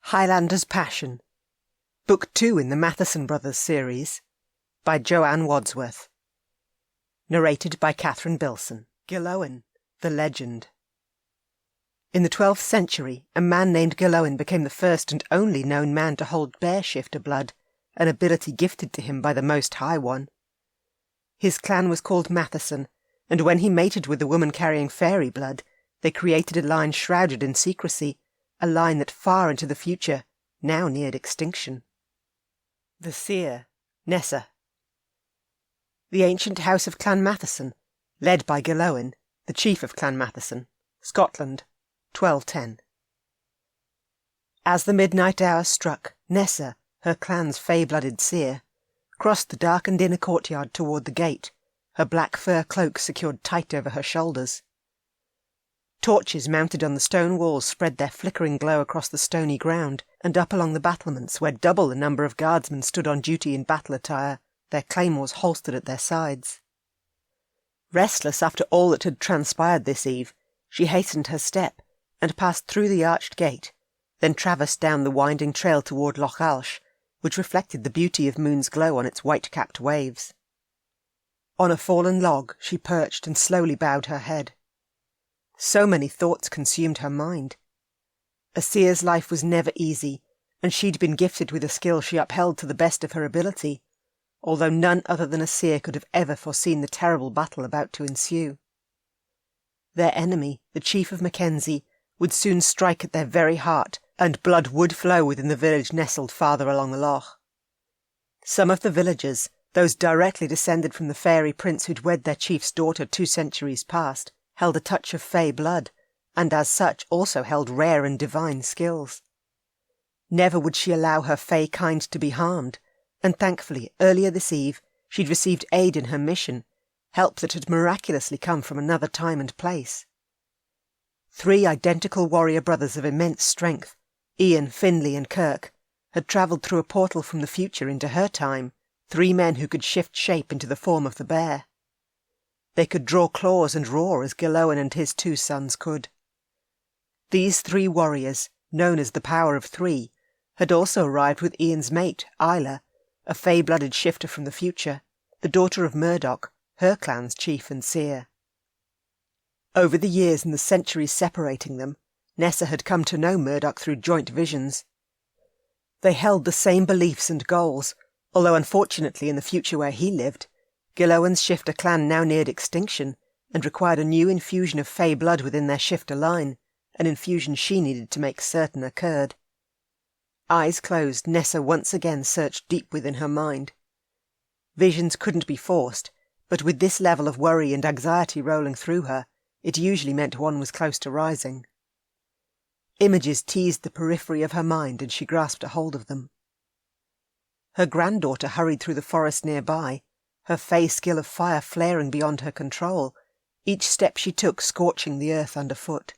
Highlander's Passion, Book 2 in the Matheson Brothers series, by Joanne Wadsworth. Narrated by Catherine Bilson. Gillan, the Legend. In the 12th century, a man named Gillan became the first and only known man to hold bear-shifter blood, an ability gifted to him by the Most High One. His clan was called Matheson, and when he mated with a woman carrying faerie blood, they created a line shrouded in secrecy, a line that far into the future now neared extinction. The seer, Nessa. The ancient house of Clan Matheson, led by Gillan, the chief of Clan Matheson, Scotland, 1210. As the midnight hour struck, Nessa, her clan's fey-blooded seer, crossed the darkened inner courtyard toward the gate, her black fur cloak secured tight over her shoulders. Torches mounted on the stone walls spread their flickering glow across the stony ground and up along the battlements where double the number of guardsmen stood on duty in battle attire, their claymores holstered at their sides. Restless after all that had transpired this eve, she hastened her step and passed through the arched gate, then traversed down the winding trail toward Loch Alsh, which reflected the beauty of moon's glow on its white-capped waves. On a fallen log she perched and slowly bowed her head. So many thoughts consumed her mind. A seer's life was never easy, and she'd been gifted with a skill she upheld to the best of her ability, although none other than a seer could have ever foreseen the terrible battle about to ensue. Their enemy, the chief of Mackenzie, would soon strike at their very heart, and blood would flow within the village nestled farther along the loch. Some of the villagers, those directly descended from the fairy prince who'd wed their chief's daughter 2 centuries past, held a touch of fey blood, and as such also held rare and divine skills. Never would she allow her fey kind to be harmed, and thankfully, earlier this eve, she'd received aid in her mission, help that had miraculously come from another time and place. 3 identical warrior brothers of immense strength, Ian, Finley and Kirk, had travelled through a portal from the future into her time, 3 men who could shift shape into the form of the bear. They could draw claws and roar as Gillan and his 2 sons could. These 3 warriors, known as the Power of 3, had also arrived with Ian's mate, Isla, a fey-blooded shifter from the future, the daughter of Murdoch, her clan's chief and seer. Over the years and the centuries separating them, Nessa had come to know Murdoch through joint visions. They held the same beliefs and goals, although unfortunately in the future where he lived, Gillan's shifter clan now neared extinction and required a new infusion of fey blood within their shifter line, an infusion she needed to make certain occurred. Eyes closed, Nessa once again searched deep within her mind. Visions couldn't be forced, but with this level of worry and anxiety rolling through her, it usually meant one was close to rising. Images teased the periphery of her mind and she grasped a hold of them. Her granddaughter hurried through the forest nearby, her fey skill of fire flaring beyond her control, each step she took scorching the earth underfoot.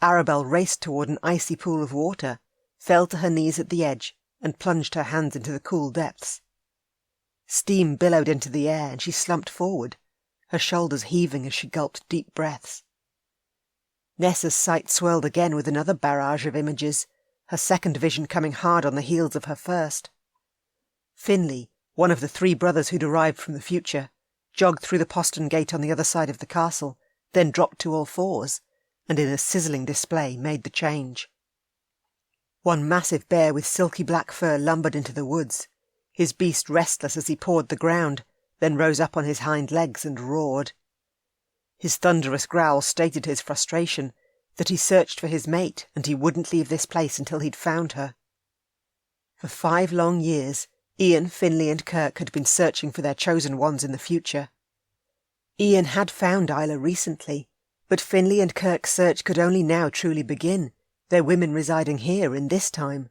Arabel raced toward an icy pool of water, fell to her knees at the edge, and plunged her hands into the cool depths. Steam billowed into the air, and she slumped forward, her shoulders heaving as she gulped deep breaths. Nessa's sight swirled again with another barrage of images, her second vision coming hard on the heels of her first. Finley, one of the 3 brothers who'd arrived from the future, jogged through the postern gate on the other side of the castle, then dropped to all fours, and in a sizzling display made the change. One massive bear with silky black fur lumbered into the woods, his beast restless as he pawed the ground, then rose up on his hind legs and roared. His thunderous growl stated his frustration, that he searched for his mate and he wouldn't leave this place until he'd found her. For 5 long years, Ian, Finley and Kirk had been searching for their chosen ones in the future. Ian had found Isla recently, but Finley and Kirk's search could only now truly begin, their women residing here in this time.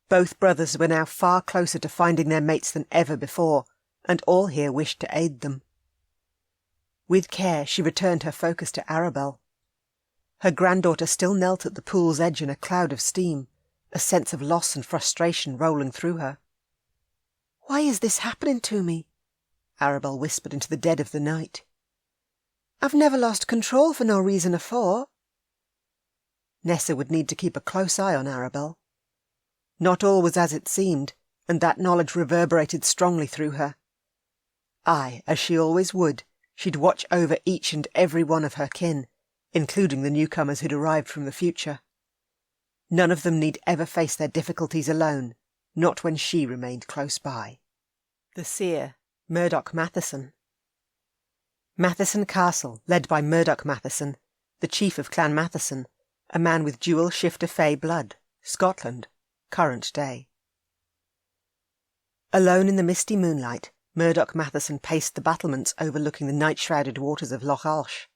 Both brothers were now far closer to finding their mates than ever before, and all here wished to aid them. With care she returned her focus to Arabel. Her granddaughter still knelt at the pool's edge in a cloud of steam, a sense of loss and frustration rolling through her. "Why is this happening to me?" Arabel whispered into the dead of the night. "I've never lost control for no reason afore." Nessa would need to keep a close eye on Arabel. Not all was as it seemed, and that knowledge reverberated strongly through her. Aye, as she always would, she'd watch over each and every one of her kin, including the newcomers who'd arrived from the future. None of them need ever face their difficulties alone, not when she remained close by. The seer, Murdoch Matheson. Matheson Castle, led by Murdoch Matheson, the chief of Clan Matheson, a man with dual shifter fae blood, Scotland, current day. Alone in the misty moonlight, Murdoch Matheson paced the battlements overlooking the night-shrouded waters of Loch Alsh.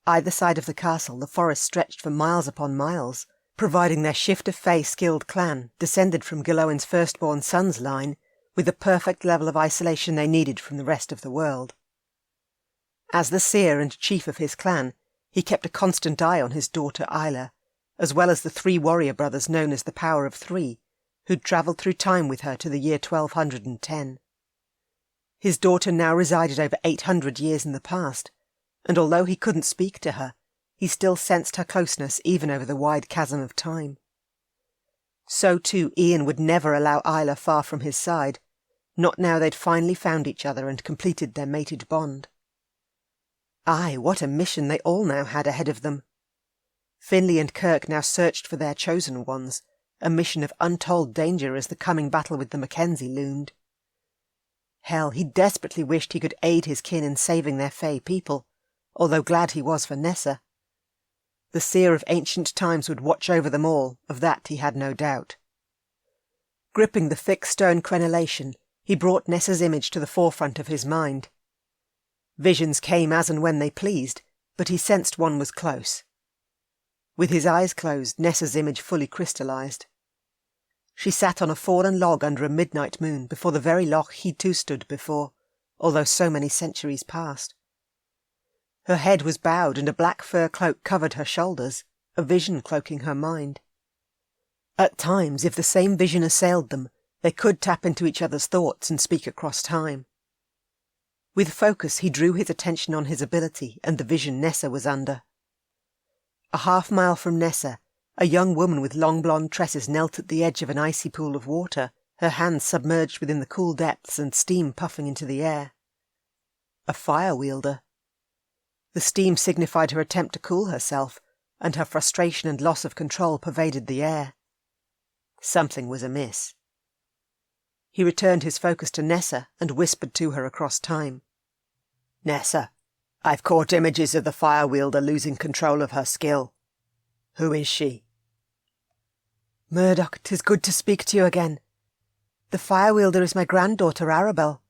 Either side of the castle the forest stretched for miles upon miles, providing their shifter fae skilled clan, descended from Gillan's firstborn son's line, with the perfect level of isolation they needed from the rest of the world. As the seer and chief of his clan, he kept a constant eye on his daughter Isla, as well as the 3 warrior brothers known as the Power of 3, who'd travelled through time with her to the year 1210. His daughter now resided over 800 years in the past, and although he couldn't speak to her, he still sensed her closeness even over the wide chasm of time. So too Ian would never allow Isla far from his side, not now they'd finally found each other and completed their mated bond. Aye, what a mission they all now had ahead of them. Finley and Kirk now searched for their chosen ones, a mission of untold danger as the coming battle with the Mackenzie loomed. Hell, he desperately wished he could aid his kin in saving their fae people, although glad he was for Nessa. The seer of ancient times would watch over them all, of that he had no doubt. Gripping the thick stone crenellation, he brought Nessa's image to the forefront of his mind. Visions came as and when they pleased, but he sensed one was close. With his eyes closed, Nessa's image fully crystallized. She sat on a fallen log under a midnight moon before the very loch he too stood before, although so many centuries passed. Her head was bowed and a black fur cloak covered her shoulders, a vision cloaking her mind. At times, if the same vision assailed them, they could tap into each other's thoughts and speak across time. With focus he drew his attention on his ability and the vision Nessa was under. A half-mile from Nessa, a young woman with long blonde tresses knelt at the edge of an icy pool of water, her hands submerged within the cool depths and steam puffing into the air. A fire-wielder. The steam signified her attempt to cool herself, and her frustration and loss of control pervaded the air. Something was amiss. He returned his focus to Nessa and whispered to her across time. "Nessa, I've caught images of the fire-wielder losing control of her skill. Who is she?" "Murdoch, 'tis good to speak to you again. The fire-wielder is my granddaughter Arabel.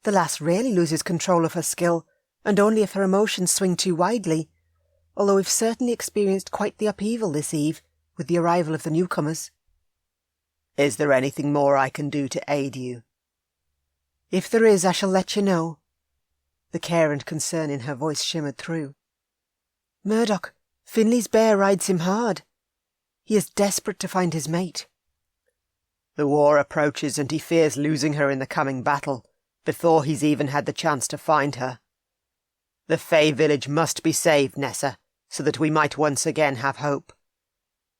The lass rarely loses control of her skill, and only if her emotions swing too widely, although we've certainly experienced quite the upheaval this eve, with the arrival of the newcomers." "Is there anything more I can do to aid you?" "If there is, I shall let you know." The care and concern in her voice shimmered through. "Murdoch, Finley's bear rides him hard. He is desperate to find his mate." "The war approaches and he fears losing her in the coming battle, before he's even had the chance to find her. The Fae village must be saved, Nessa, so that we might once again have hope.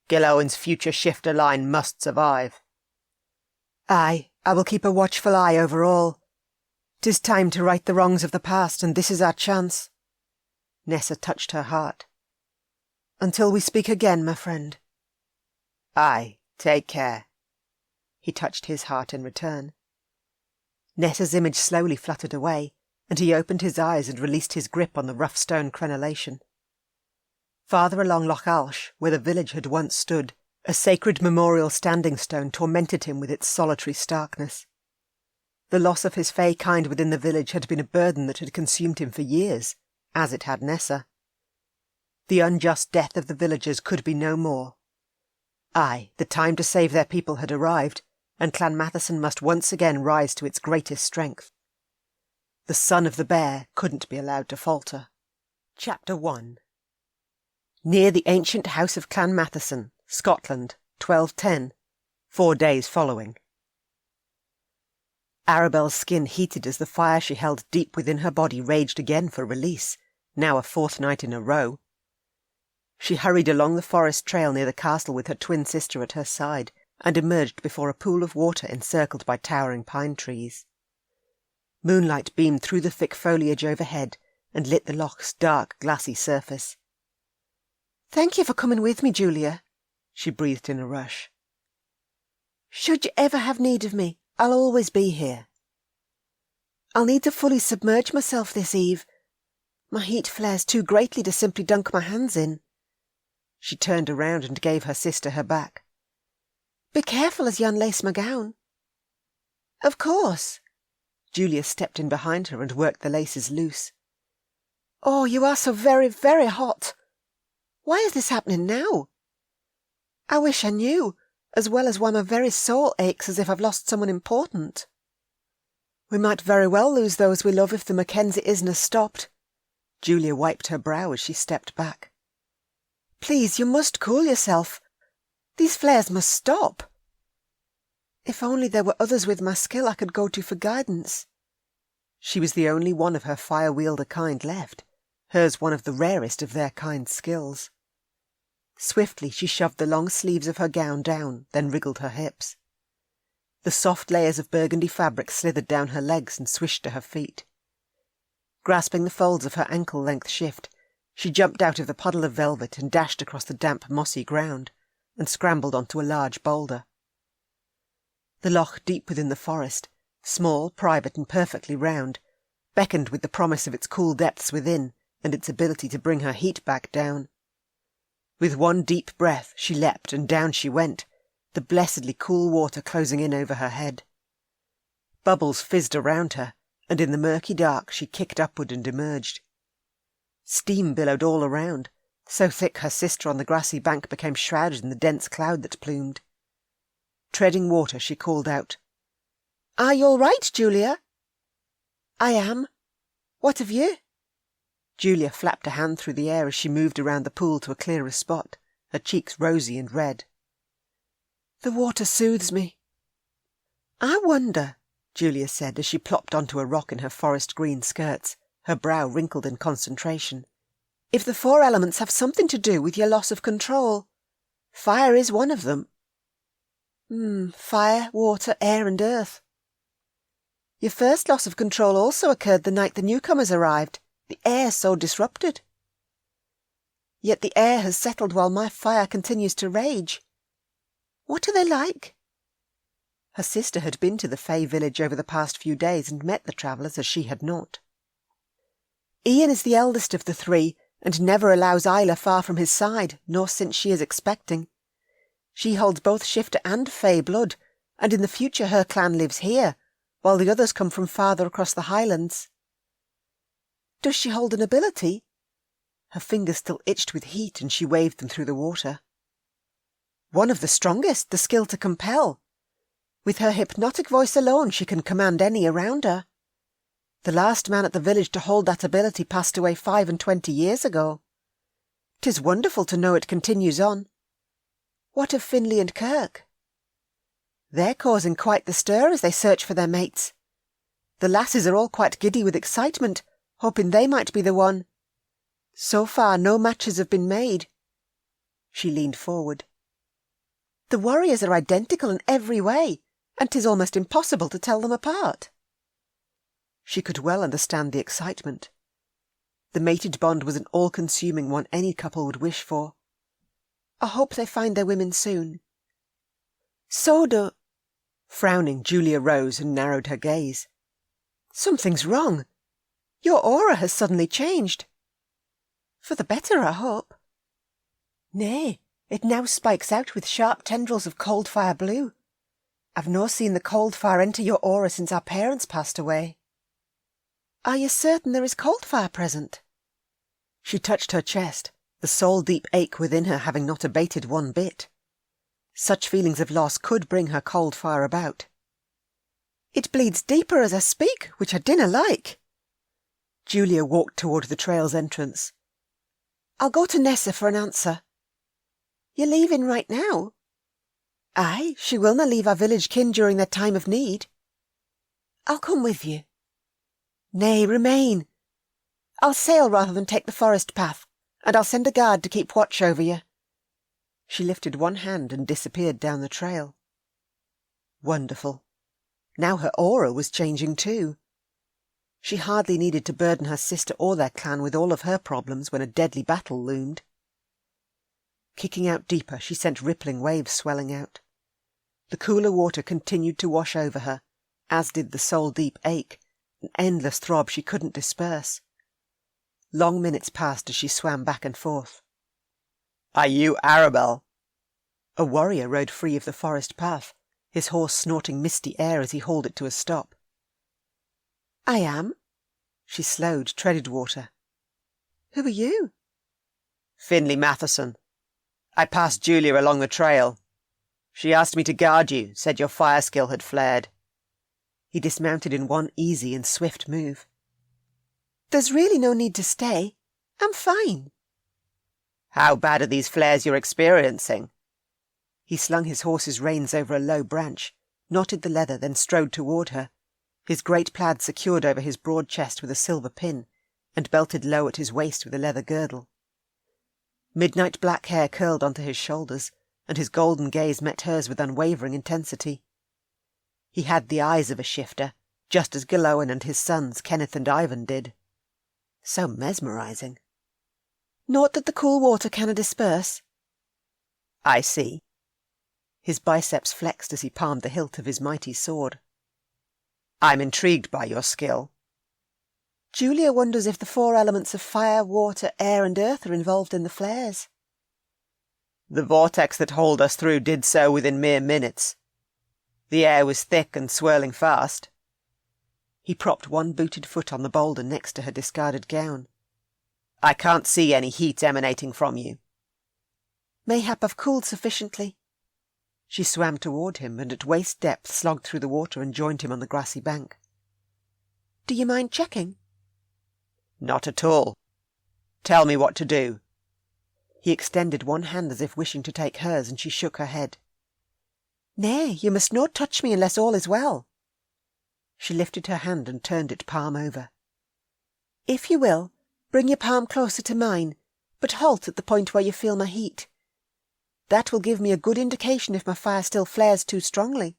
Gillan's future shifter line must survive." "Aye, I will keep a watchful eye over all. 'Tis time to right the wrongs of the past, and this is our chance." Nessa touched her heart. "Until we speak again, my friend." "Aye, take care." He touched his heart in return. Nessa's image slowly fluttered away, and he opened his eyes and released his grip on the rough stone crenellation. Farther along Loch Alsh, where the village had once stood, a sacred memorial standing stone tormented him with its solitary starkness. The loss of his fae kind within the village had been a burden that had consumed him for years, as it had Nessa. The unjust death of the villagers could be no more. Aye, the time to save their people had arrived, and Clan Matheson must once again rise to its greatest strength. The son of the bear couldn't be allowed to falter. Chapter 1. Near the ancient house of Clan Matheson, Scotland, 1210, 4 days following. Arabel's skin heated as the fire she held deep within her body raged again for release, now a 4th night in a row. She hurried along the forest trail near the castle with her twin sister at her side, and emerged before a pool of water encircled by towering pine trees. Moonlight beamed through the thick foliage overhead and lit the loch's dark, glassy surface. "Thank you for coming with me, Julia," she breathed in a rush. "Should you ever have need of me, I'll always be here. I'll need to fully submerge myself this eve. My heat flares too greatly to simply dunk my hands in." She turned around and gave her sister her back. "Be careful as you unlace my gown." "Of course." Julia stepped in behind her and worked the laces loose. "Oh, you are so very, very hot. Why is this happening now? I wish I knew, as well as why my very soul aches as if I've lost someone important." "We might very well lose those we love if the Mackenzie isn't stopped." Julia wiped her brow as she stepped back. "Please, you must cool yourself. These flares must stop. If only there were others with my skill I could go to for guidance." She was the only one of her fire-wielder kind left, hers one of the rarest of their kind skills. Swiftly she shoved the long sleeves of her gown down, then wriggled her hips. The soft layers of burgundy fabric slithered down her legs and swished to her feet. Grasping the folds of her ankle-length shift, she jumped out of the puddle of velvet and dashed across the damp, mossy ground, and scrambled onto a large boulder. The loch deep within the forest, small, private, and perfectly round, beckoned with the promise of its cool depths within and its ability to bring her heat back down. With one deep breath she leapt, and down she went, the blessedly cool water closing in over her head. Bubbles fizzed around her, and in the murky dark she kicked upward and emerged. Steam billowed all around, so thick her sister on the grassy bank became shrouded in the dense cloud that plumed. Treading water, she called out, "Are you all right, Julia?" "I am. What have you?" Julia flapped a hand through the air as she moved around the pool to a clearer spot, her cheeks rosy and red. "The water soothes me." "I wonder," Julia said as she plopped onto a rock in her forest-green skirts, her brow wrinkled in concentration, "if the 4 elements have something to do with your loss of control. Fire is one of them." Fire, water, air and earth. "Your first loss of control also occurred the night the newcomers arrived, the air so disrupted." "Yet the air has settled while my fire continues to rage. What are they like?" Her sister had been to the Fae village over the past few days and met the travellers as she had not. "Ian is the eldest of the 3, and never allows Isla far from his side, nor since she is expecting. She holds both shifter and Fae blood, and in the future her clan lives here, while the others come from farther across the Highlands." "Does she hold an ability?" Her fingers still itched with heat, and she waved them through the water. "One of the strongest, the skill to compel. With her hypnotic voice alone she can command any around her. The last man at the village to hold that ability passed away 25 years ago. 'Tis wonderful to know it continues on. What of Finley and Kirk?" "They're causing quite the stir as they search for their mates. The lasses are all quite giddy with excitement, hoping they might be the one. So far no matches have been made." She leaned forward. "The warriors are identical in every way, and 'tis almost impossible to tell them apart." She could well understand the excitement. The mated bond was an all-consuming one any couple would wish for. "I hope they find their women soon." "So do—" Frowning, Julia rose and narrowed her gaze. "Something's wrong. Your aura has suddenly changed." "For the better, I hope." "Nay, it now spikes out with sharp tendrils of cold fire blue. I've no seen the cold fire enter your aura since our parents passed away." "Are you certain there is cold fire present?" She touched her chest, the soul-deep ache within her having not abated one bit. Such feelings of loss could bring her cold fire about. "It bleeds deeper as I speak, which I dinna like." Julia walked toward the trail's entrance. "I'll go to Nessa for an answer." "You're leaving right now?" "Aye, she willna leave our village kin during their time of need." "I'll come with you." "Nay, remain. I'll sail rather than take the forest path. and I'll send a guard to keep watch over you." She lifted one hand and disappeared down the trail. Wonderful. Now her aura was changing too. She hardly needed to burden her sister or their clan with all of her problems when a deadly battle loomed. Kicking out deeper, she sent rippling waves swelling out. The cooler water continued to wash over her, as did the soul-deep ache, an endless throb she couldn't disperse. Long minutes passed as she swam back and forth. "Are you Arabel?" A warrior rode free of the forest path, his horse snorting misty air as he hauled it to a stop. "I am." She slowed, treaded water. "Who are you?" "Finley Matheson. I passed Julia along the trail. She asked me to guard you, said your fire skill had flared." He dismounted in one easy and swift move. "There's really no need to stay. I'm fine." "How bad are these flares you're experiencing?" He slung his horse's reins over a low branch, knotted the leather, then strode toward her, his great plaid secured over his broad chest with a silver pin, and belted low at his waist with a leather girdle. Midnight black hair curled onto his shoulders, and his golden gaze met hers with unwavering intensity. He had the eyes of a shifter, just as Gillan and his sons, Kenneth and Ivan, did. So mesmerizing. "Naught that the cool water canna disperse." "I see." His biceps flexed as he palmed the hilt of his mighty sword. "I'm intrigued by your skill." "Julia wonders if the 4 elements of fire, water, air and earth are involved in the flares." "The vortex that hauled us through did so within mere minutes. The air was thick and swirling fast." He propped one booted foot on the boulder next to her discarded gown. "I can't see any heat emanating from you." "Mayhap I've cooled sufficiently." She swam toward him and at waist depth slogged through the water and joined him on the grassy bank. "Do you mind checking?" "Not at all. Tell me what to do." He extended one hand as if wishing to take hers, and she shook her head. "Nay, you must not touch me unless all is well." She lifted her hand and turned it palm over. "If you will, bring your palm closer to mine, but halt at the point where you feel my heat. That will give me a good indication if my fire still flares too strongly."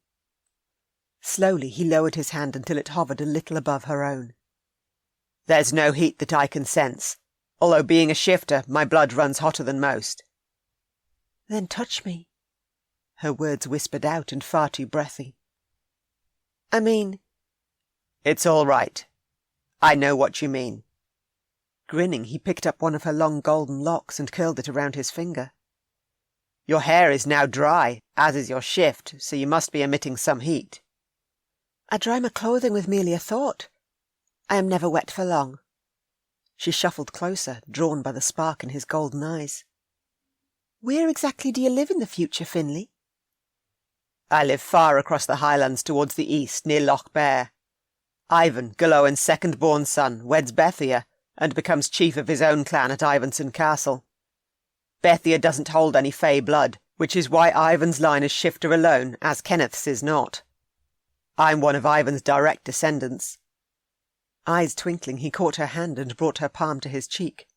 Slowly he lowered his hand until it hovered a little above her own. "There's no heat that I can sense, although being a shifter, my blood runs hotter than most." "Then touch me." Her words whispered out and far too breathy. "I mean—" "It's all right. I know what you mean." Grinning, he picked up one of her long golden locks and curled it around his finger. "Your hair is now dry, as is your shift, so you must be emitting some heat." "I dry my clothing with merely a thought. I am never wet for long." She shuffled closer, drawn by the spark in his golden eyes. "Where exactly do you live in the future, Finley?" "I live far across the Highlands towards the east, near Loch Bear. Ivan, Gillan's second-born son, weds Bethia and becomes chief of his own clan at Ivanson Castle. Bethia doesn't hold any fey blood, which is why Ivan's line is shifter alone, as Kenneth's is not. I'm one of Ivan's direct descendants." Eyes twinkling, he caught her hand and brought her palm to his cheek.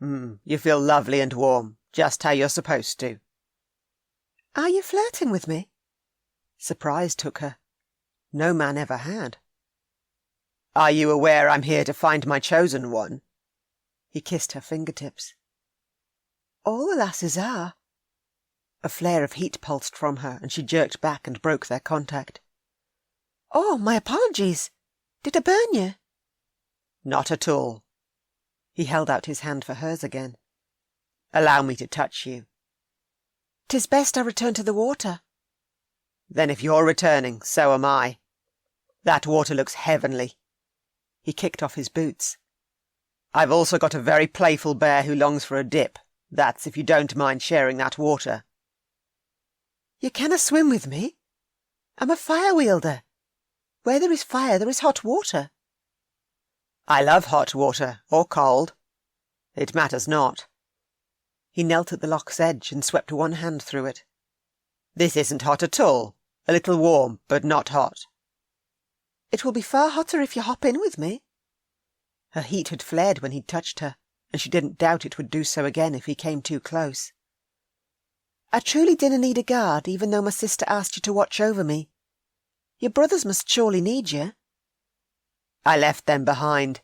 You feel lovely and warm, just how you're supposed to." "Are you flirting with me?" Surprise took her. No man ever had. "Are you aware I'm here to find my chosen one?" He kissed her fingertips. "All the lasses are." A flare of heat pulsed from her, and she jerked back and broke their contact. "Oh, my apologies. Did I burn you?" "Not at all." He held out his hand for hers again. "Allow me to touch you." "'Tis best I return to the water." "Then if you're returning, so am I. That water looks heavenly." He kicked off his boots. "I've also got a very playful bear who longs for a dip. That's if you don't mind sharing that water." "You canna swim with me. I'm a fire wielder. Where there is fire, there is hot water." "I love hot water, or cold. It matters not." He knelt at the loch's edge and swept one hand through it. "This isn't hot at all. A little warm, but not hot." "It will be far hotter if you hop in with me." Her heat had flared when he'd touched her. and she didn't doubt it would do so again if he came too close. "I truly dinna need a guard, even though my sister asked you to watch over me. Your brothers must surely need you." "I left them behind.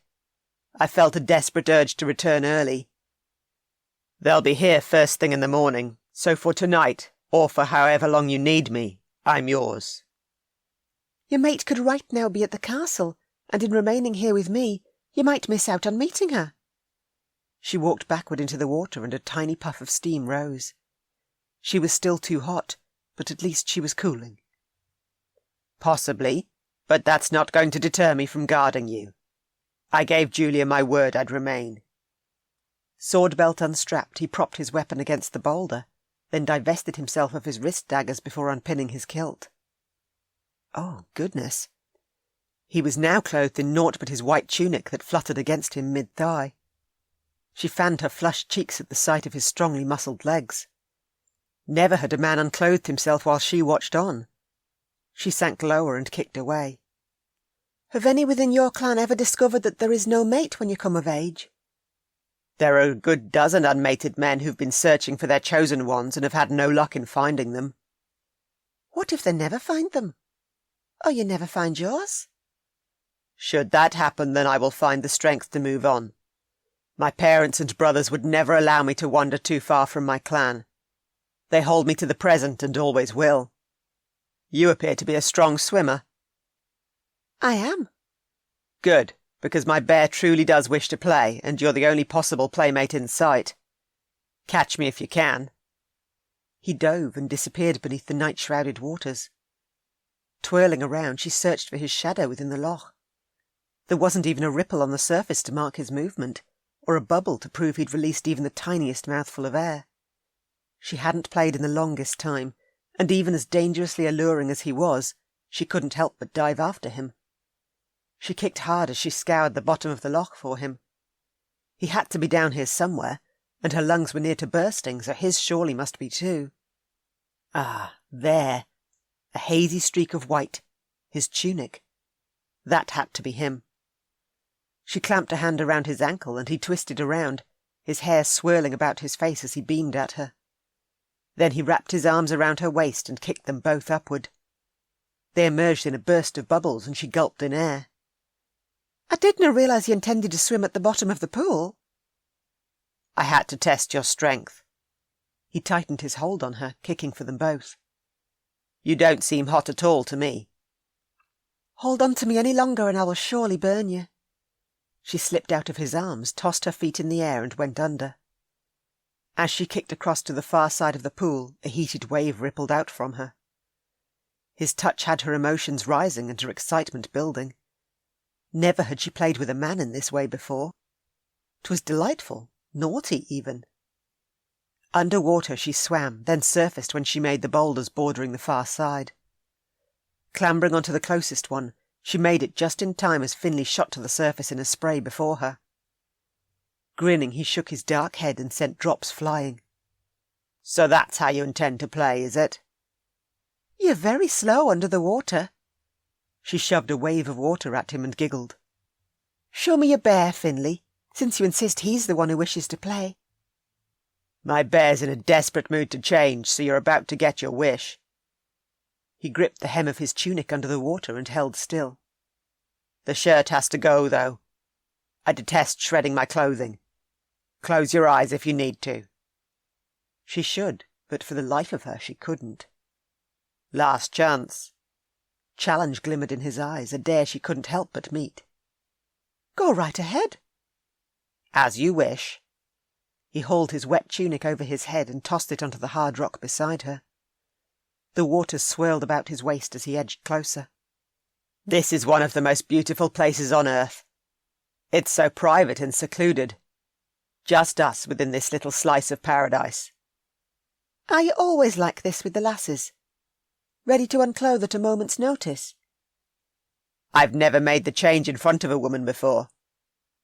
I felt a desperate urge to return early. They'll be here first thing in the morning, so for tonight, or for however long you need me, I'm yours." "Your mate could right now be at the castle, and in remaining here with me, you might miss out on meeting her." She walked backward into the water, and a tiny puff of steam rose. She was still too hot, but at least she was cooling. "Possibly, but that's not going to deter me from guarding you. I gave Julia my word I'd remain." Sword belt unstrapped, he propped his weapon against the boulder, then divested himself of his wrist daggers before unpinning his kilt. Oh, goodness. He was now clothed in naught but his white tunic that fluttered against him mid-thigh. She fanned her flushed cheeks at the sight of his strongly muscled legs. Never had a man unclothed himself while she watched on. She sank lower and kicked away. "Have any within your clan ever discovered that there is no mate when you come of age?" "There are a good dozen unmated men who've been searching for their chosen ones and have had no luck in finding them." "What if they never find them? Or you never find yours?" "Should that happen, then I will find the strength to move on. My parents and brothers would never allow me to wander too far from my clan. They hold me to the present and always will. You appear to be a strong swimmer." "I am." "Good, because my bear truly does wish to play, and you're the only possible playmate in sight. Catch me if you can." He dove and disappeared beneath the night-shrouded waters. Twirling around, she searched for his shadow within the loch. There wasn't even a ripple on the surface to mark his movement, or a bubble to prove he'd released even the tiniest mouthful of air. She hadn't played in the longest time, and even as dangerously alluring as he was, she couldn't help but dive after him. She kicked hard as she scoured the bottom of the loch for him. He had to be down here somewhere, and her lungs were near to bursting, so his surely must be too. Ah, there! A hazy streak of white. His tunic. That had to be him. She clamped a hand around his ankle, and he twisted around, his hair swirling about his face as he beamed at her. Then he wrapped his arms around her waist and kicked them both upward. They emerged in a burst of bubbles, and she gulped in air. "I didn't realise you intended to swim at the bottom of the pool." "I had to test your strength." He tightened his hold on her, kicking for them both. "You don't seem hot at all to me." "Hold on to me any longer and I will surely burn you." She slipped out of his arms, tossed her feet in the air and went under. As she kicked across to the far side of the pool, a heated wave rippled out from her. His touch had her emotions rising and her excitement building. Never had she played with a man in this way before. 'Twas delightful, naughty even. Under water she swam, then surfaced when she made the boulders bordering the far side. Clambering onto the closest one, she made it just in time as Finley shot to the surface in a spray before her. Grinning, he shook his dark head and sent drops flying. "So that's how you intend to play, is it?" "You're very slow under the water." She shoved a wave of water at him and giggled. "Show me your bear, Finley, since you insist he's the one who wishes to play." "My bear's in a desperate mood to change, so you're about to get your wish." He gripped the hem of his tunic under the water and held still. "The shirt has to go, though. I detest shredding my clothing. Close your eyes if you need to." She should, but for the life of her she couldn't. "Last chance." Challenge glimmered in his eyes, a dare she couldn't help but meet. "Go right ahead." "As you wish." He hauled his wet tunic over his head and tossed it onto the hard rock beside her. The water swirled about his waist as he edged closer. "This is one of the most beautiful places on earth. It's so private and secluded. Just us within this little slice of paradise." "Are you always like this with the lasses? Ready to unclothe at a moment's notice?" "I've never made the change in front of a woman before.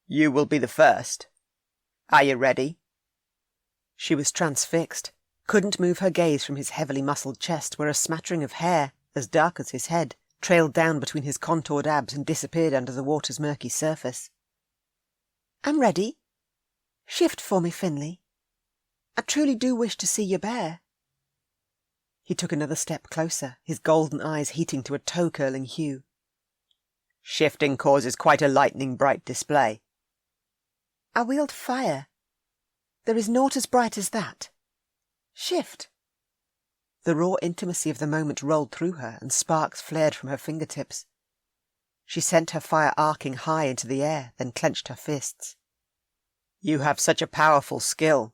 You will be the first. Are you ready?" She was transfixed, couldn't move her gaze from his heavily muscled chest where a smattering of hair, as dark as his head, trailed down between his contoured abs and disappeared under the water's murky surface. "I'm ready." Shift for me, Finley. I truly do wish to see your bear. He took another step closer, his golden eyes heating to a toe-curling hue. Shifting causes quite a lightning-bright display. I wield fire. There is naught as bright as that. Shift. The raw intimacy of the moment rolled through her, and sparks flared from her fingertips. She sent her fire arcing high into the air, then clenched her fists. You have such a powerful skill.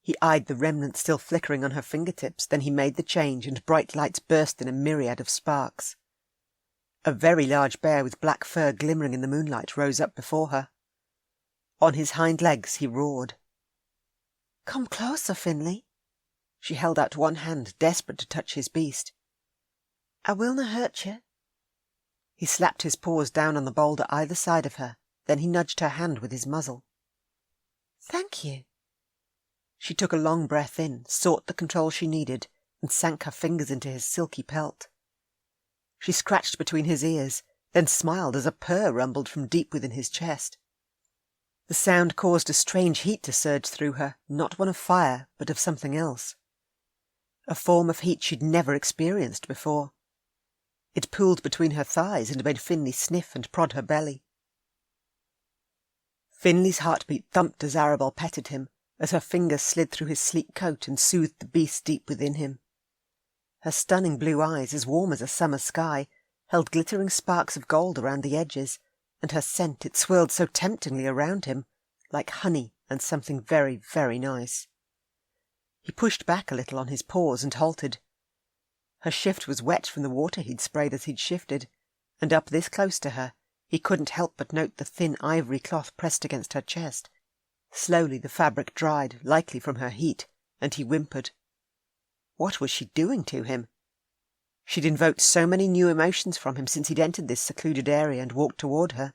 He eyed the remnant still flickering on her fingertips, then he made the change, and bright lights burst in a myriad of sparks. A very large bear with black fur glimmering in the moonlight rose up before her. On his hind legs he roared. Come closer, Finley. She held out one hand, desperate to touch his beast. I willna hurt you. He slapped his paws down on the boulder either side of her, then he nudged her hand with his muzzle. Thank you. She took a long breath in, sought the control she needed, and sank her fingers into his silky pelt. She scratched between his ears, then smiled as a purr rumbled from deep within his chest. The sound caused a strange heat to surge through her, not one of fire, but of something else. A form of heat she'd never experienced before. It pooled between her thighs and made Finley sniff and prod her belly. Finley's heartbeat thumped as Arabel petted him, as her fingers slid through his sleek coat and soothed the beast deep within him. Her stunning blue eyes, as warm as a summer sky, held glittering sparks of gold around the edges, and her scent, it swirled so temptingly around him, like honey and something very, very nice. He pushed back a little on his paws and halted. Her shift was wet from the water he'd sprayed as he'd shifted, and up this close to her, he couldn't help but note the thin ivory cloth pressed against her chest. Slowly the fabric dried, likely from her heat, and he whimpered. What was she doing to him? She'd invoked so many new emotions from him since he'd entered this secluded area and walked toward her.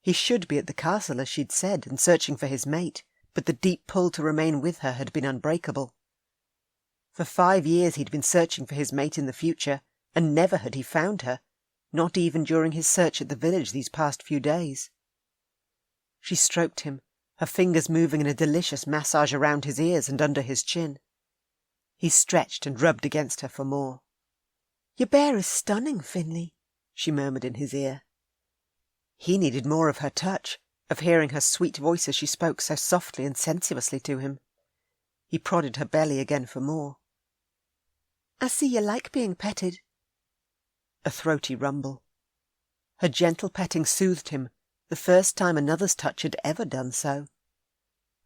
He should be at the castle, as she'd said, and searching for his mate, but the deep pull to remain with her had been unbreakable. For 5 years he'd been searching for his mate in the future, and never had he found her, not even during his search at the village these past few days. She stroked him, her fingers moving in a delicious massage around his ears and under his chin. He stretched and rubbed against her for more. Your bear is stunning, Finley, she murmured in his ear. He needed more of her touch, of hearing her sweet voice as she spoke so softly and sensuously to him. He prodded her belly again for more. I see you like being petted. A throaty rumble. Her gentle petting soothed him, the first time another's touch had ever done so.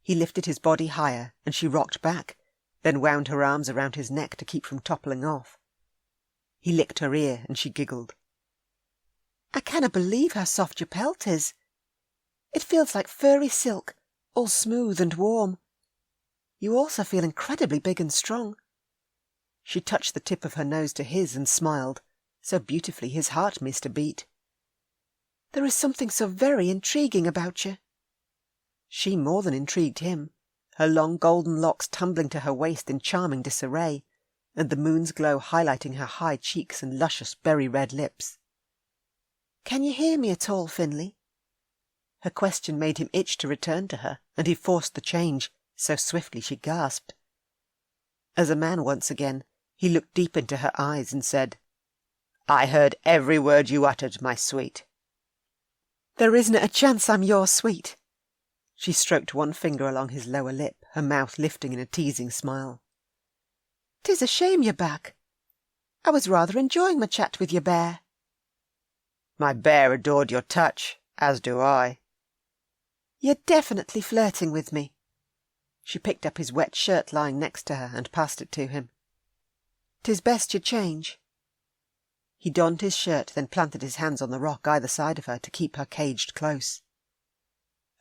He lifted his body higher, and she rocked back, then wound her arms around his neck to keep from toppling off. He licked her ear, and she giggled. I canna believe how soft your pelt is. It feels like furry silk, all smooth and warm. You also feel incredibly big and strong. She touched the tip of her nose to his and smiled, so beautifully his heart missed a beat. There is something so very intriguing about you. She more than intrigued him, her long golden locks tumbling to her waist in charming disarray, and the moon's glow highlighting her high cheeks and luscious berry-red lips. Can you hear me at all, Finley? Her question made him itch to return to her, and he forced the change, so swiftly she gasped. As a man once again, he looked deep into her eyes and said, I heard every word you uttered, my sweet. There isn't a chance I'm your sweet. She stroked one finger along his lower lip, her mouth lifting in a teasing smile. 'Tis a shame you're back. I was rather enjoying my chat with your bear. My bear adored your touch, as do I. You're definitely flirting with me. She picked up his wet shirt lying next to her and passed it to him. 'Tis best you change. He donned his shirt, then planted his hands on the rock either side of her to keep her caged close.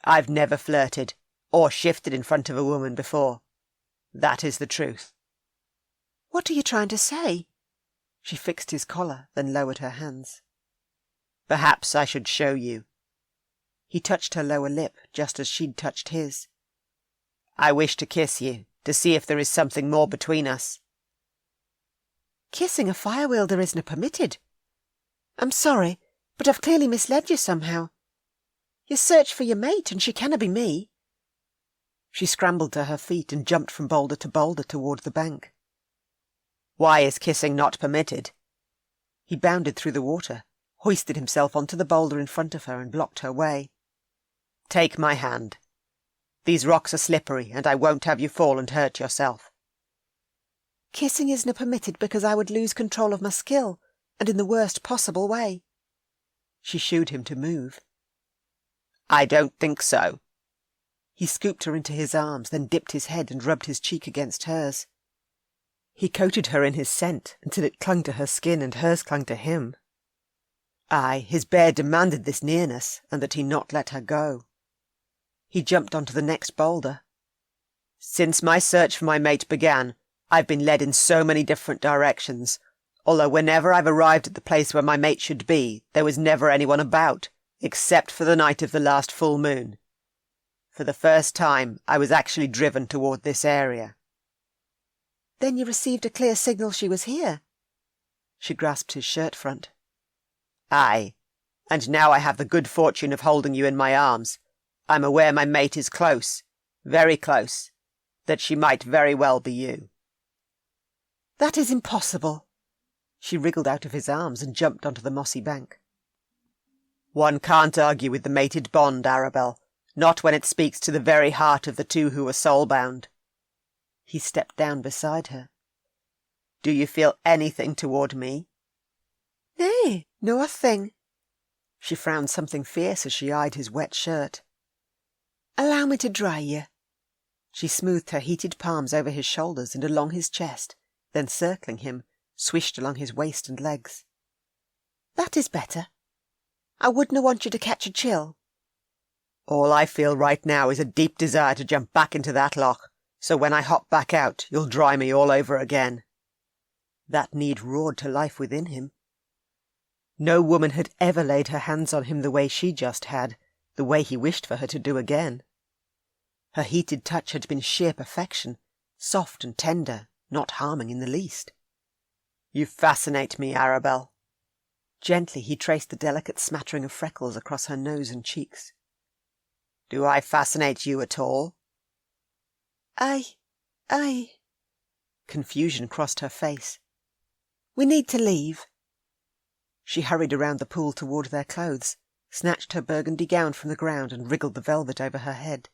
I've never flirted, or shifted in front of a woman before. That is the truth. What are you trying to say? She fixed his collar, then lowered her hands. Perhaps I should show you. He touched her lower lip, just as she'd touched his. I wish to kiss you, to see if there is something more between us. Kissing a fire-wielder isn't permitted. I'm sorry, but I've clearly misled you somehow. You search for your mate, and she canna be me. She scrambled to her feet and jumped from boulder to boulder toward the bank. Why is kissing not permitted? He bounded through the water, hoisted himself onto the boulder in front of her and blocked her way. Take my hand. These rocks are slippery, and I won't have you fall and hurt yourself. Kissing isn't permitted because I would lose control of my skill, and in the worst possible way. She shooed him to move. I don't think so. He scooped her into his arms, then dipped his head and rubbed his cheek against hers. He coated her in his scent until it clung to her skin and hers clung to him. Aye, his bear demanded this nearness, and that he not let her go. He jumped onto the next boulder. Since my search for my mate began, I've been led in so many different directions, although whenever I've arrived at the place where my mate should be, there was never anyone about, except for the night of the last full moon. For the first time, I was actually driven toward this area. Then you received a clear signal she was here. She grasped his shirt front. Aye, and now I have the good fortune of holding you in my arms. I'm aware my mate is close, very close, that she might very well be you. That is impossible. She wriggled out of his arms and jumped onto the mossy bank. One can't argue with the mated bond, Arabel, not when it speaks to the very heart of the two who are soul-bound. He stepped down beside her. Do you feel anything toward me? Nay, no a thing. She frowned something fierce as she eyed his wet shirt. Allow me to dry you. She smoothed her heated palms over his shoulders and along his chest, then circling him, swished along his waist and legs. That is better. I wouldn't want you to catch a chill. All I feel right now is a deep desire to jump back into that loch, so when I hop back out, you'll dry me all over again. That need roared to life within him. No woman had ever laid her hands on him the way she just had, the way he wished for her to do again. Her heated touch had been sheer perfection, soft and tender, not harming in the least. You fascinate me, Arabel. Gently he traced the delicate smattering of freckles across her nose and cheeks. Do I fascinate you at all? I... Confusion crossed her face. We need to leave. She hurried around the pool toward their clothes, snatched her burgundy gown from the ground and wriggled the velvet over her head.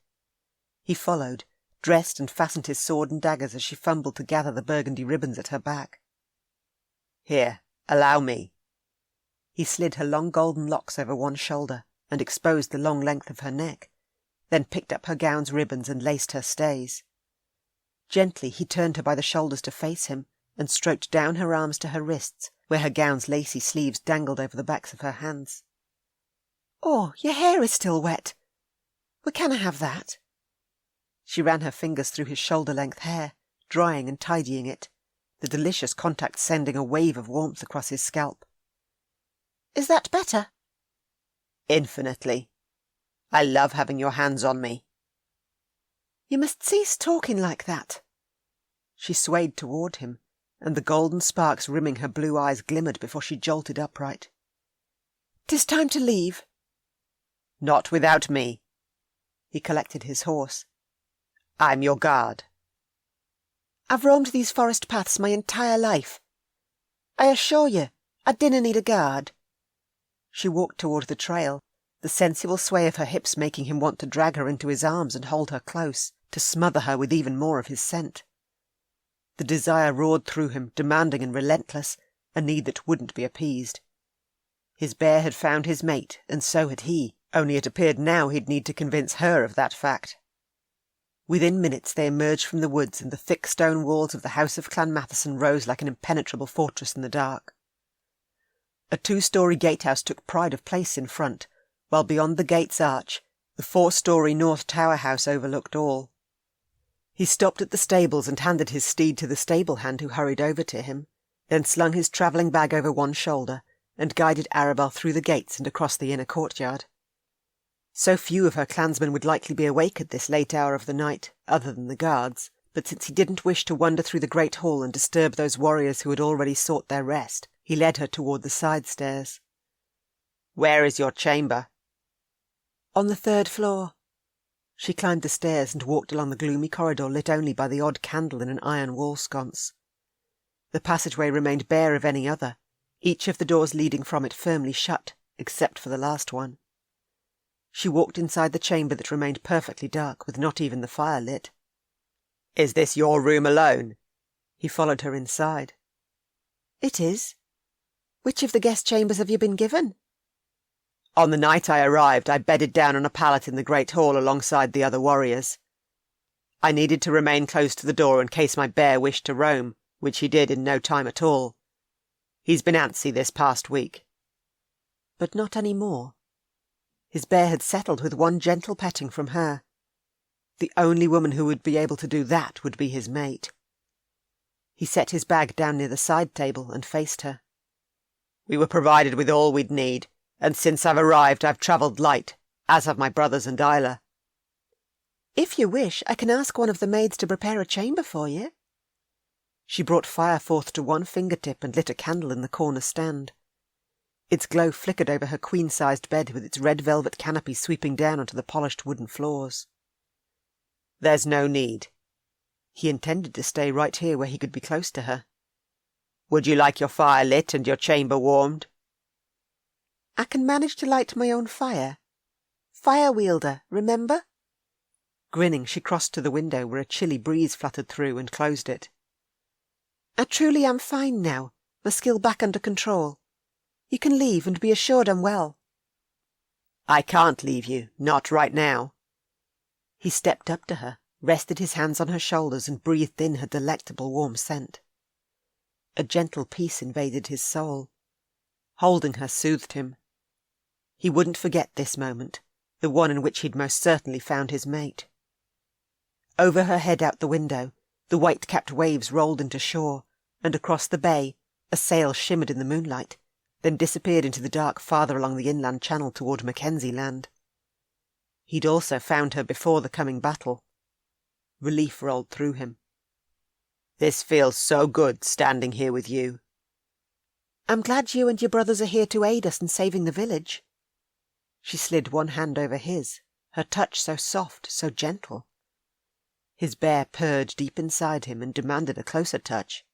He followed, dressed and fastened his sword and daggers as she fumbled to gather the burgundy ribbons at her back. Here, allow me. He slid her long golden locks over one shoulder and exposed the long length of her neck, then picked up her gown's ribbons and laced her stays. Gently he turned her by the shoulders to face him and stroked down her arms to her wrists, where her gown's lacy sleeves dangled over the backs of her hands. Oh, your hair is still wet. We canna have that. She ran her fingers through his shoulder-length hair, drying and tidying it, the delicious contact sending a wave of warmth across his scalp. Is that better? Infinitely. I love having your hands on me. You must cease talking like that. She swayed toward him, and the golden sparks rimming her blue eyes glimmered before she jolted upright. 'Tis time to leave. Not without me. He collected his horse. I'm your guard. I've roamed these forest paths my entire life. I assure you, I dinna need a guard. She walked toward the trail, the sensual sway of her hips making him want to drag her into his arms and hold her close, to smother her with even more of his scent. The desire roared through him, demanding and relentless, a need that wouldn't be appeased. His bear had found his mate, and so had he, only it appeared now he'd need to convince her of that fact. Within minutes they emerged from the woods, and the thick stone walls of the house of Clan Matheson rose like an impenetrable fortress in the dark. A 2-story gatehouse took pride of place in front, while beyond the gate's arch, the 4-story north tower house overlooked all. He stopped at the stables and handed his steed to the stable hand, who hurried over to him, then slung his travelling bag over one shoulder and guided Arabel through the gates and across the inner courtyard. So few of her clansmen would likely be awake at this late hour of the night, other than the guards, but since he didn't wish to wander through the great hall and disturb those warriors who had already sought their rest, he led her toward the side stairs. Where is your chamber? On the 3rd floor. She climbed the stairs and walked along the gloomy corridor lit only by the odd candle in an iron wall sconce. The passageway remained bare of any other, each of the doors leading from it firmly shut, except for the last one. She walked inside the chamber that remained perfectly dark, with not even the fire lit. "Is this your room alone?" He followed her inside. "It is. Which of the guest chambers have you been given?" "On the night I arrived, I bedded down on a pallet in the great hall alongside the other warriors. I needed to remain close to the door in case my bear wished to roam, which he did in no time at all. He's been antsy this past week." But not any more. His bear had settled with one gentle petting from her. The only woman who would be able to do that would be his mate. He set his bag down near the side table and faced her. "We were provided with all we'd need, and since I've arrived I've travelled light, as have my brothers and Isla." "If you wish, I can ask one of the maids to prepare a chamber for you." She brought fire forth to one fingertip and lit a candle in the corner stand. Its glow flickered over her queen-sized bed with its red velvet canopy sweeping down onto the polished wooden floors. "There's no need." He intended to stay right here where he could be close to her. "Would you like your fire lit and your chamber warmed?" "I can manage to light my own fire. Fire wielder, remember?" Grinning, she crossed to the window where a chilly breeze fluttered through and closed it. "I truly am fine now, my skill back under control. You can leave and be assured I'm well." "I can't leave you, not right now." He stepped up to her, rested his hands on her shoulders and breathed in her delectable warm scent. A gentle peace invaded his soul. Holding her soothed him. He wouldn't forget this moment, the one in which he'd most certainly found his mate. Over her head out the window, the white-capped waves rolled into shore, and across the bay, a sail shimmered in the moonlight, then disappeared into the dark farther along the inland channel toward Mackenzie Land. He'd also found her before the coming battle. Relief rolled through him. "This feels so good, standing here with you." "I'm glad you and your brothers are here to aid us in saving the village." She slid one hand over his, her touch so soft, so gentle. His bear purred deep inside him and demanded a closer touch.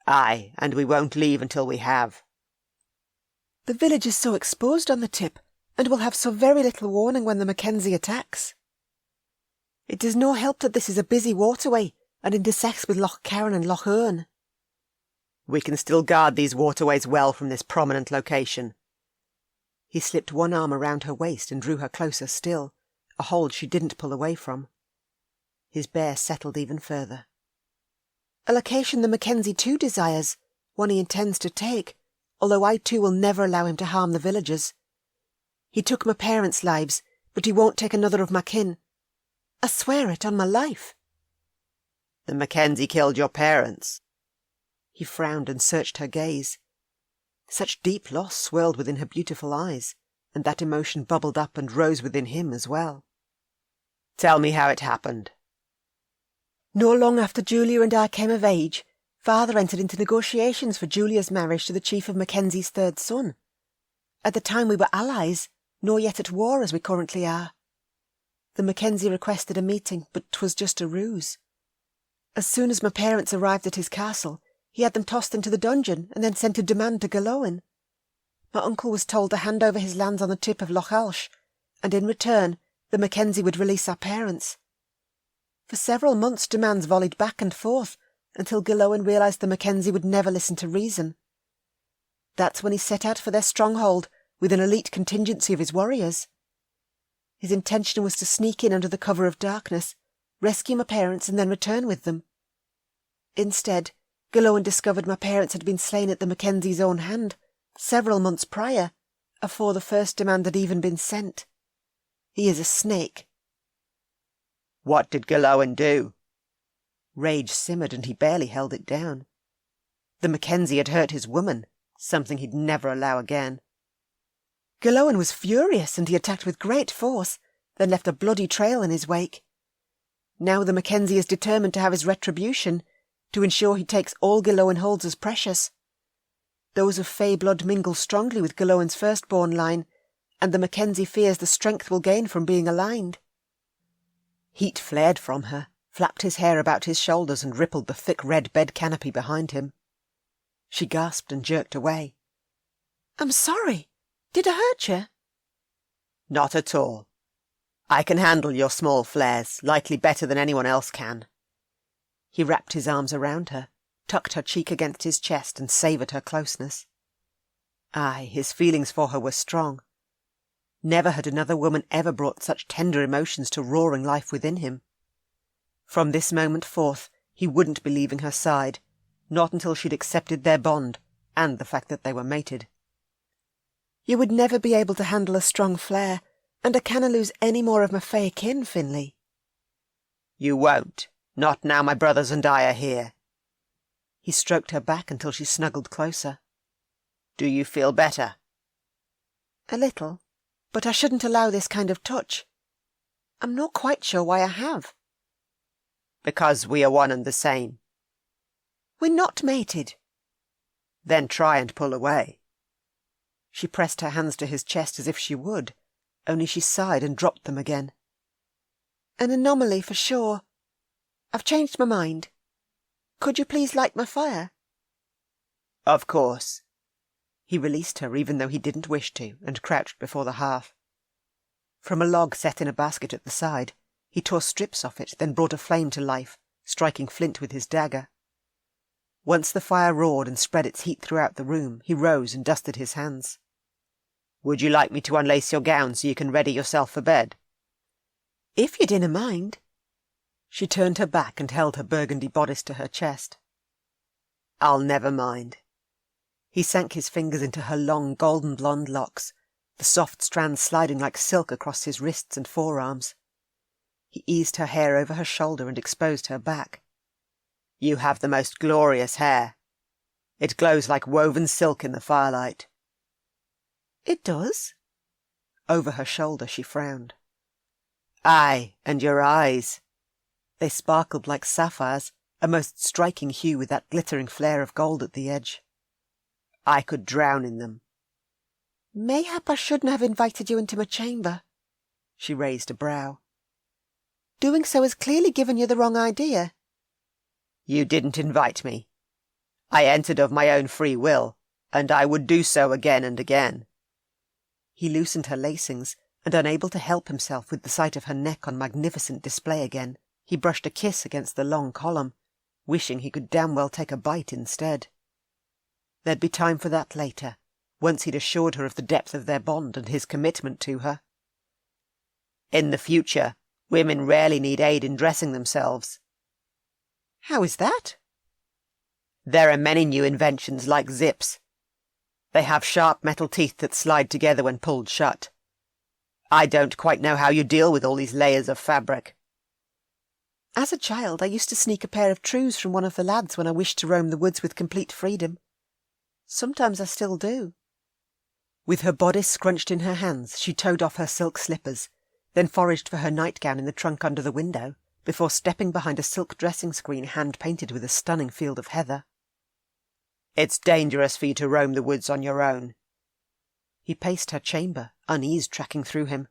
"Aye, and we won't leave until we have." "The village is so exposed on the tip, and will have so very little warning when the Mackenzie attacks. It is no help that this is a busy waterway and intersects with Loch Carron and Loch Earn." "We can still guard these waterways well from this prominent location." He slipped one arm around her waist and drew her closer still, a hold she didn't pull away from. His bear settled even further. "A location the Mackenzie too desires, one he intends to take, although I too will never allow him to harm the villagers. He took my parents' lives, but he won't take another of my kin. I swear it on my life." "The Mackenzie killed your parents?" He frowned and searched her gaze. Such deep loss swirled within her beautiful eyes, and that emotion bubbled up and rose within him as well. "Tell me how it happened." "No long after Julia and I came of age, Father entered into negotiations for Julia's marriage to the chief of Mackenzie's third son. At the time we were allies, nor yet at war as we currently are. The Mackenzie requested a meeting, but 'twas just a ruse. As soon as my parents arrived at his castle, he had them tossed into the dungeon and then sent a demand to Gillan. My uncle was told to hand over his lands on the tip of Loch Alsh, and in return the Mackenzie would release our parents. For several months demands volleyed back and forth, until Gillan realised the Mackenzie would never listen to reason. That's when he set out for their stronghold with an elite contingency of his warriors. His intention was to sneak in under the cover of darkness, rescue my parents and then return with them. Instead, Gillan discovered my parents had been slain at the Mackenzie's own hand, several months prior, afore the first demand had even been sent. He is a snake." "What did Gillan do?" Rage simmered and he barely held it down. The Mackenzie had hurt his woman, something he'd never allow again. Gillan was furious and he attacked with great force, then left a bloody trail in his wake. Now the Mackenzie is determined to have his retribution, to ensure he takes all Gillan holds as precious. Those of Fey blood mingle strongly with Gillan's firstborn line, and the Mackenzie fears the strength will gain from being aligned. Heat flared from her, flapped his hair about his shoulders and rippled the thick red bed canopy behind him. She gasped and jerked away. "I'm sorry. Did I hurt you?" "Not at all. I can handle your small flares, likely better than anyone else can." He wrapped his arms around her, tucked her cheek against his chest and savoured her closeness. Aye, his feelings for her were strong. Never had another woman ever brought such tender emotions to roaring life within him. From this moment forth, he wouldn't be leaving her side, not until she'd accepted their bond, and the fact that they were mated. "You would never be able to handle a strong flare, and I canna lose any more of my fae kin, Finley." "You won't, not now my brothers and I are here." He stroked her back until she snuggled closer. "Do you feel better?" "A little, but I shouldn't allow this kind of touch. I'm not quite sure why I have." "Because we are one and the same." "We're not mated." "Then try and pull away." She pressed her hands to his chest as if she would, only she sighed and dropped them again. "An anomaly for sure. I've changed my mind. Could you please light my fire?" "Of course." He released her even though he didn't wish to, and crouched before the hearth. From a log set in a basket at the side, he tore strips off it, then brought a flame to life, striking flint with his dagger. Once the fire roared and spread its heat throughout the room, he rose and dusted his hands. "Would you like me to unlace your gown so you can ready yourself for bed?" "If you dinna mind." She turned her back and held her burgundy bodice to her chest. "I'll never mind." He sank his fingers into her long golden blonde locks, the soft strands sliding like silk across his wrists and forearms. He eased her hair over her shoulder and exposed her back. "You have the most glorious hair. It glows like woven silk in the firelight." "It does?" Over her shoulder she frowned. "Aye, and your eyes." They sparkled like sapphires, a most striking hue with that glittering flare of gold at the edge. "I could drown in them." "Mayhap I shouldn't have invited you into my chamber." She raised a brow. "Doing so has clearly given you the wrong idea." "You didn't invite me. I entered of my own free will, and I would do so again and again." He loosened her lacings, and unable to help himself with the sight of her neck on magnificent display again, he brushed a kiss against the long column, wishing he could damn well take a bite instead. There'd be time for that later, once he'd assured her of the depth of their bond and his commitment to her. "In the future, women rarely need aid in dressing themselves." "How is that?" "There are many new inventions like zips. They have sharp metal teeth that slide together when pulled shut. I don't quite know how you deal with all these layers of fabric." "As a child, I used to sneak a pair of trews from one of the lads when I wished to roam the woods with complete freedom. Sometimes I still do." With her bodice scrunched in her hands, she towed off her silk slippers, then foraged for her nightgown in the trunk under the window, before stepping behind a silk dressing screen hand-painted with a stunning field of heather. "It's dangerous for you to roam the woods on your own." He paced her chamber, unease tracking through him.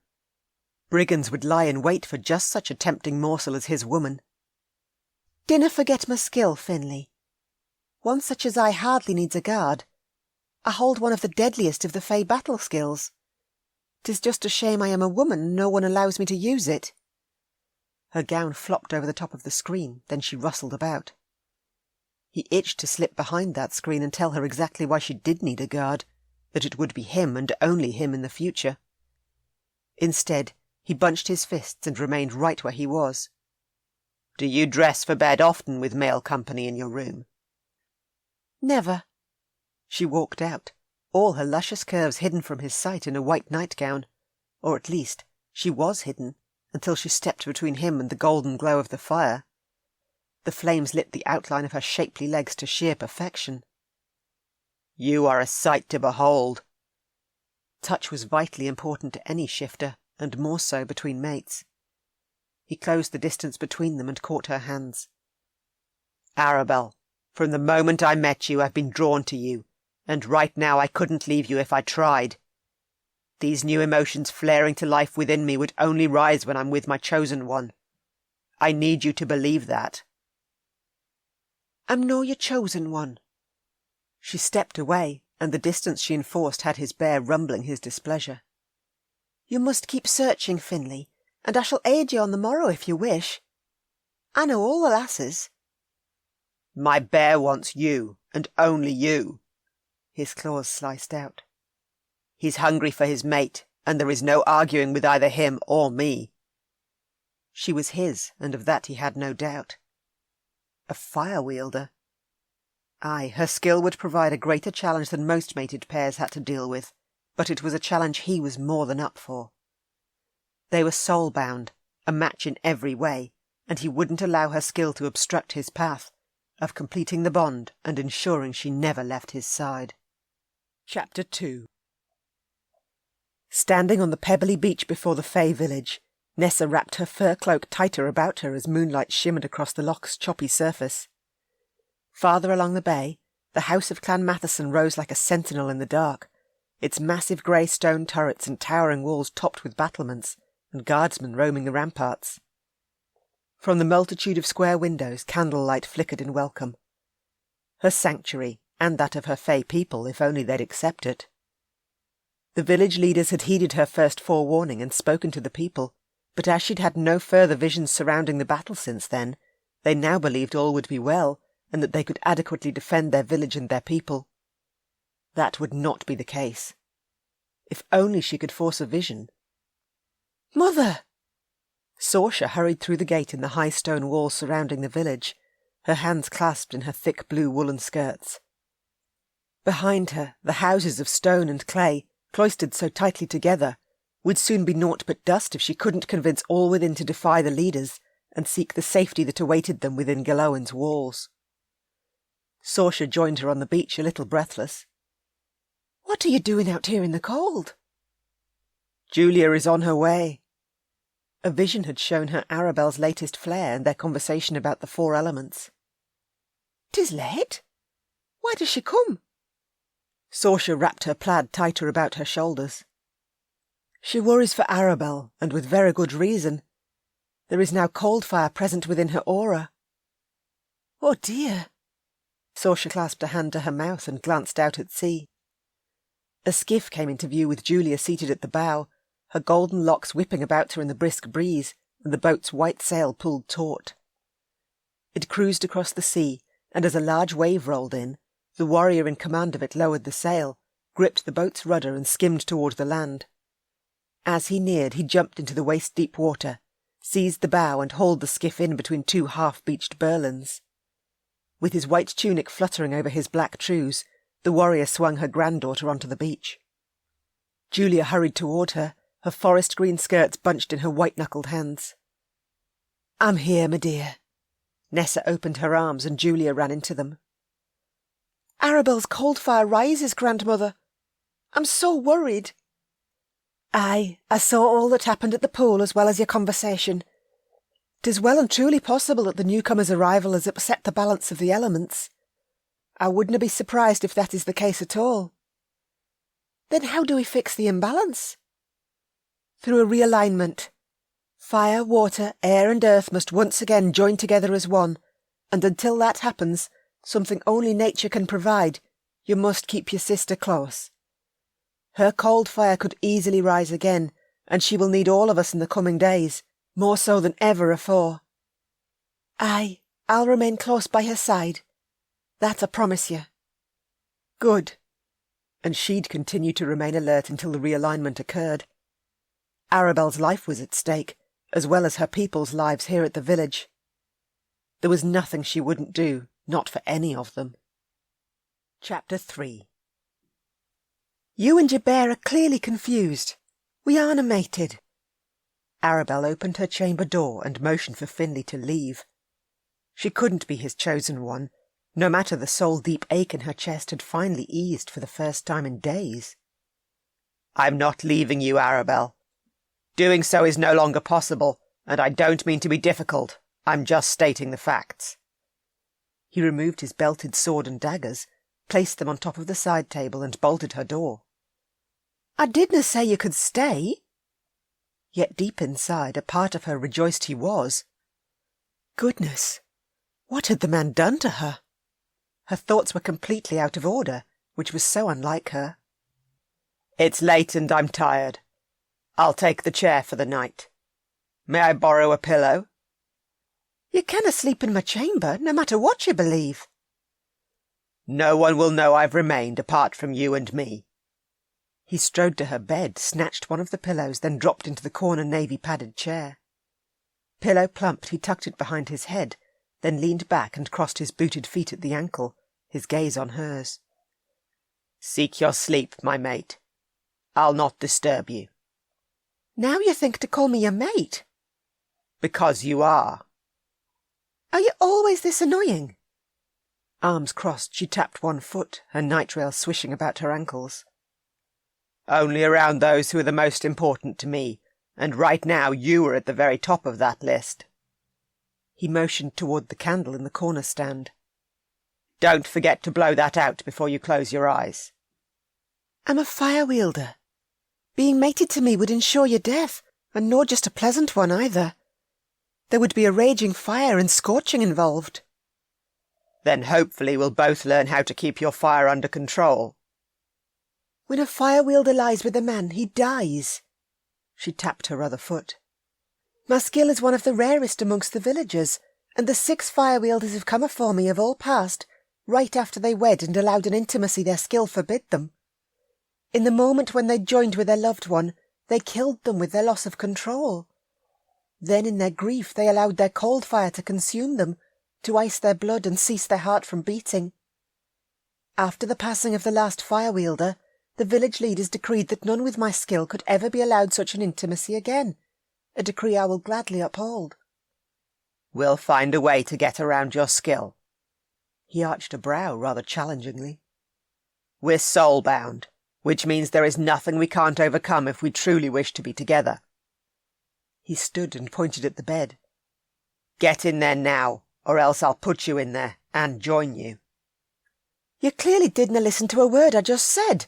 Brigands would lie in wait for just such a tempting morsel as his woman. "Dinna forget my skill, Finley. One such as I hardly needs a guard. I hold one of the deadliest of the fae battle skills. 'Tis just a shame I am a woman and no one allows me to use it." Her gown flopped over the top of the screen, then she rustled about. He itched to slip behind that screen and tell her exactly why she did need a guard, that it would be him and only him in the future. Instead, he bunched his fists and remained right where he was. "Do you dress for bed often with male company in your room?" "Never." She walked out, all her luscious curves hidden from his sight in a white nightgown, or at least, she was hidden, until she stepped between him and the golden glow of the fire. The flames lit the outline of her shapely legs to sheer perfection. "You are a sight to behold." Touch was vitally important to any shifter, and more so between mates. He closed the distance between them and caught her hands. "Arabel, from the moment I met you I've been drawn to you, and right now I couldn't leave you if I tried. These new emotions flaring to life within me would only rise when I'm with my chosen one. I need you to believe that. I'm no your chosen one. She stepped away, and the distance she enforced had his bear rumbling his displeasure. You must keep searching, Finley, and I shall aid you on the morrow if you wish. I know all the lasses. My bear wants you, and only you. His claws sliced out. He's hungry for his mate, and there is no arguing with either him or me. She was his, and of that he had no doubt. A fire-wielder. Aye, her skill would provide a greater challenge than most mated pairs had to deal with, but it was a challenge he was more than up for. They were soul-bound, a match in every way, and he wouldn't allow her skill to obstruct his path, of completing the bond and ensuring she never left his side. Chapter 2. Standing on the pebbly beach before the Fae village, Nessa wrapped her fur cloak tighter about her as moonlight shimmered across the loch's choppy surface. Farther along the bay, the house of Clan Matheson rose like a sentinel in the dark, its massive grey stone turrets and towering walls topped with battlements, and guardsmen roaming the ramparts. From the multitude of square windows candlelight flickered in welcome. Her sanctuary, and that of her Fae people, if only they'd accept it. The village leaders had heeded her first forewarning and spoken to the people, but as she'd had no further visions surrounding the battle since then, they now believed all would be well, and that they could adequately defend their village and their people. That would not be the case. If only she could force a vision. "Mother!" Saoirse hurried through the gate in the high stone wall surrounding the village, her hands clasped in her thick blue woolen skirts. Behind her, the houses of stone and clay, cloistered so tightly together, would soon be naught but dust if she couldn't convince all within to defy the leaders and seek the safety that awaited them within Gillan's walls. Saoirse joined her on the beach, a little breathless. "What are you doing out here in the cold?" "Julia is on her way." A vision had shown her Arabel's latest flare and their conversation about the 4 elements. "'Tis late. Why does she come?" Saoirse wrapped her plaid tighter about her shoulders. "She worries for Arabel, and with very good reason. There is now cold fire present within her aura." "Oh dear." Saoirse clasped a hand to her mouth and glanced out at sea. A skiff came into view with Julia seated at the bow, her golden locks whipping about her in the brisk breeze, and the boat's white sail pulled taut. It cruised across the sea, and as a large wave rolled in, the warrior in command of it lowered the sail, gripped the boat's rudder and skimmed toward the land. As he neared, he jumped into the waist-deep water, seized the bow and hauled the skiff in between 2 half-beached burlens. With his white tunic fluttering over his black trews, the warrior swung her granddaughter onto the beach. Julia hurried toward her, her forest-green skirts bunched in her white-knuckled hands. "I'm here, my dear." Nessa opened her arms and Julia ran into them. "Arabel's cold fire rises, grandmother. I'm so worried." "Aye, I saw all that happened at the pool as well as your conversation. 'Tis well and truly possible that the newcomer's arrival has upset the balance of the elements. I wouldn't be surprised if that is the case at all." "Then how do we fix the imbalance?" "Through a realignment. Fire, water, air and earth must once again join together as one, and until that happens, something only nature can provide, you must keep your sister close. Her cold fire could easily rise again, and she will need all of us in the coming days, more so than ever afore." "Aye, I'll remain close by her side. That I promise you." "Good." And she'd continue to remain alert until the realignment occurred. Arabel's life was at stake, as well as her people's lives here at the village. There was nothing she wouldn't do, not for any of them. Chapter 3. "You and your bear are clearly confused. We aren't mated." Arabel opened her chamber door and motioned for Finley to leave. She couldn't be his chosen one, no matter the soul-deep ache in her chest had finally eased for the first time in days. "I'm not leaving you, Arabel. Doing so is no longer possible, and I don't mean to be difficult. I'm just stating the facts." He removed his belted sword and daggers, placed them on top of the side table and bolted her door. "I didna say you could stay." Yet deep inside, a part of her rejoiced he was. Goodness, what had the man done to her? Her thoughts were completely out of order, which was so unlike her. It's late and I'm tired. I'll take the chair for the night. May I borrow a pillow? You canna sleep in my chamber, no matter what you believe. No one will know I've remained apart from you and me. He strode to her bed, snatched one of the pillows, then dropped into the corner navy-padded chair. Pillow plumped, he tucked it behind his head, then leaned back and crossed his booted feet at the ankle, his gaze on hers. Seek your sleep, my mate. I'll not disturb you. Now you think to call me your mate? Because you are. Are you always this annoying? Arms crossed, she tapped one foot, her night-rail swishing about her ankles. Only around those who are the most important to me, and right now you are at the very top of that list. He motioned toward the candle in the corner stand. Don't forget to blow that out before you close your eyes. I'm a fire-wielder. Being mated to me would ensure your death, and nor just a pleasant one either. There would be a raging fire and scorching involved. Then hopefully we'll both learn how to keep your fire under control. When a fire-wielder lies with a man, he dies. She tapped her other foot. My skill is one of the rarest amongst the villagers, and the 6 fire-wielders who've come afore me have all passed, right after they wed and allowed an intimacy their skill forbid them. In the moment when they joined with their loved one, they killed them with their loss of control. Then in their grief they allowed their cold fire to consume them, to ice their blood and cease their heart from beating. After the passing of the last fire-wielder, the village leaders decreed that none with my skill could ever be allowed such an intimacy again, a decree I will gladly uphold. We'll find a way to get around your skill. He arched a brow rather challengingly. We're soul-bound, which means there is nothing we can't overcome if we truly wish to be together. He stood and pointed at the bed. Get in there now, or else I'll put you in there and join you. You clearly didn't listen to a word I just said.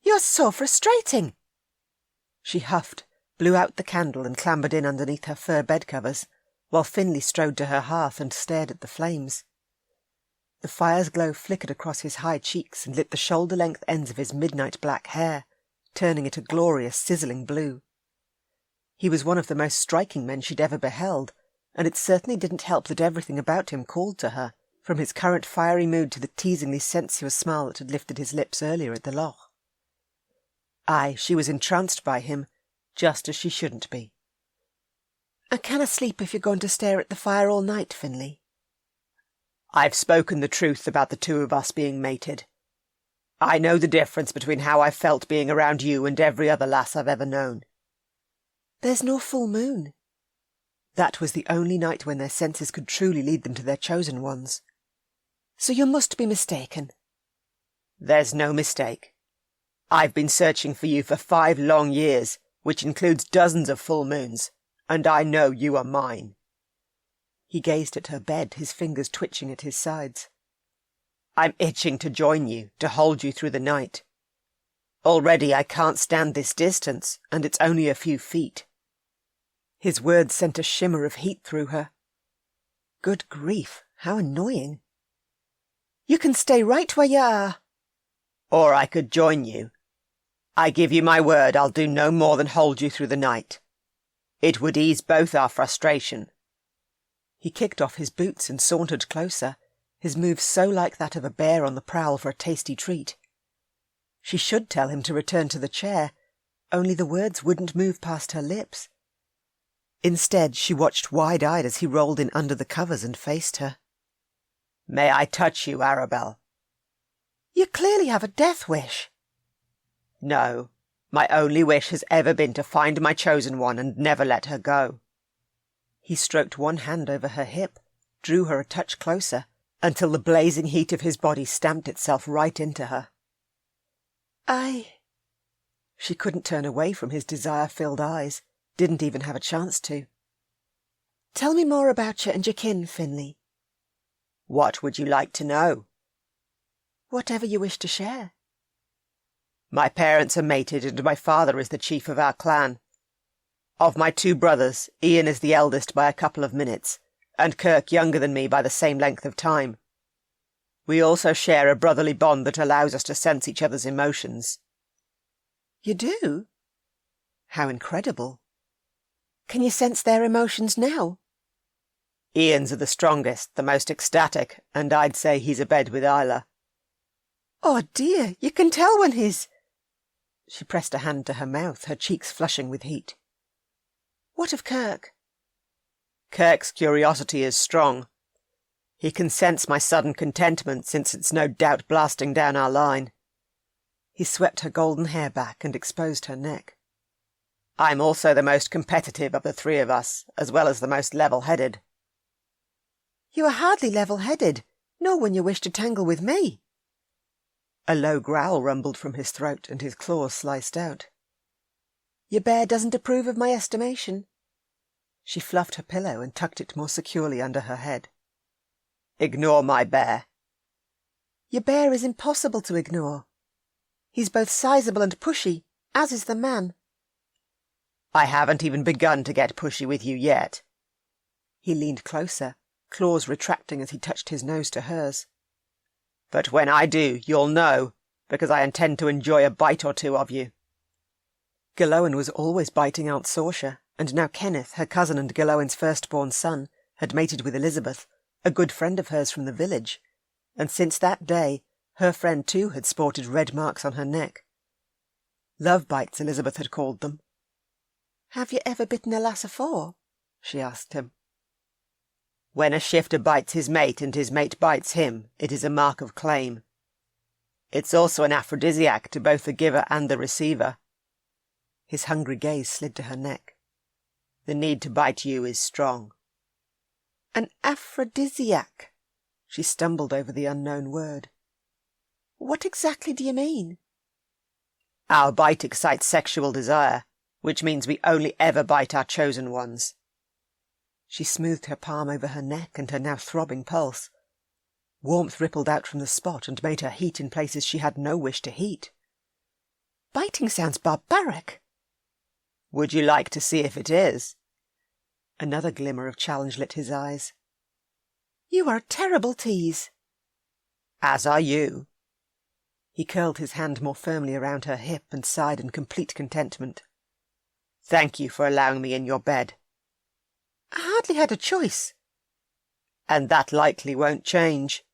You're so frustrating. She huffed, blew out the candle and clambered in underneath her fur bedcovers, while Finley strode to her hearth and stared at the flames. The fire's glow flickered across his high cheeks and lit the shoulder-length ends of his midnight black hair, turning it a glorious sizzling blue. He was one of the most striking men she'd ever beheld, and it certainly didn't help that everything about him called to her, from his current fiery mood to the teasingly sensuous smile that had lifted his lips earlier at the loch. Aye, she was entranced by him, just as she shouldn't be. I canna sleep if you're going to stare at the fire all night, Finley. I've spoken the truth about the two of us being mated. I know the difference between how I felt being around you and every other lass I've ever known. There's no full moon. That was the only night when their senses could truly lead them to their chosen ones. So you must be mistaken. There's no mistake. I've been searching for you for 5 long years, which includes dozens of full moons, and I know you are mine. He gazed at her bed, his fingers twitching at his sides. I'm itching to join you, to hold you through the night. Already I can't stand this distance, and it's only a few feet. His words sent a shimmer of heat through her. Good grief, how annoying. You can stay right where you are. Or I could join you. I give you my word I'll do no more than hold you through the night. It would ease both our frustration. He kicked off his boots and sauntered closer, his move so like that of a bear on the prowl for a tasty treat. She should tell him to return to the chair, only the words wouldn't move past her lips. Instead, she watched wide-eyed as he rolled in under the covers and faced her. May I touch you, Arabel? You clearly have a death wish. No, my only wish has ever been to find my chosen one and never let her go. He stroked one hand over her hip, drew her a touch closer, until the blazing heat of his body stamped itself right into her. She couldn't turn away from his desire-filled eyes, didn't even have a chance to. Tell me more about you and your kin, Finley. What would you like to know? Whatever you wish to share. My parents are mated and my father is the chief of our clan. Of my 2 brothers, Ian is the eldest by a couple of minutes, and Kirk younger than me by the same length of time. We also share a brotherly bond that allows us to sense each other's emotions. You do? How incredible. Can you sense their emotions now? Ian's are the strongest, the most ecstatic, and I'd say he's abed with Isla. Oh dear, you can tell when he's... She pressed a hand to her mouth, her cheeks flushing with heat. What of Kirk? Kirk's curiosity is strong. He can sense my sudden contentment, since it's no doubt blasting down our line. He swept her golden hair back and exposed her neck. I'm also the most competitive of the three of us, as well as the most level-headed. You are hardly level-headed, nor when you wish to tangle with me. A low growl rumbled from his throat, and his claws sliced out. Your bear doesn't approve of my estimation. She fluffed her pillow and tucked it more securely under her head. Ignore my bear. Your bear is impossible to ignore. He's both sizable and pushy, as is the man. I haven't even begun to get pushy with you yet. He leaned closer, claws retracting as he touched his nose to hers. But when I do, you'll know, because I intend to enjoy a bite or two of you. Gillan was always biting Aunt Saoirse, and now Kenneth, her cousin and Gillan's firstborn son, had mated with Elizabeth, a good friend of hers from the village, and since that day her friend too had sported red marks on her neck. Love bites, Elizabeth had called them. Have you ever bitten a lass afore? She asked him. When a shifter bites his mate and his mate bites him, it is a mark of claim. It's also an aphrodisiac to both the giver and the receiver. His hungry gaze slid to her neck. The need to bite you is strong. An aphrodisiac? She stumbled over the unknown word. What exactly do you mean? Our bite excites sexual desire, which means we only ever bite our chosen ones. She smoothed her palm over her neck and her now throbbing pulse. Warmth rippled out from the spot and made her heat in places she had no wish to heat. Biting sounds barbaric. Would you like to see if it is? Another glimmer of challenge lit his eyes. You are a terrible tease. As are you. He curled his hand more firmly around her hip and sighed in complete contentment. Thank you for allowing me in your bed. I hardly had a choice. And that likely won't change.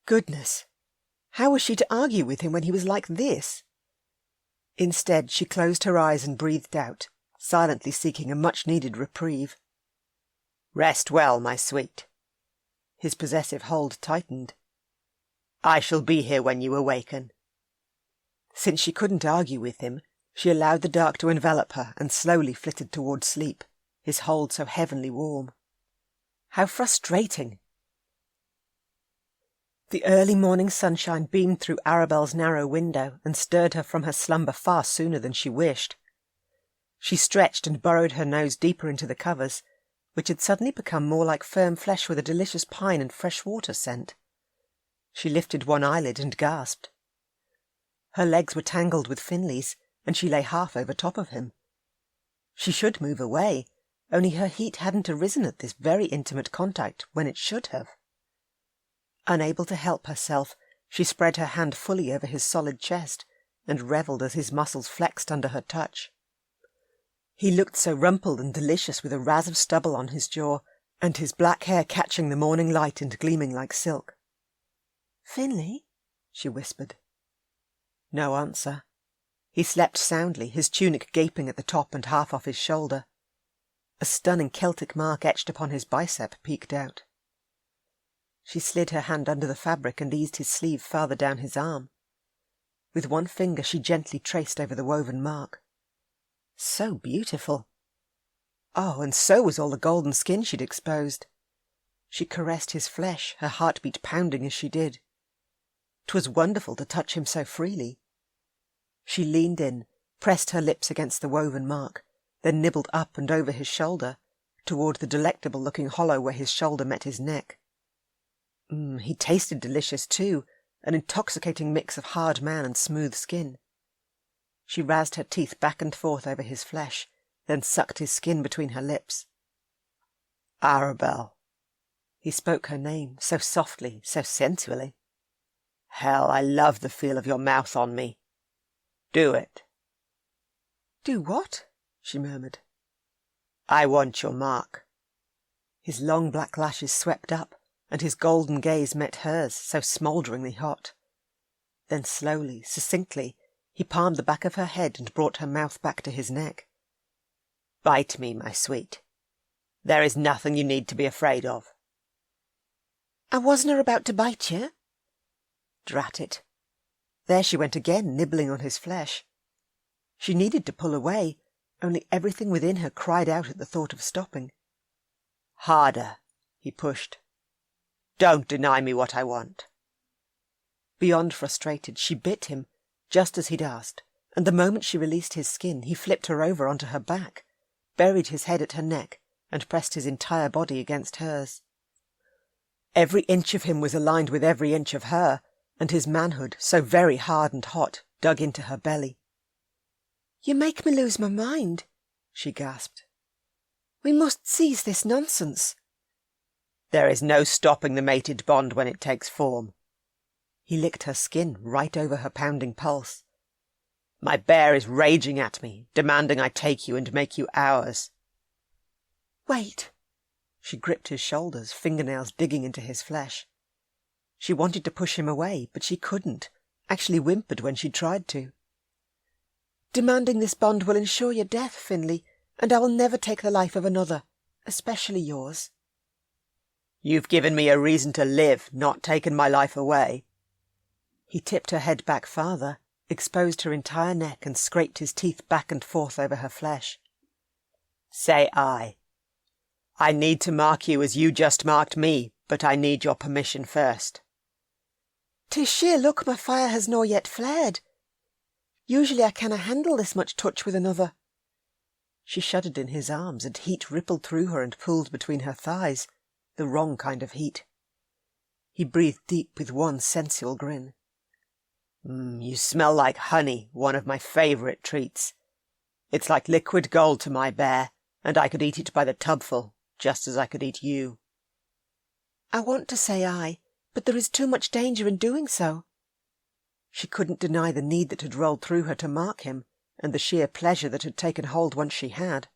Goodness! How was she to argue with him when he was like this? Instead, she closed her eyes and breathed out, silently seeking a much-needed reprieve. Rest well, my sweet. His possessive hold tightened. I shall be here when you awaken. Since she couldn't argue with him, she allowed the dark to envelop her and slowly flitted towards sleep, his hold so heavenly warm. How frustrating! The early morning sunshine beamed through Arabel's narrow window and stirred her from her slumber far sooner than she wished. She stretched and burrowed her nose deeper into the covers, which had suddenly become more like firm flesh with a delicious pine and fresh water scent. She lifted one eyelid and gasped. Her legs were tangled with Finley's, and she lay half over top of him. She should move away, only her heat hadn't arisen at this very intimate contact when it should have. Unable to help herself, she spread her hand fully over his solid chest and revelled as his muscles flexed under her touch. He looked so rumpled and delicious with a raz of stubble on his jaw, and his black hair catching the morning light and gleaming like silk. "Finley?" she whispered. No answer. He slept soundly, his tunic gaping at the top and half off his shoulder. A stunning Celtic mark etched upon his bicep peeked out. She slid her hand under the fabric and eased his sleeve farther down his arm. With one finger she gently traced over the woven mark. So beautiful! Oh, and so was all the golden skin she'd exposed. She caressed his flesh, her heartbeat pounding as she did. 'Twas wonderful to touch him so freely. She leaned in, pressed her lips against the woven mark, then nibbled up and over his shoulder, toward the delectable-looking hollow where his shoulder met his neck. He tasted delicious, too, an intoxicating mix of hard man and smooth skin. She razzed her teeth back and forth over his flesh, then sucked his skin between her lips. Arabel. He spoke her name so softly, so sensually. Hell, I love the feel of your mouth on me. Do it. Do what? She murmured. I want your mark. His long black lashes swept up, and his golden gaze met hers, so smoulderingly hot. Then slowly, succinctly, he palmed the back of her head and brought her mouth back to his neck. Bite me, my sweet. There is nothing you need to be afraid of. I wasn't about to bite you. Drat it. There she went again, nibbling on his flesh. She needed to pull away, only everything within her cried out at the thought of stopping. Harder, he pushed. Don't deny me what I want. Beyond frustrated, she bit him, just as he'd asked, and the moment she released his skin, he flipped her over onto her back, buried his head at her neck, and pressed his entire body against hers. Every inch of him was aligned with every inch of her, and his manhood, so very hard and hot, dug into her belly. You make me lose my mind, she gasped. We must cease this nonsense. There is no stopping the mated bond when it takes form. He licked her skin right over her pounding pulse. My bear is raging at me, demanding I take you and make you ours. Wait. She gripped his shoulders, fingernails digging into his flesh. She wanted to push him away, but she couldn't, actually whimpered when she tried to. Demanding this bond will ensure your death, Finley, and I will never take the life of another, especially yours. You've given me a reason to live, not taken my life away. He tipped her head back farther, exposed her entire neck, and scraped his teeth back and forth over her flesh. Say I. I need to mark you as you just marked me, but I need your permission first. 'Tis sheer luck my fire has nor yet flared. Usually I canna handle this much touch with another. She shuddered in his arms, and heat rippled through her and pooled between her thighs, the wrong kind of heat. He breathed deep with one sensual grin. You smell like honey, one of my favourite treats. It's like liquid gold to my bear, and I could eat it by the tubful, just as I could eat you. I want to say aye, but there is too much danger in doing so. She couldn't deny the need that had rolled through her to mark him, and the sheer pleasure that had taken hold once she had.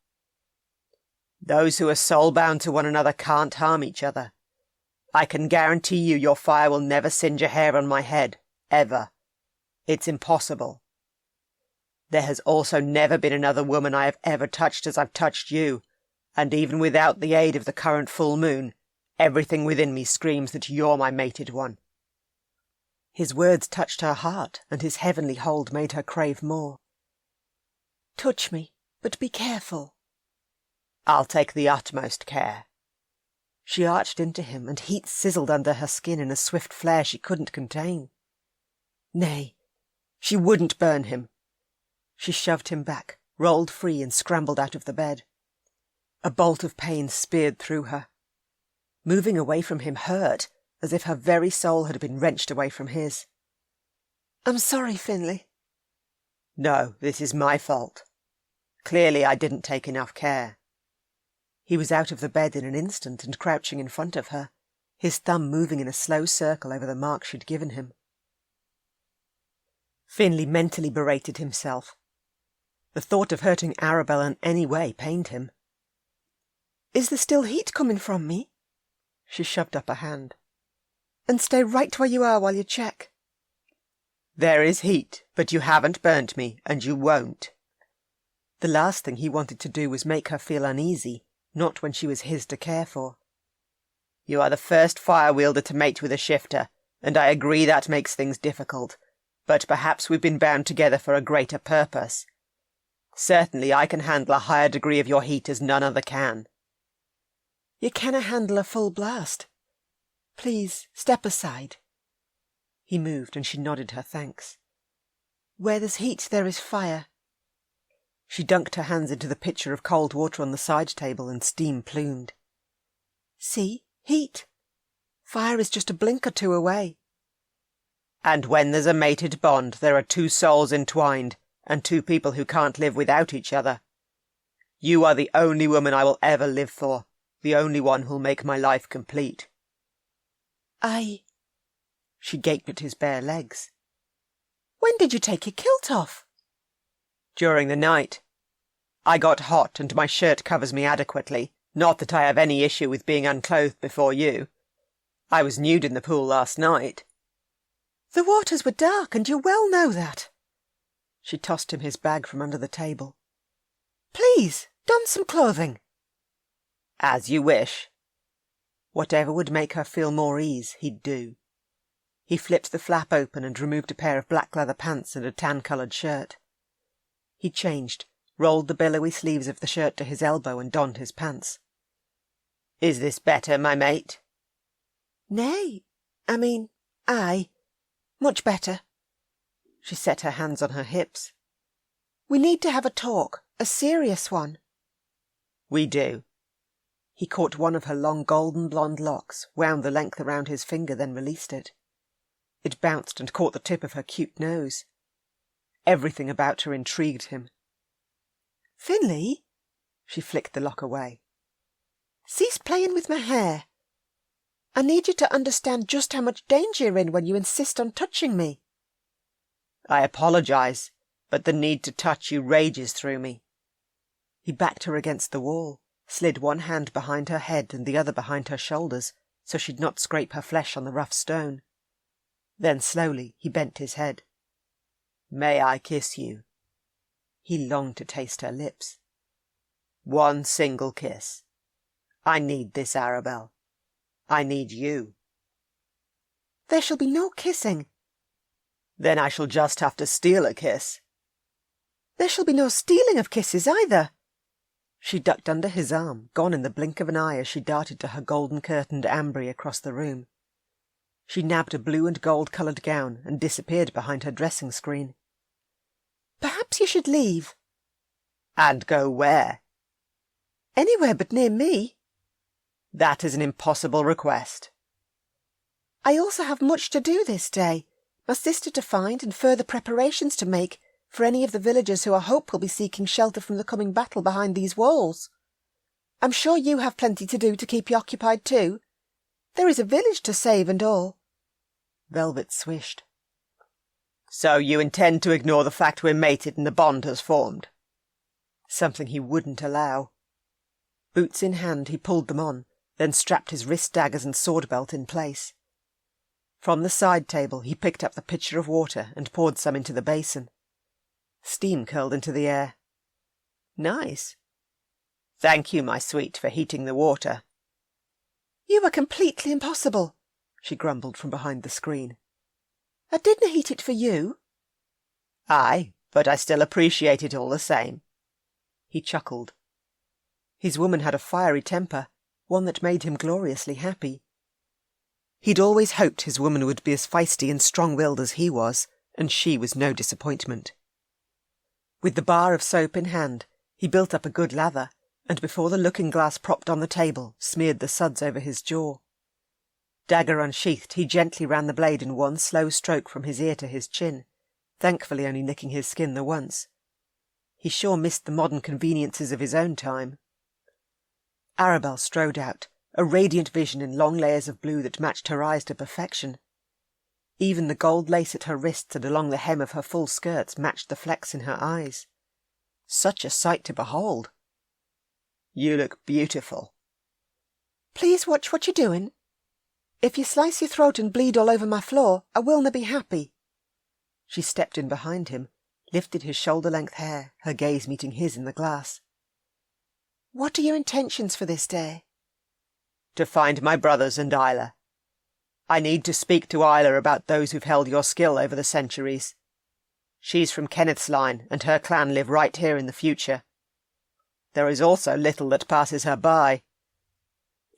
Those who are soul-bound to one another can't harm each other. I can guarantee you your fire will never singe a hair on my head, ever. It's impossible. There has also never been another woman I have ever touched as I've touched you, and even without the aid of the current full moon, everything within me screams that you're my mated one. His words touched her heart, and his heavenly hold made her crave more. Touch me, but be careful. I'll take the utmost care. She arched into him, and heat sizzled under her skin in a swift flare she couldn't contain. Nay, she wouldn't burn him. She shoved him back, rolled free, and scrambled out of the bed. A bolt of pain speared through her. Moving away from him hurt, as if her very soul had been wrenched away from his. I'm sorry, Finley. No, this is my fault. Clearly I didn't take enough care. He was out of the bed in an instant and crouching in front of her, his thumb moving in a slow circle over the mark she'd given him. Finley mentally berated himself. The thought of hurting Arabel in any way pained him. Is there still heat coming from me? She shoved up a hand. And stay right where you are while you check. There is heat, but you haven't burnt me, and you won't. The last thing he wanted to do was make her feel uneasy, not when she was his to care for. You are the first fire-wielder to mate with a shifter, and I agree that makes things difficult, but perhaps we've been bound together for a greater purpose. Certainly I can handle a higher degree of your heat as none other can. You canna handle a full blast. Please, step aside. He moved, and she nodded her thanks. Where there's heat, there is fire. She dunked her hands into the pitcher of cold water on the side table, and steam plumed. See, heat. Fire is just a blink or two away. And when there's a mated bond, there are two souls entwined, and two people who can't live without each other. You are the only woman I will ever live for, The only one who'll make my life complete. She gaped at his bare legs. When did you take your kilt off? During the night. I got hot and my shirt covers me adequately. Not that I have any issue with being unclothed before you. I was nude in the pool last night. The waters were dark, and you well know that. She tossed him his bag from under the table. Please, don some clothing. As you wish. Whatever would make her feel more ease, he'd do. He flipped the flap open and removed a pair of black leather pants and a tan-coloured shirt. He changed, rolled the billowy sleeves of the shirt to his elbow and donned his pants. Is this better, my mate? Nay, aye. Much better. She set her hands on her hips. We need to have a talk, a serious one. We do. He caught one of her long golden blonde locks, wound the length around his finger, then released it. It bounced and caught the tip of her cute nose. Everything about her intrigued him. Finley? She flicked the lock away. Cease playing with my hair. I need you to understand just how much danger you're in when you insist on touching me. I apologise, but the need to touch you rages through me. He backed her against the wall, slid one hand behind her head and the other behind her shoulders, so she'd not scrape her flesh on the rough stone. Then slowly he bent his head. May I kiss you? He longed to taste her lips. One single kiss. I need this, Arabel. I need you. There shall be no kissing. Then I shall just have to steal a kiss. There shall be no stealing of kisses either. She ducked under his arm, gone in the blink of an eye as she darted to her golden-curtained ambry across the room. She nabbed a blue and gold-coloured gown and disappeared behind her dressing screen. Perhaps you should leave. And go where? Anywhere but near me. That is an impossible request. I also have much to do this day, my sister to find and further preparations to make for any of the villagers who I hope will be seeking shelter from the coming battle behind these walls. I'm sure you have plenty to do to keep you occupied too. There is a village to save and all. Velvet swished. So you intend to ignore the fact we're mated and the bond has formed? Something he wouldn't allow. Boots in hand, he pulled them on, then strapped his wrist daggers and sword belt in place. From the side table he picked up the pitcher of water and poured some into the basin. Steam curled into the air. Nice. Thank you, my sweet, for heating the water. You were completely impossible, she grumbled from behind the screen. I didn't heat it for you. Aye, but I still appreciate it all the same. He chuckled. His woman had a fiery temper, one that made him gloriously happy. He'd always hoped his woman would be as feisty and strong-willed as he was, and she was no disappointment. With the bar of soap in hand, he built up a good lather, and before the looking-glass propped on the table, smeared the suds over his jaw. Dagger unsheathed, he gently ran the blade in one slow stroke from his ear to his chin, thankfully only nicking his skin the once. He sure missed the modern conveniences of his own time. Arabel strode out, a radiant vision in long layers of blue that matched her eyes to perfection. Even the gold lace at her wrists and along the hem of her full skirts matched the flecks in her eyes. Such a sight to behold. You look beautiful. Please watch what you're doing. If you slice your throat and bleed all over my floor, I will na be happy. She stepped in behind him, lifted his shoulder-length hair, her gaze meeting his in the glass. What are your intentions for this day? To find my brothers and Isla. I need to speak to Isla about those who've held your skill over the centuries. She's from Kenneth's line, and her clan live right here in the future. There is also little that passes her by.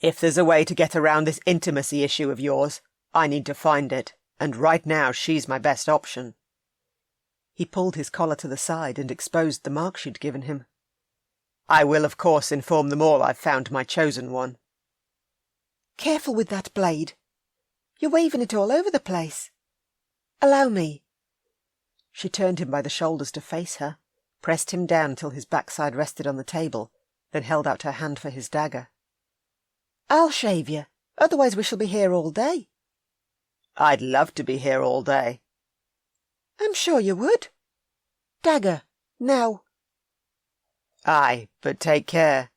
If there's a way to get around this intimacy issue of yours, I need to find it, and right now she's my best option. He pulled his collar to the side and exposed the mark she'd given him. I will, of course, inform them all I've found my chosen one. Careful with that blade. You're waving it all over the place. Allow me. She turned him by the shoulders to face her, pressed him down till his backside rested on the table, then held out her hand for his dagger. I'll shave you, otherwise we shall be here all day. I'd love to be here all day. I'm sure you would. Dagger, now. Aye, but take care.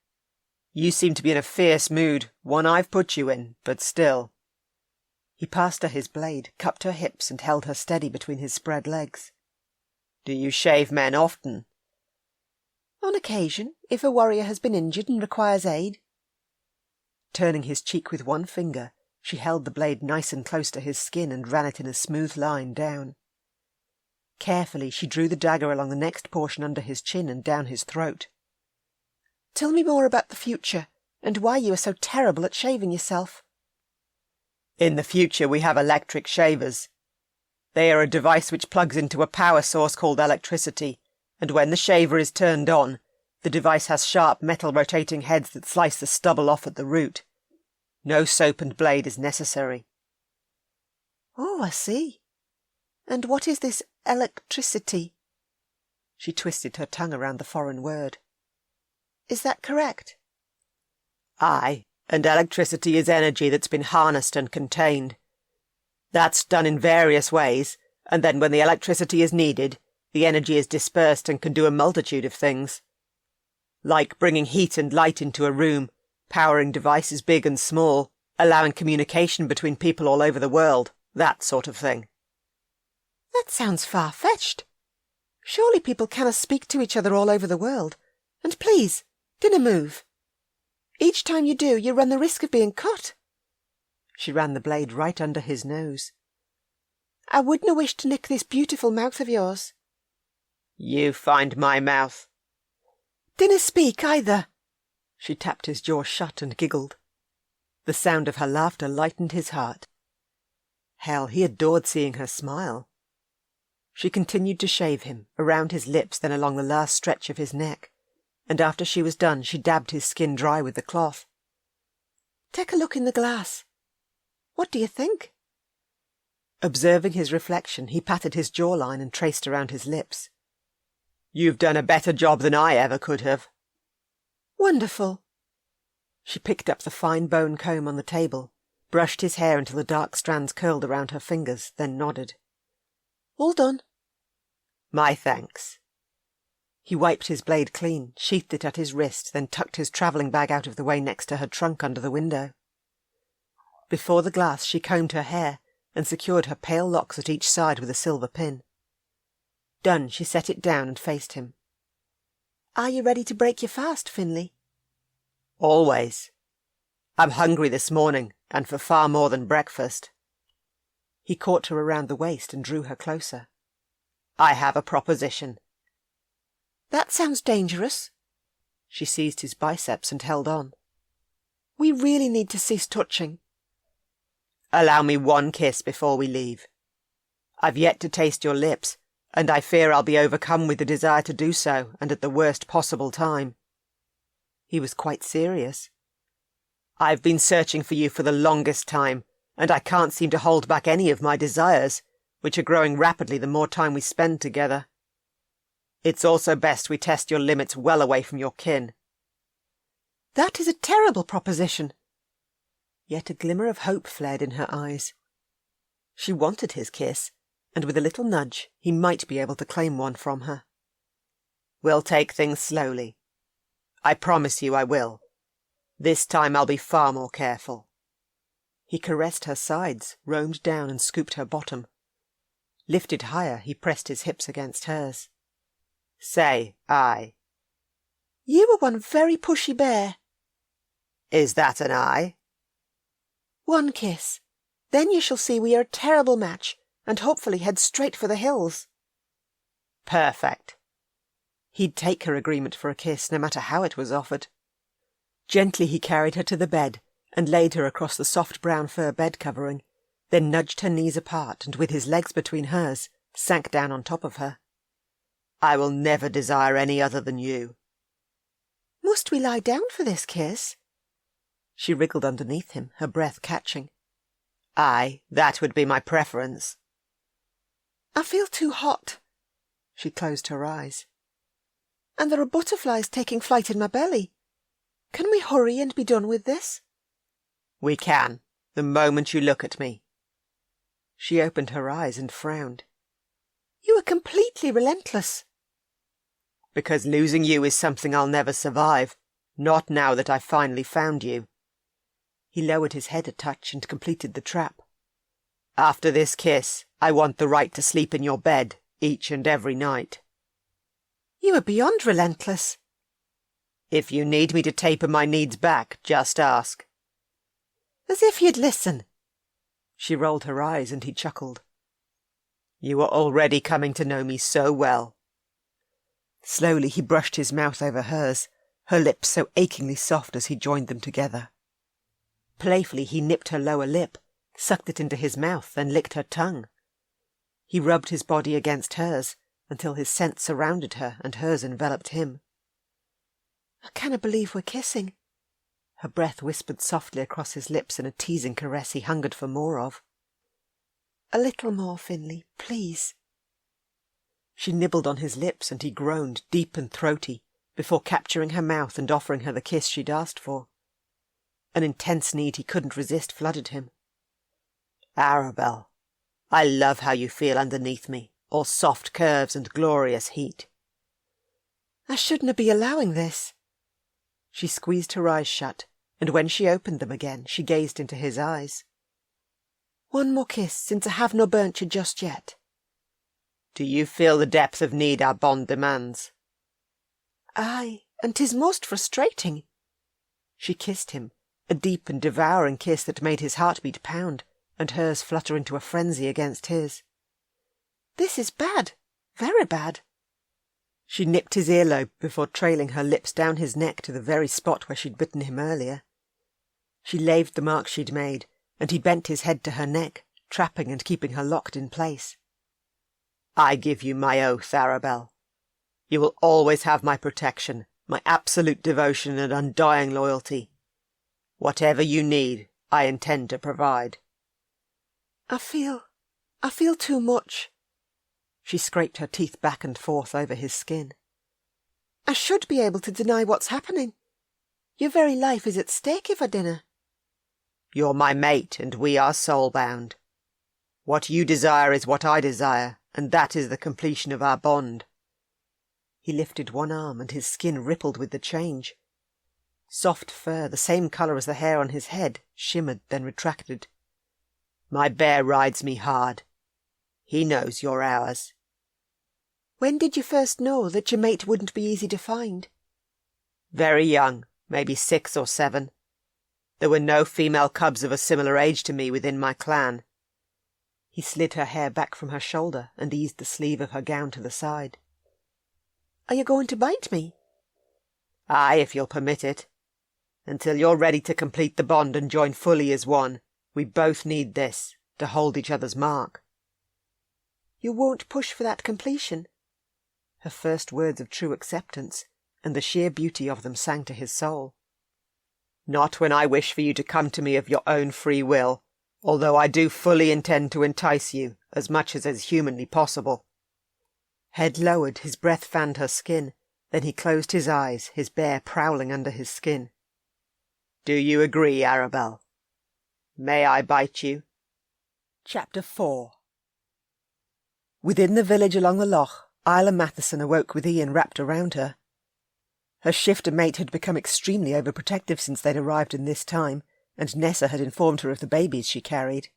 You seem to be in a fierce mood, one I've put you in, but still. He passed her his blade, cupped her hips, and held her steady between his spread legs. Do you shave men often? On occasion, if a warrior has been injured and requires aid. Turning his cheek with one finger, she held the blade nice and close to his skin and ran it in a smooth line down. Carefully she drew the dagger along the next portion under his chin and down his throat. Tell me more about the future, and why you are so terrible at shaving yourself. In the future we have electric shavers. They are a device which plugs into a power source called electricity, and when the shaver is turned on, the device has sharp metal rotating heads that slice the stubble off at the root. No soap and blade is necessary. Oh, I see. And what is this electricity? She twisted her tongue around the foreign word. Is that correct? Aye, and electricity is energy that's been harnessed and contained. That's done in various ways, and then when the electricity is needed, the energy is dispersed and can do a multitude of things. Like bringing heat and light into a room, powering devices big and small, allowing communication between people all over the world, that sort of thing. That sounds far-fetched. Surely people cannot speak to each other all over the world. And please, dinna move. Each time you do, you run the risk of being cut. She ran the blade right under his nose. I wouldna wish to nick this beautiful mouth of yours. You find my mouth. Dinna speak either. She tapped his jaw shut and giggled. The sound of her laughter lightened his heart. Hell, he adored seeing her smile. She continued to shave him, around his lips, then along the last stretch of his neck, and after she was done she dabbed his skin dry with the cloth. Take a look in the glass. What do you think? Observing his reflection, he patted his jawline and traced around his lips. You've done a better job than I ever could have. Wonderful. She picked up the fine bone comb on the table, brushed his hair until the dark strands curled around her fingers, then nodded. All done. My thanks. He wiped his blade clean, sheathed it at his wrist, then tucked his travelling bag out of the way next to her trunk under the window. Before the glass she combed her hair and secured her pale locks at each side with a silver pin. Done, she set it down and faced him. Are you ready to break your fast, Finley? Always. I'm hungry this morning, and for far more than breakfast. He caught her around the waist and drew her closer. I have a proposition. That sounds dangerous. She seized his biceps and held on. We really need to cease touching. Allow me one kiss before we leave. I've yet to taste your lips, and I fear I'll be overcome with the desire to do so, and at the worst possible time. He was quite serious. I've been searching for you for the longest time, and I can't seem to hold back any of my desires, which are growing rapidly the more time we spend together. It's also best we test your limits well away from your kin. That is a terrible proposition. Yet a glimmer of hope flared in her eyes. She wanted his kiss, and with a little nudge he might be able to claim one from her. We'll take things slowly. I promise you I will. This time I'll be far more careful. He caressed her sides, roamed down and scooped her bottom. Lifted higher, he pressed his hips against hers. Say aye. You are one very pushy bear. Is that an aye? One kiss. Then you shall see we are a terrible match, and hopefully head straight for the hills. Perfect. He'd take her agreement for a kiss, no matter how it was offered. Gently he carried her to the bed, and laid her across the soft brown fur bed covering, then nudged her knees apart, and with his legs between hers, sank down on top of her. I will never desire any other than you. Must we lie down for this kiss? She wriggled underneath him, her breath catching. Aye, that would be my preference. I feel too hot. She closed her eyes. And there are butterflies taking flight in my belly. Can we hurry and be done with this? We can, the moment you look at me. She opened her eyes and frowned. You are completely relentless. Because losing you is something I'll never survive, not now that I've finally found you. He lowered his head a touch and completed the trap. After this kiss, I want the right to sleep in your bed, each and every night. You are beyond relentless. If you need me to taper my needs back, just ask. As if you'd listen. She rolled her eyes and he chuckled. You are already coming to know me so well. Slowly he brushed his mouth over hers, her lips so achingly soft as he joined them together. Playfully he nipped her lower lip, sucked it into his mouth, then licked her tongue. He rubbed his body against hers until his scent surrounded her and hers enveloped him. I cannot believe we're kissing. Her breath whispered softly across his lips in a teasing caress he hungered for more of. A little more, Finley, please. She nibbled on his lips and he groaned, deep and throaty, before capturing her mouth and offering her the kiss she'd asked for. An intense need he couldn't resist flooded him. Arabel, I love how you feel underneath me, all soft curves and glorious heat. I shouldn't be allowing this. She squeezed her eyes shut, and when she opened them again, she gazed into his eyes. One more kiss, since I have no burnt you just yet. Do you feel the depth of need our bond demands? Aye, and 'tis most frustrating. She kissed him, a deep and devouring kiss that made his heartbeat pound, and hers flutter into a frenzy against his. This is bad, very bad. She nipped his earlobe before trailing her lips down his neck to the very spot where she'd bitten him earlier. She laved the mark she'd made, and he bent his head to her neck, trapping and keeping her locked in place. I give you my oath, Arabel. You will always have my protection, my absolute devotion and undying loyalty. Whatever you need, I intend to provide. I feel too much. She scraped her teeth back and forth over his skin. I should be able to deny what's happening. Your very life is at stake if I dinna. You're my mate, and we are soul-bound. What you desire is what I desire, and that is the completion of our bond. He lifted one arm, and his skin rippled with the change. Soft fur, the same colour as the hair on his head, shimmered, then retracted. My bear rides me hard. He knows you're ours. When did you first know that your mate wouldn't be easy to find? Very young, maybe 6 or 7. There were no female cubs of a similar age to me within my clan. He slid her hair back from her shoulder and eased the sleeve of her gown to the side. Are you going to bite me? Aye, if you'll permit it. Until you're ready to complete the bond and join fully as one, we both need this, to hold each other's mark. You won't push for that completion? Her first words of true acceptance, and the sheer beauty of them sang to his soul. Not when I wish for you to come to me of your own free will, although I do fully intend to entice you, as much as is humanly possible. Head lowered, his breath fanned her skin, then he closed his eyes, his bear prowling under his skin. Do you agree, Arabel? May I bite you? Chapter 4. Within the village along the loch, Isla Matheson awoke with Ian wrapped around her. Her shifter mate had become extremely overprotective since they'd arrived in this time, and Nessa had informed her of the babies she carried.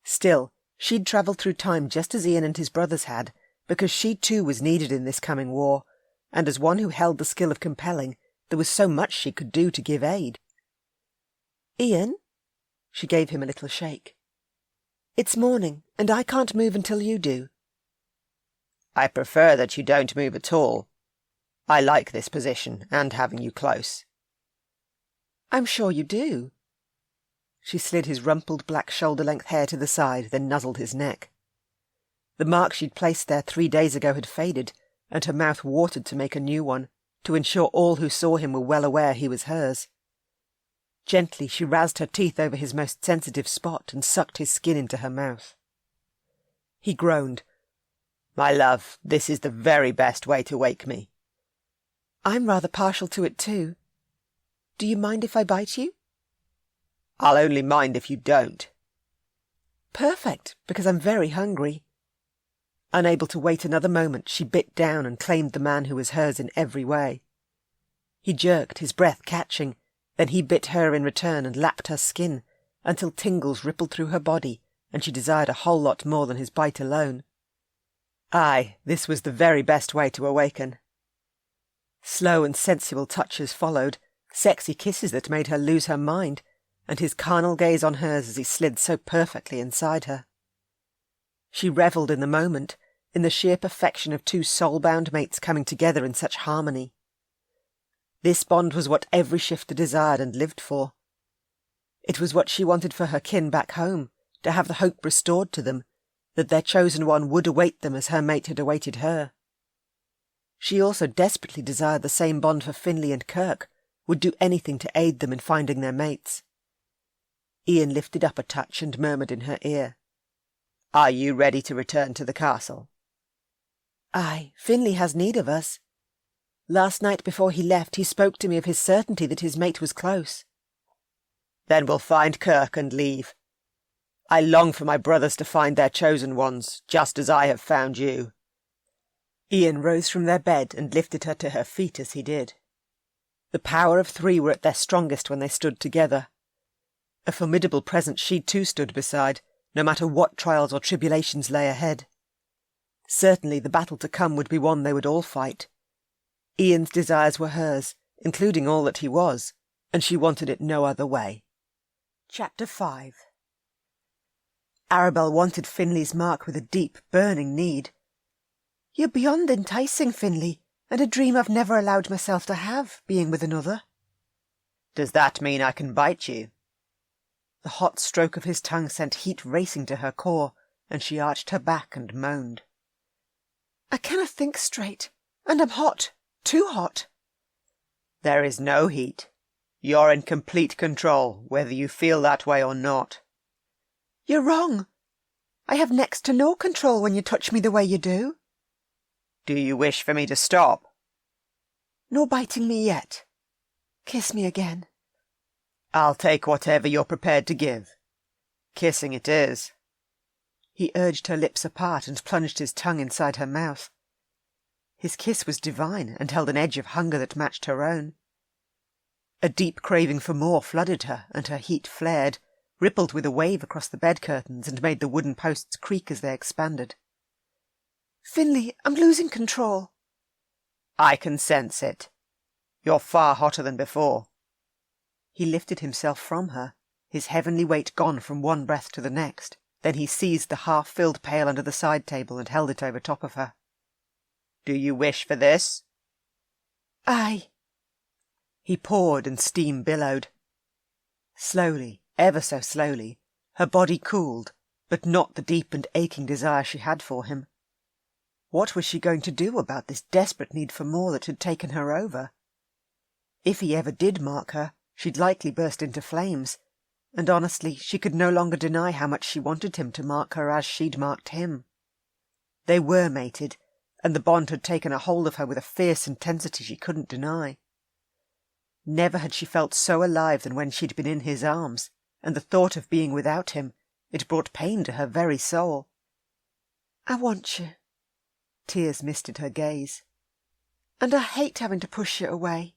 Still, she'd travelled through time just as Ian and his brothers had, because she too was needed in this coming war, and as one who held the skill of compelling, there was so much she could do to give aid. Ian? She gave him a little shake. It's morning, and I can't move until you do. I prefer that you don't move at all. I like this position, and having you close. I'm sure you do. She slid his rumpled black shoulder-length hair to the side, then nuzzled his neck. The mark she'd placed there 3 days ago had faded, and her mouth watered to make a new one, to ensure all who saw him were well aware he was hers. Gently she razzed her teeth over his most sensitive spot and sucked his skin into her mouth. He groaned. My love, this is the very best way to wake me. I'm rather partial to it too. Do you mind if I bite you? I'll only mind if you don't. Perfect, because I'm very hungry. Unable to wait another moment, she bit down and claimed the man who was hers in every way. He jerked, his breath catching, then he bit her in return and lapped her skin, until tingles rippled through her body, and she desired a whole lot more than his bite alone. Aye, this was the very best way to awaken. Slow and sensual touches followed, sexy kisses that made her lose her mind, and his carnal gaze on hers as he slid so perfectly inside her. She revelled in the moment, in the sheer perfection of two soul-bound mates coming together in such harmony. This bond was what every shifter desired and lived for. It was what she wanted for her kin back home, to have the hope restored to them, that their chosen one would await them as her mate had awaited her. She also desperately desired the same bond for Finley and Kirk, would do anything to aid them in finding their mates. Ian lifted up a touch and murmured in her ear, "Are you ready to return to the castle?" "Aye, Finley has need of us. Last night before he left he spoke to me of his certainty that his mate was close." "Then we'll find Kirk and leave. I long for my brothers to find their chosen ones, just as I have found you." Ian rose from their bed and lifted her to her feet as he did. The power of three were at their strongest when they stood together. A formidable presence she too stood beside, no matter what trials or tribulations lay ahead. Certainly the battle to come would be one they would all fight. Ian's desires were hers, including all that he was, and she wanted it no other way. Chapter 5. Arabel wanted Finley's mark with a deep, burning need. "You're beyond enticing, Finley, and a dream I've never allowed myself to have, being with another." "Does that mean I can bite you?" The hot stroke of his tongue sent heat racing to her core, and she arched her back and moaned. "I cannot think straight, and I'm hot, too hot." "There is no heat. You're in complete control, whether you feel that way or not." "You're wrong. I have next to no control when you touch me the way you do." "Do you wish for me to stop?" "No biting me yet. Kiss me again." "I'll take whatever you're prepared to give. Kissing it is." He urged her lips apart and plunged his tongue inside her mouth. His kiss was divine and held an edge of hunger that matched her own. A deep craving for more flooded her, and her heat flared, rippled with a wave across the bed curtains and made the wooden posts creak as they expanded. "Finley, I'm losing control." "I can sense it. You're far hotter than before." He lifted himself from her, his heavenly weight gone from one breath to the next. Then he seized the half-filled pail under the side table and held it over top of her. "Do you wish for this?" "Aye." He poured and steam billowed. Slowly, ever so slowly, her body cooled, but not the deep and aching desire she had for him. What was she going to do about this desperate need for more that had taken her over? If he ever did mark her, she'd likely burst into flames, and honestly, she could no longer deny how much she wanted him to mark her as she'd marked him. They were mated, and the bond had taken a hold of her with a fierce intensity she couldn't deny. Never had she felt so alive than when she'd been in his arms, and the thought of being without him, it brought pain to her very soul. "I want you." Tears misted her gaze. "And I hate having to push you away."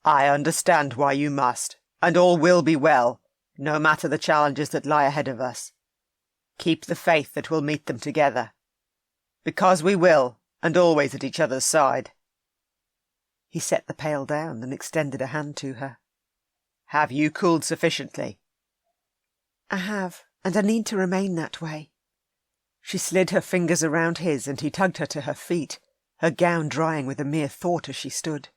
"I understand why you must, and all will be well, no matter the challenges that lie ahead of us. Keep the faith that we'll meet them together. Because we will, and always at each other's side." He set the pail down and extended a hand to her. "Have you cooled sufficiently?" "I have, and I need to remain that way." She slid her fingers around his, and he tugged her to her feet, her gown drying with a mere thought as she stood.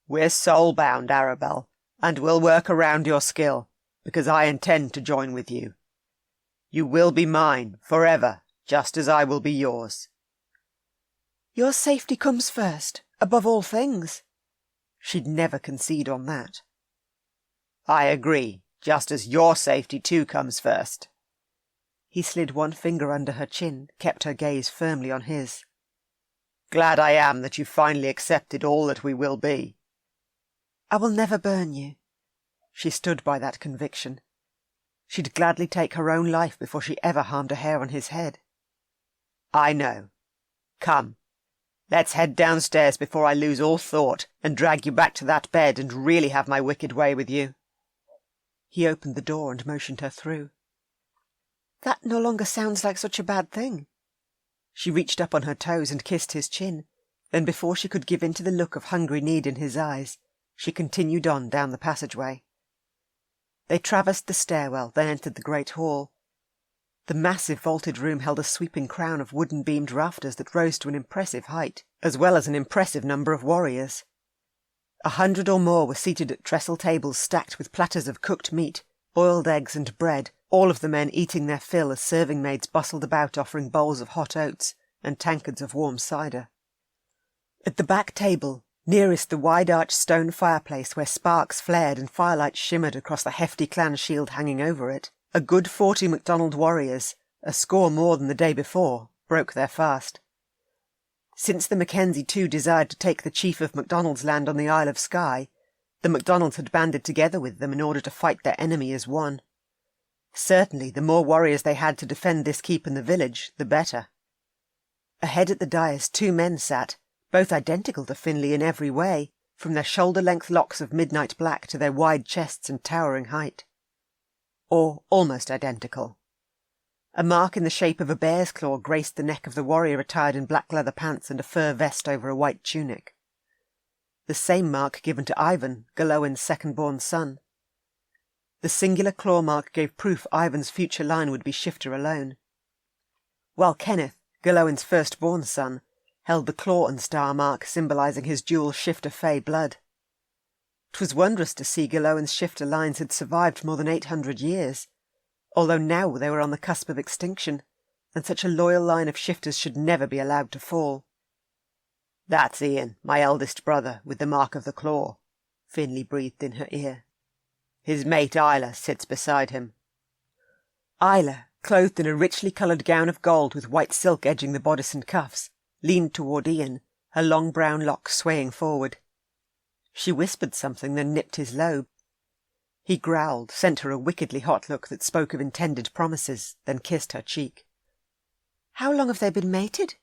"We're soul-bound, Arabel, and we'll work around your skill, because I intend to join with you. You will be mine, forever, just as I will be yours." "Your safety comes first, above all things." She'd never concede on that. "I agree, just as your safety too comes first." He slid one finger under her chin, kept her gaze firmly on his. "Glad I am that you finally accepted all that we will be." "I will never burn you." She stood by that conviction. She'd gladly take her own life before she ever harmed a hair on his head. I know. Come, let's head downstairs before I lose all thought and drag you back to that bed and really have my wicked way with you. He opened the door and motioned her through. That no longer sounds like such a bad thing. She reached up on her toes and kissed his chin. Then before she could give in to the look of hungry need in his eyes, she continued on down the passageway. They traversed the stairwell, then entered the great hall. The massive vaulted room held a sweeping crown of wooden-beamed rafters that rose to an impressive height, as well as an impressive number of warriors. 100 or more were seated at trestle tables stacked with platters of cooked meat, boiled eggs and bread, all of the men eating their fill as serving-maids bustled about offering bowls of hot oats and tankards of warm cider. At the back table, nearest the wide-arched stone fireplace where sparks flared and firelight shimmered across the hefty clan shield hanging over it, a good 40 MacDonald warriors, a score more than the day before, broke their fast. Since the Mackenzie too desired to take the chief of MacDonald's land on the Isle of Skye, the MacDonalds had banded together with them in order to fight their enemy as one. Certainly, the more warriors they had to defend this keep in the village, the better. Ahead at the dais 2 men sat, both identical to Finley in every way, from their shoulder-length locks of midnight black to their wide chests and towering height. Or almost identical. A mark in the shape of a bear's claw graced the neck of the warrior attired in black leather pants and a fur vest over a white tunic. The same mark given to Ivan, Gillowen's second-born son. The singular claw mark gave proof Ivan's future line would be shifter alone, while Kenneth, Gillowen's first-born son, held the claw and star mark symbolising his dual shifter fae blood. 'Twas wondrous to see Gillowen's shifter lines had survived more than 800 years, although now they were on the cusp of extinction, and such a loyal line of shifters should never be allowed to fall. "That's Ian, my eldest brother, with the mark of the claw," Finley breathed in her ear. "His mate Isla sits beside him." Isla, clothed in a richly coloured gown of gold with white silk edging the bodice and cuffs, leaned toward Ian, her long brown locks swaying forward. She whispered something, then nipped his lobe. He growled, sent her a wickedly hot look that spoke of intended promises, then kissed her cheek. "How long have they been mated?"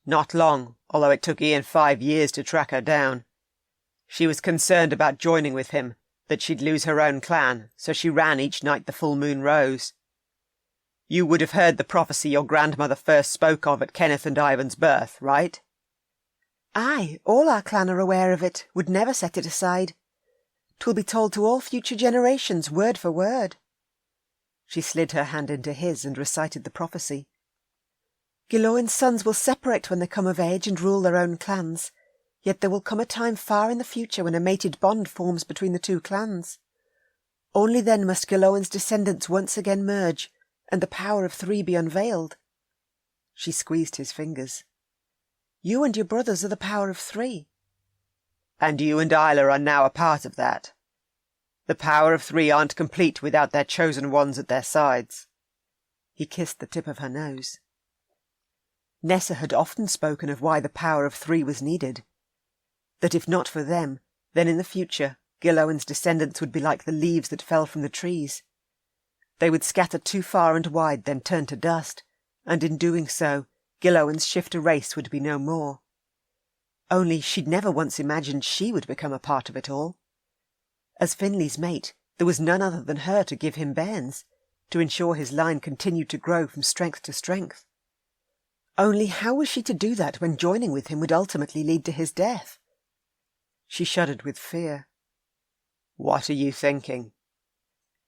"Not long, although it took Ian 5 years to track her down. She was concerned about joining with him, that she'd lose her own clan, so she ran each night the full moon rose. You would have heard the prophecy your grandmother first spoke of at Kenneth and Ivan's birth, right?" "Aye, all our clan are aware of it, would never set it aside. 'Twill be told to all future generations, word for word." She slid her hand into his and recited the prophecy. "Gillowen's sons will separate when they come of age and rule their own clans, yet there will come a time far in the future when a mated bond forms between the 2 clans. Only then must Gillowen's descendants once again merge, and the power of 3 be unveiled." She squeezed his fingers. "You and your brothers are the power of 3. "And you and Isla are now a part of that. The power of 3 aren't complete without their chosen ones at their sides." He kissed the tip of her nose. Nessa had often spoken of why the power of 3 was needed. That if not for them, then in the future Gillowen's descendants would be like the leaves that fell from the trees. They would scatter too far and wide, then turn to dust, and in doing so, Gillowen's shifter race would be no more. Only she'd never once imagined she would become a part of it all. As Finley's mate, there was none other than her to give him bairns, to ensure his line continued to grow from strength to strength. Only how was she to do that when joining with him would ultimately lead to his death? She shuddered with fear. "What are you thinking?"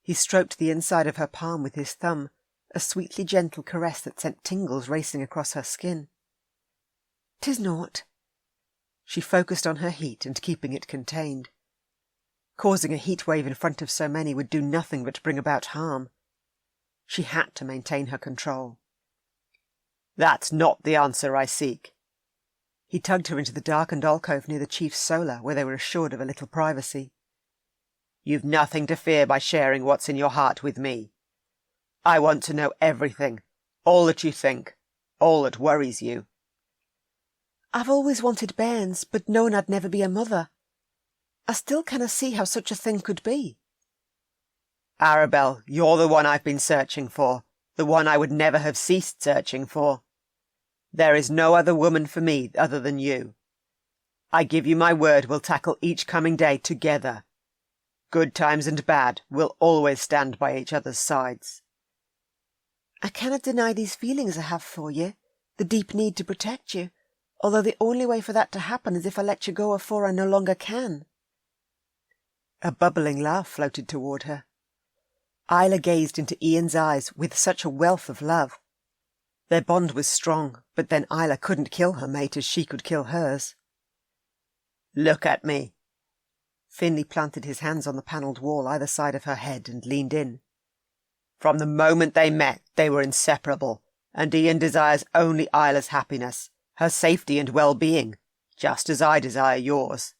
He stroked the inside of her palm with his thumb, a sweetly gentle caress that sent tingles racing across her skin. "'Tis naught." She focused on her heat and keeping it contained. Causing a heat wave in front of so many would do nothing but bring about harm. She had to maintain her control. "That's not the answer I seek." He tugged her into the darkened alcove near the chief's solar, where they were assured of a little privacy. "You've nothing to fear by sharing what's in your heart with me. I want to know everything, all that you think, all that worries you." "I've always wanted bairns, but known I'd never be a mother. I still cannot see how such a thing could be. Arabel, you're the one I've been searching for, the one I would never have ceased searching for. There is no other woman for me other than you. I give you my word we'll tackle each coming day together. Good times and bad, we'll always stand by each other's sides. I cannot deny these feelings I have for you, the deep need to protect you, although the only way for that to happen is if I let you go afore I no longer can. A bubbling laugh floated toward her. Isla gazed into Ian's eyes with such a wealth of love. Their bond was strong, but then Isla couldn't kill her mate as she could kill hers. Look at me. Finley planted his hands on the panelled wall either side of her head and leaned in. From the moment they met, they were inseparable, and Ian desires only Isla's happiness, her safety and well-being, just as I desire yours.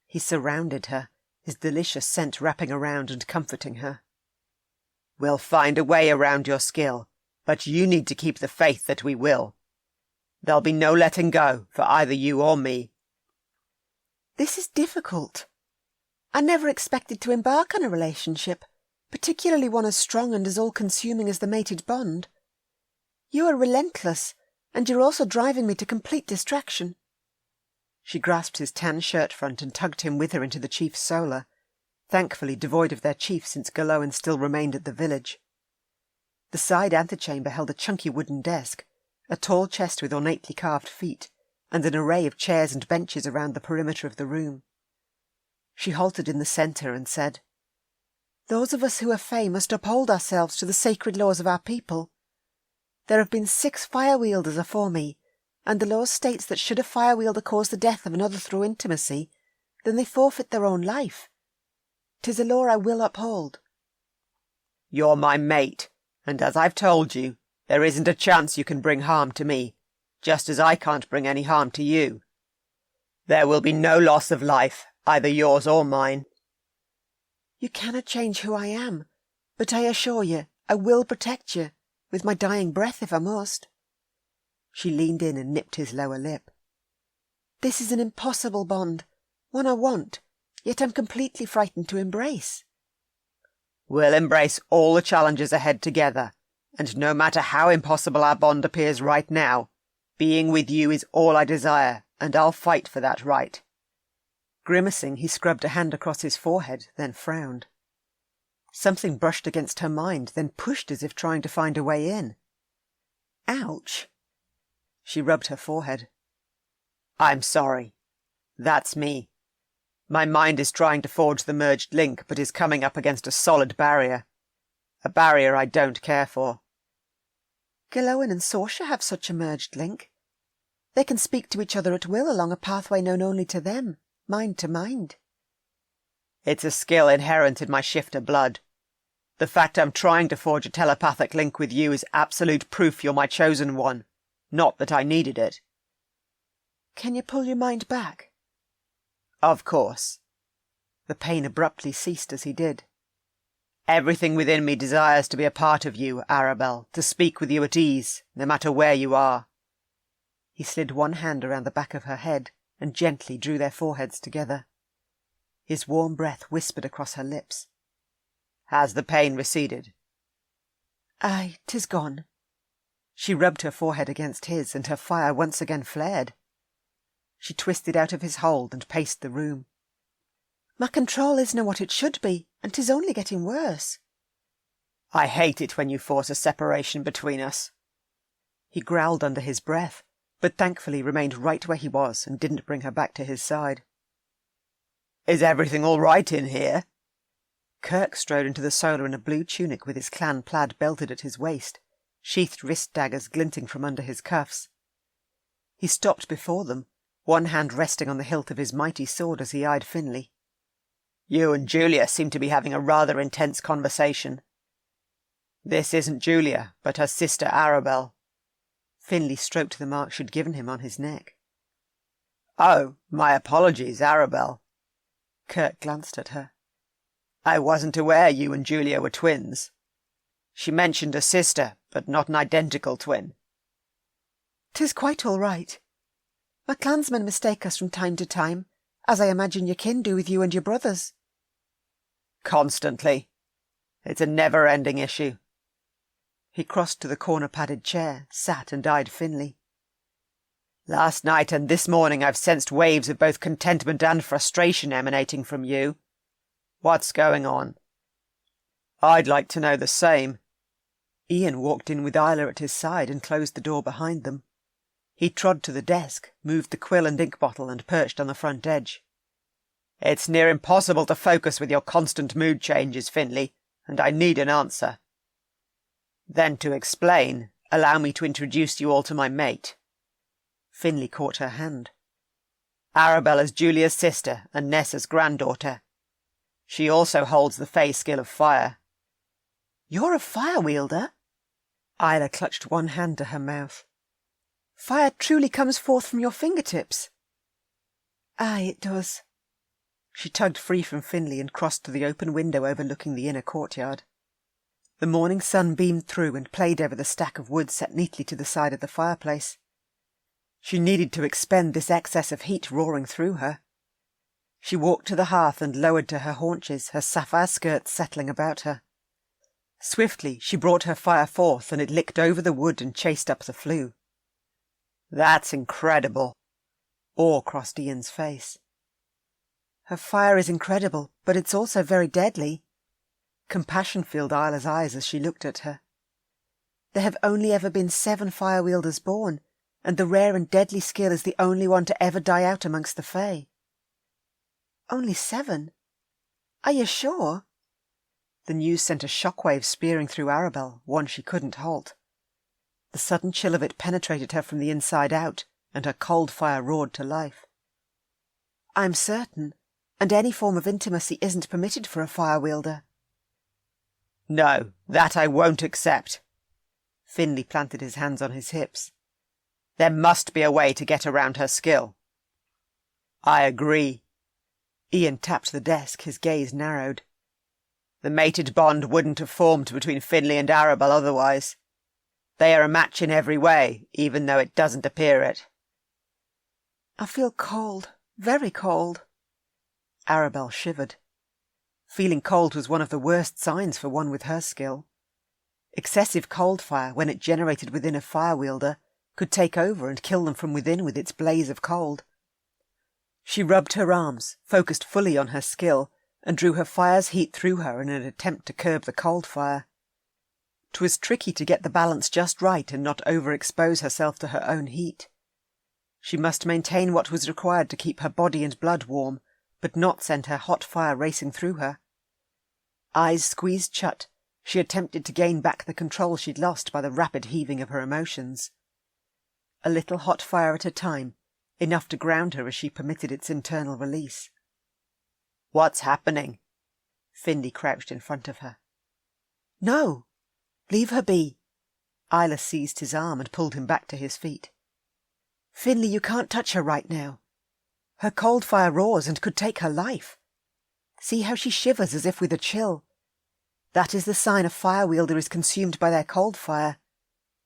He surrounded her, his delicious scent wrapping around and comforting her. We'll find a way around your skill, but you need to keep the faith that we will. There'll be no letting go for either you or me. This is difficult. I never expected to embark on a relationship, particularly one as strong and as all-consuming as the mated bond. You are relentless, and you're also driving me to complete distraction. She grasped his tan shirt front and tugged him with her into the chief's solar, thankfully devoid of their chief since Gillan still remained at the village. The side antechamber held a chunky wooden desk, a tall chest with ornately carved feet, and an array of chairs and benches around the perimeter of the room. She halted in the centre and said, "Those of us who are fae must uphold ourselves to the sacred laws of our people. There have been 6 fire-wielders afore me, and the law states that should a fire-wielder cause the death of another through intimacy, then they forfeit their own life. 'Tis a law I will uphold." You're my mate, and as I've told you, there isn't a chance you can bring harm to me, just as I can't bring any harm to you. There will be no loss of life, either yours or mine. You cannot change who I am, but I assure you I will protect you, with my dying breath if I must. She leaned in and nipped his lower lip. This is an impossible bond, one I want, yet I'm completely frightened to embrace. We'll embrace all the challenges ahead together, and no matter how impossible our bond appears right now, being with you is all I desire, and I'll fight for that right. Grimacing, he scrubbed a hand across his forehead, then frowned. Something brushed against her mind, then pushed as if trying to find a way in. Ouch! She rubbed her forehead. I'm sorry. That's me. My mind is trying to forge the merged link, but is coming up against a solid barrier. A barrier I don't care for. Gillan and Saoirse have such a merged link. They can speak to each other at will along a pathway known only to them, mind to mind. It's a skill inherent in my shifter blood. The fact I'm trying to forge a telepathic link with you is absolute proof you're my chosen one, not that I needed it. Can you pull your mind back? Of course. The pain abruptly ceased as he did. Everything within me desires to be a part of you, Arabel, to speak with you at ease, no matter where you are. He slid one hand around the back of her head and gently drew their foreheads together. His warm breath whispered across her lips. Has the pain receded? Aye, 'tis gone. She rubbed her forehead against his, and her fire once again flared. She twisted out of his hold and paced the room. My control isna what it should be, and 'tis only getting worse. I hate it when you force a separation between us. He growled under his breath, but thankfully remained right where he was and didn't bring her back to his side. Is everything all right in here? Kirk strode into the solar in a blue tunic with his clan plaid belted at his waist, sheathed wrist daggers glinting from under his cuffs. He stopped before them, one hand resting on the hilt of his mighty sword as he eyed Finley. You and Julia seem to be having a rather intense conversation. This isn't Julia, but her sister Arabel. Finley stroked the mark she'd given him on his neck. Oh, my apologies, Arabel. Kirk glanced at her. I wasn't aware you and Julia were twins. She mentioned a sister, but not an identical twin. 'Tis quite all right. My clansmen mistake us from time to time, as I imagine your kin do with you and your brothers. Constantly. It's a never-ending issue. He crossed to the corner-padded chair, sat and eyed Finley. Last night and this morning I've sensed waves of both contentment and frustration emanating from you. What's going on? I'd like to know the same. Ian walked in with Isla at his side and closed the door behind them. He trod to the desk, moved the quill and ink bottle and perched on the front edge. It's near impossible to focus with your constant mood changes, Finley, and I need an answer. Then to explain, allow me to introduce you all to my mate. Finley caught her hand. Arabel is Julia's sister and Nessa's granddaughter. She also holds the fae skill of fire. You're a fire wielder? Isla clutched one hand to her mouth. Fire truly comes forth from your fingertips. Aye, it does. She tugged free from Finley and crossed to the open window overlooking the inner courtyard. The morning sun beamed through and played over the stack of wood set neatly to the side of the fireplace. She needed to expend this excess of heat roaring through her. She walked to the hearth and lowered to her haunches, her sapphire skirts settling about her. Swiftly she brought her fire forth, and it licked over the wood and chased up the flue. That's incredible. Awe crossed Ian's face. Her fire is incredible, but it's also very deadly. Compassion filled Isla's eyes as she looked at her. There have only ever been 7 fire-wielders born, and the rare and deadly skill is the only one to ever die out amongst the fae. Only 7? Are you sure? The news sent a shockwave spearing through Arabel, one she couldn't halt. The sudden chill of it penetrated her from the inside out, and her cold fire roared to life. I'm certain, and any form of intimacy isn't permitted for a fire-wielder. No, that I won't accept. Finley planted his hands on his hips. There must be a way to get around her skill. I agree. Ian tapped the desk, his gaze narrowed. The mated bond wouldn't have formed between Finley and Arabel otherwise. They are a match in every way, even though it doesn't appear it. I feel cold, very cold. Arabel shivered. Feeling cold was one of the worst signs for one with her skill. Excessive cold fire, when it generated within a fire-wielder, could take over and kill them from within with its blaze of cold. She rubbed her arms, focused fully on her skill, and drew her fire's heat through her in an attempt to curb the cold fire. 'Twas tricky to get the balance just right and not overexpose herself to her own heat. She must maintain what was required to keep her body and blood warm, but not send her hot fire racing through her. Eyes squeezed shut, she attempted to gain back the control she'd lost by the rapid heaving of her emotions. A little hot fire at a time, enough to ground her as she permitted its internal release. What's happening? Finley crouched in front of her. No! Leave her be. Isla seized his arm and pulled him back to his feet. Finley, you can't touch her right now. Her cold fire roars and could take her life. See how she shivers as if with a chill. That is the sign a fire-wielder is consumed by their cold fire.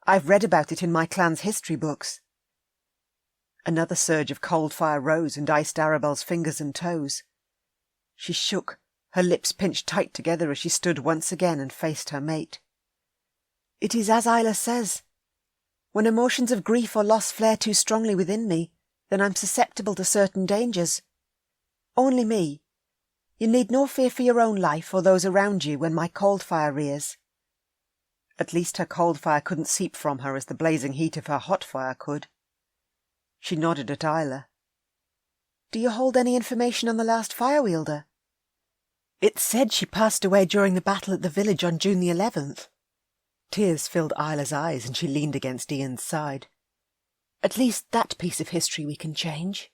I've read about it in my clan's history books. Another surge of cold fire rose and iced Arabel's fingers and toes. She shook, her lips pinched tight together as she stood once again and faced her mate. It is as Isla says. When emotions of grief or loss flare too strongly within me, then I'm susceptible to certain dangers. Only me. You need no fear for your own life or those around you when my cold fire rears. At least her cold fire couldn't seep from her as the blazing heat of her hot fire could. She nodded at Isla. Do you hold any information on the last fire-wielder? It's said she passed away during the battle at the village on June the 11th. Tears filled Isla's eyes and she leaned against Ian's side. At least that piece of history we can change.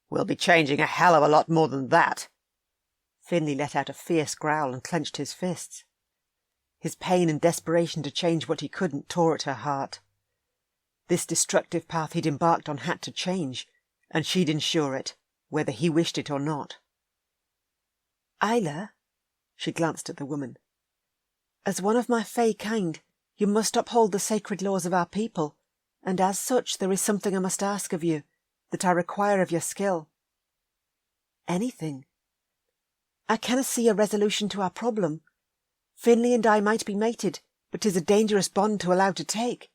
We'll be changing a hell of a lot more than that. Finley let out a fierce growl and clenched his fists. His pain and desperation to change what he couldn't tore at her heart. This destructive path he'd embarked on had to change, and she'd ensure it, whether he wished it or not. Isla, she glanced at the woman, as one of my fae kind, you must uphold the sacred laws of our people, and as such there is something I must ask of you, that I require of your skill. anything. I canna see a resolution to our problem. Finley and I might be mated, but 'tis a dangerous bond to allow to take.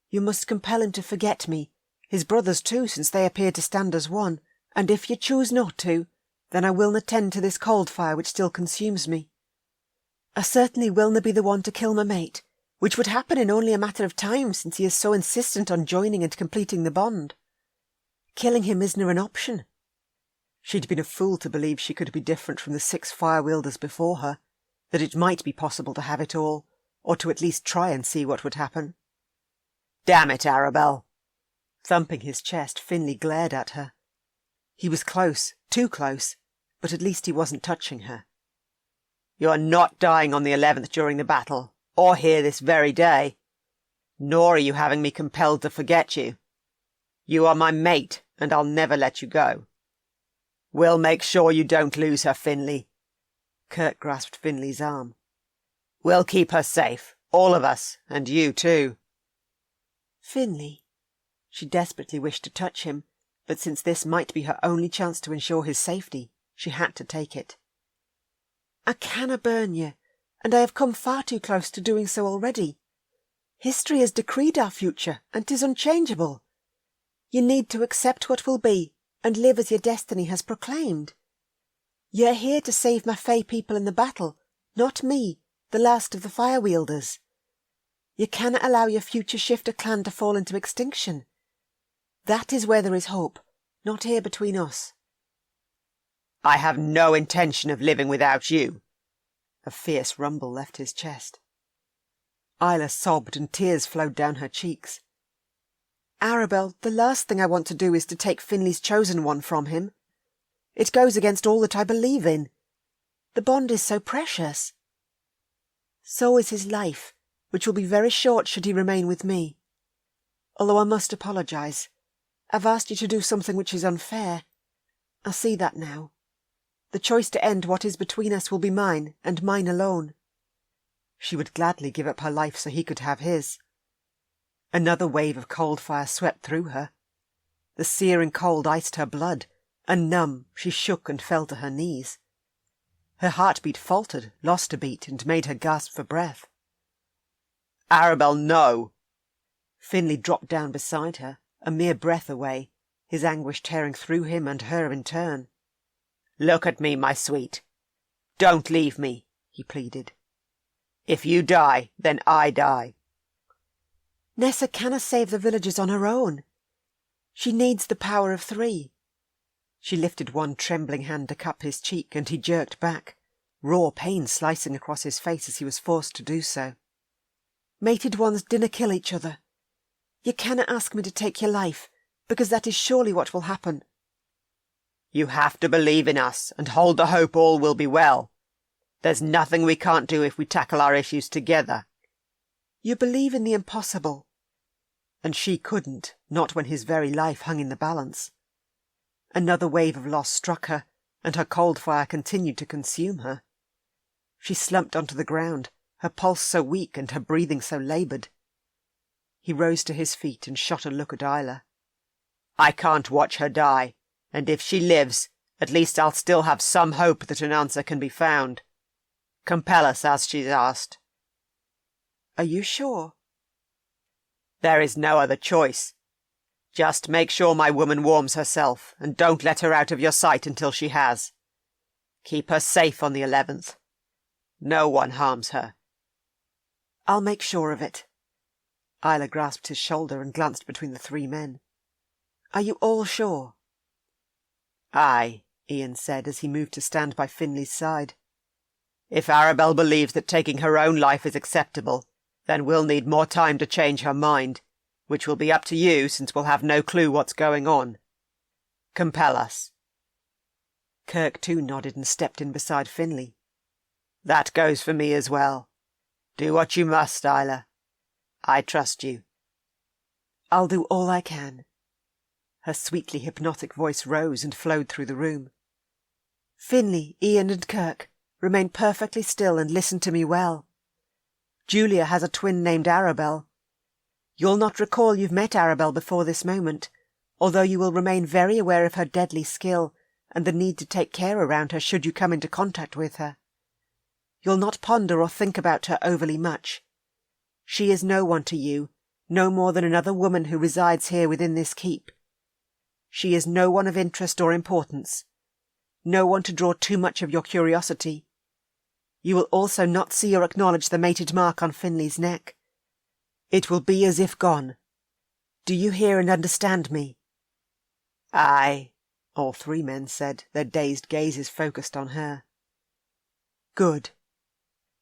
You must compel him to forget me, his brothers too, since they appear to stand as one, and if you choose not to, then I willna tend to this cold fire which still consumes me. I certainly willna be the one to kill my mate, which would happen in only a matter of time since he is so insistent on joining and completing the bond. Killing him isna an option. She'd been a fool to believe she could be different from the 6 fire-wielders before her, that it might be possible to have it all, or to at least try and see what would happen. Damn it, Arabel! Thumping his chest, Finley glared at her. He was close, too close, but at least he wasn't touching her. You are not dying on the 11th during the battle, or here this very day. Nor are you having me compelled to forget you. You are my mate, and I'll never let you go. We'll make sure you don't lose her, Finley. Kirk grasped Finley's arm. We'll keep her safe, all of us, and you too. Finley. She desperately wished to touch him, but since this might be her only chance to ensure his safety, she had to take it. I canna burn you, and I have come far too close to doing so already. History has decreed our future, and 'tis unchangeable. You need to accept what will be, and live as your destiny has proclaimed. You're here to save my fae people in the battle, not me, the last of the fire-wielders. You cannot allow your future shifter clan to fall into extinction. That is where there is hope, not here between us. I have no intention of living without you. A fierce rumble left his chest. Isla sobbed and tears flowed down her cheeks. Arabel, the last thing I want to do is to take Finley's chosen one from him. It goes against all that I believe in. The bond is so precious. So is his life, which will be very short should he remain with me. Although I must apologise. I've asked you to do something which is unfair. I see that now. The choice to end what is between us will be mine, and mine alone. She would gladly give up her life so he could have his. Another wave of cold fire swept through her. The searing cold iced her blood, and numb, she shook and fell to her knees. Her heartbeat faltered, lost a beat, and made her gasp for breath. Arabel, no! Finley dropped down beside her, a mere breath away, his anguish tearing through him and her in turn. Look at me, my sweet. Don't leave me, he pleaded. If you die, then I die. Nessa canna save the villagers on her own. She needs the power of 3. She lifted one trembling hand to cup his cheek, and he jerked back, raw pain slicing across his face as he was forced to do so. Mated ones dinna kill each other. You canna ask me to take your life, because that is surely what will happen. You have to believe in us, and hold the hope all will be well. There's nothing we can't do if we tackle our issues together. You believe in the impossible. And she couldn't, not when his very life hung in the balance. Another wave of loss struck her, and her cold fire continued to consume her. She slumped onto the ground, her pulse so weak and her breathing so laboured. He rose to his feet and shot a look at Isla. I can't watch her die, and if she lives, at least I'll still have some hope that an answer can be found. Compel us as she's asked. Are you sure? There is no other choice. Just make sure my woman warms herself, and don't let her out of your sight until she has. Keep her safe on the 11th. No one harms her. I'll make sure of it. Isla grasped his shoulder and glanced between the 3 men. Are you all sure? Aye, Ian said as he moved to stand by Finley's side. If Arabel believes that taking her own life is acceptable, then we'll need more time to change her mind, which will be up to you since we'll have no clue what's going on. Compel us. Kirk too nodded and stepped in beside Finley. That goes for me as well. Do what you must, Isla. I trust you. I'll do all I can. Her sweetly hypnotic voice rose and flowed through the room. Finley, Ian and Kirk, remain perfectly still and listen to me well. Julia has a twin named Arabel. You'll not recall you've met Arabel before this moment, although you will remain very aware of her deadly skill and the need to take care around her should you come into contact with her. You'll not ponder or think about her overly much. She is no one to you, no more than another woman who resides here within this keep. She is no one of interest or importance, no one to draw too much of your curiosity. You will also not see or acknowledge the mated mark on Finley's neck. It will be as if gone. Do you hear and understand me?" "Aye," all three men said, their dazed gazes focused on her. "Good."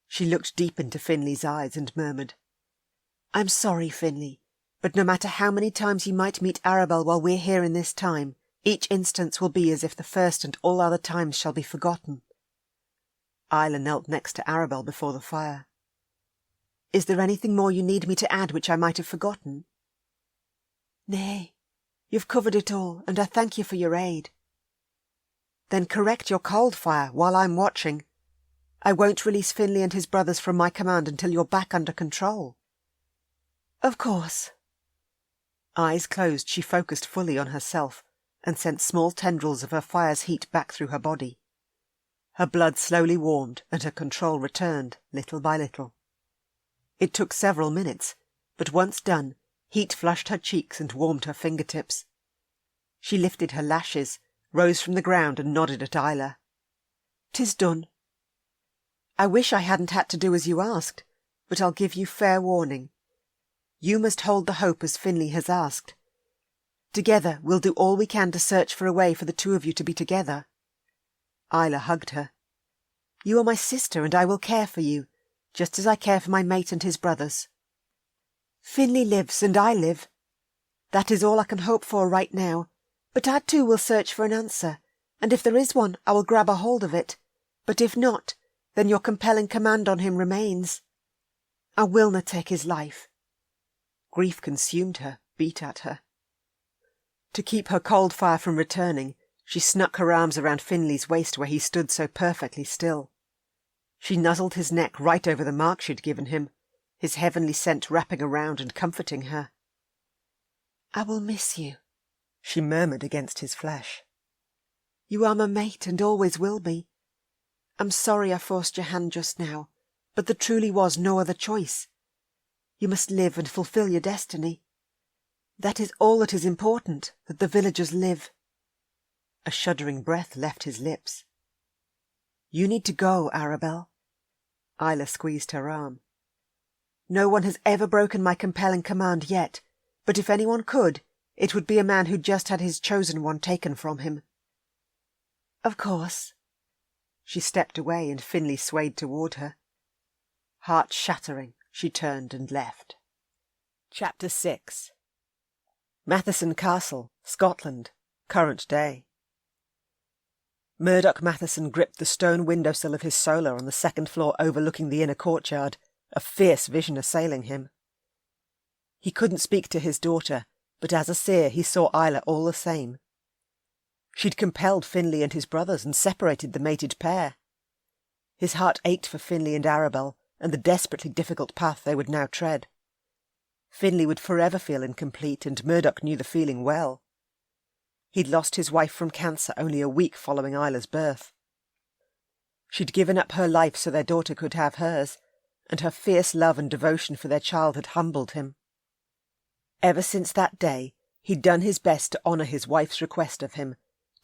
She looked deep into Finley's eyes and murmured, "I'm sorry, Finley, but no matter how many times you might meet Arabel while we're here in this time, each instance will be as if the first and all other times shall be forgotten." Isla knelt next to Arabel before the fire. "Is there anything more you need me to add which I might have forgotten?" "Nay, you've covered it all, and I thank you for your aid." "Then correct your cold fire while I'm watching. I won't release Finley and his brothers from my command until you're back under control." "Of course." Eyes closed, she focused fully on herself and sent small tendrils of her fire's heat back through her body. Her blood slowly warmed and her control returned, little by little. It took several minutes, but once done, heat flushed her cheeks and warmed her fingertips. She lifted her lashes, rose from the ground and nodded at Isla. "'Tis done. I wish I hadn't had to do as you asked, but I'll give you fair warning. You must hold the hope as Finley has asked. Together we'll do all we can to search for a way for the two of you to be together." Isla hugged her. "You are my sister, and I will care for you, just as I care for my mate and his brothers. Finley lives, and I live. That is all I can hope for right now, but I too will search for an answer, and if there is one, I will grab a hold of it. But if not, then your compelling command on him remains. I will not take his life." Grief consumed her, beat at her. To keep her cold fire from returning, she snuck her arms around Finley's waist where he stood so perfectly still. She nuzzled his neck right over the mark she'd given him, his heavenly scent wrapping around and comforting her. "I will miss you," she murmured against his flesh. "You are my mate and always will be. I'm sorry I forced your hand just now, but there truly was no other choice. You must live and fulfill your destiny. That is all that is important, that the villagers live." A shuddering breath left his lips. "You need to go, Arabel." Isla squeezed her arm. "No one has ever broken my compelling command yet, but if anyone could, it would be a man who just had his chosen one taken from him." "Of course." She stepped away and Finley swayed toward her. Heart-shattering, she turned and left. Chapter 6. Matheson Castle, Scotland, current day. Murdoch Matheson gripped the stone windowsill of his solar on the second floor overlooking the inner courtyard, a fierce vision assailing him. He couldn't speak to his daughter, but as a seer he saw Isla all the same. She'd compelled Finley and his brothers and separated the mated pair. His heart ached for Finley and Arabel and the desperately difficult path they would now tread. Finley would forever feel incomplete, and Murdoch knew the feeling well. He'd lost his wife from cancer only a week following Isla's birth. She'd given up her life so their daughter could have hers, and her fierce love and devotion for their child had humbled him. Ever since that day, he'd done his best to honour his wife's request of him,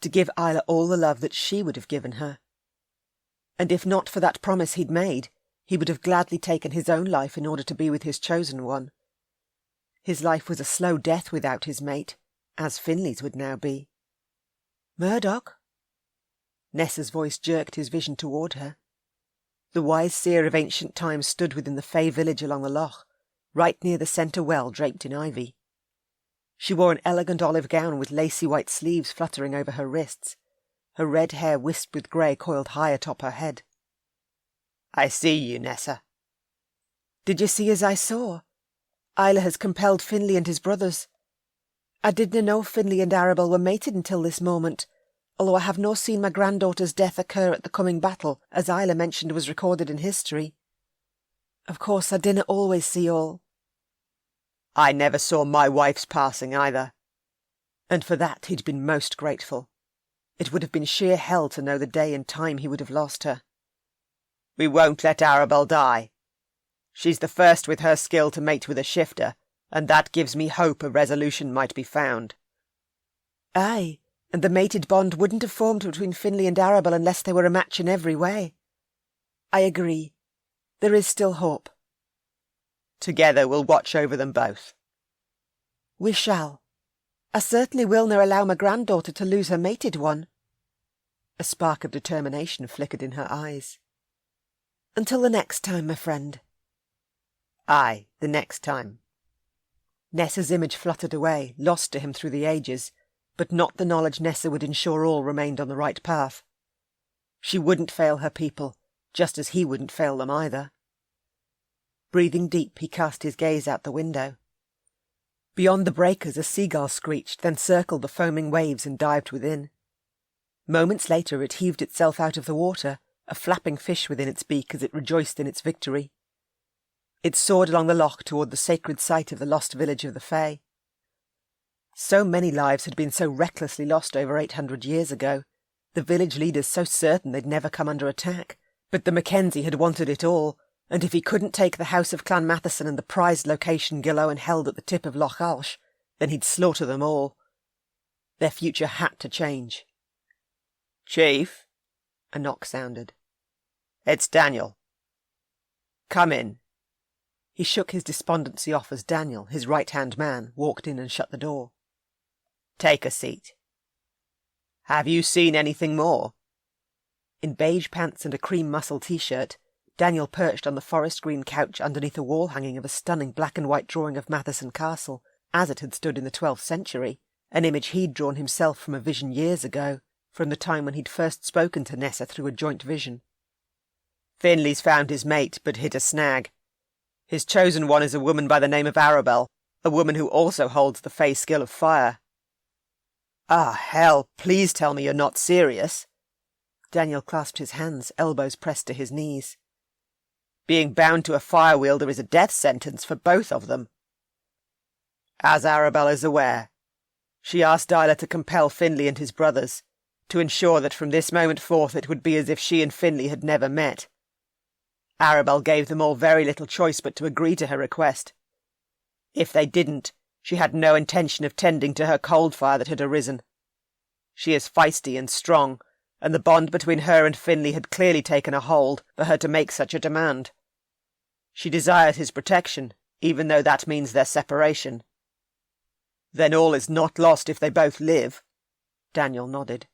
to give Isla all the love that she would have given her. And if not for that promise he'd made, he would have gladly taken his own life in order to be with his chosen one. His life was a slow death without his mate, as Finley's would now be. "Murdoch?" Nessa's voice jerked his vision toward her. The wise seer of ancient times stood within the Fae village along the loch, right near the centre well draped in ivy. She wore an elegant olive gown with lacy white sleeves fluttering over her wrists, her red hair wisped with grey coiled high atop her head. "I see you, Nessa." "Did you see as I saw? Isla has compelled Finley and his brothers. I didna know Finley and Arabel were mated until this moment, although I have no seen my granddaughter's death occur at the coming battle, as Isla mentioned was recorded in history. Of course, I dinna always see all." "I never saw my wife's passing either." And for that he'd been most grateful. It would have been sheer hell to know the day and time he would have lost her. We won't let Arabel die. She's the first with her skill to mate with a shifter, and that gives me hope a resolution might be found. Aye, and the mated bond wouldn't have formed between Finley and Arabel unless they were a match in every way. I agree. There is still hope. Together we'll watch over them both. We shall. I certainly will ne'er allow my granddaughter to lose her mated one. A spark of determination flickered in her eyes. Until the next time, my friend. Aye, the next time. Nessa's image fluttered away, lost to him through the ages, but not the knowledge Nessa would ensure all remained on the right path. She wouldn't fail her people, just as he wouldn't fail them either. Breathing deep, he cast his gaze out the window. Beyond the breakers a seagull screeched, then circled the foaming waves and dived within. Moments later it heaved itself out of the water, a flapping fish within its beak as it rejoiced in its victory. It soared along the loch toward the sacred site of the lost village of the Fae. So many lives had been so recklessly lost over 800 years ago, the village leaders so certain they'd never come under attack, but the Mackenzie had wanted it all, and if he couldn't take the house of Clan Matheson and the prized location Gillan held at the tip of Loch Alsh, then he'd slaughter them all. Their future had to change. "Chief," a knock sounded. "It's Daniel. Come in." He shook his despondency off as Daniel, his right-hand man, walked in and shut the door. "Take a seat. Have you seen anything more?" In beige pants and a cream muscle t-shirt, Daniel perched on the forest-green couch underneath a wall-hanging of a stunning black-and-white drawing of Matheson Castle, as it had stood in the 12th century, an image he'd drawn himself from a vision years ago, from the time when he'd first spoken to Nessa through a joint vision. "Finley's found his mate, but hit a snag. His chosen one is a woman by the name of Arabel, a woman who also holds the fey skill of fire." "Ah, hell, please tell me you're not serious." Daniel clasped his hands, elbows pressed to his knees. "Being bound to a fire wielder is a death sentence for both of them." "As Arabel is aware, she asked Dyla to compel Finley and his brothers, to ensure that from this moment forth it would be as if she and Finley had never met. Arabel gave them all very little choice but to agree to her request. If they didn't, she had no intention of tending to her cold fire that had arisen. She is feisty and strong, and the bond between her and Finley had clearly taken a hold for her to make such a demand. She desires his protection, even though that means their separation." "Then all is not lost if they both live." Daniel nodded.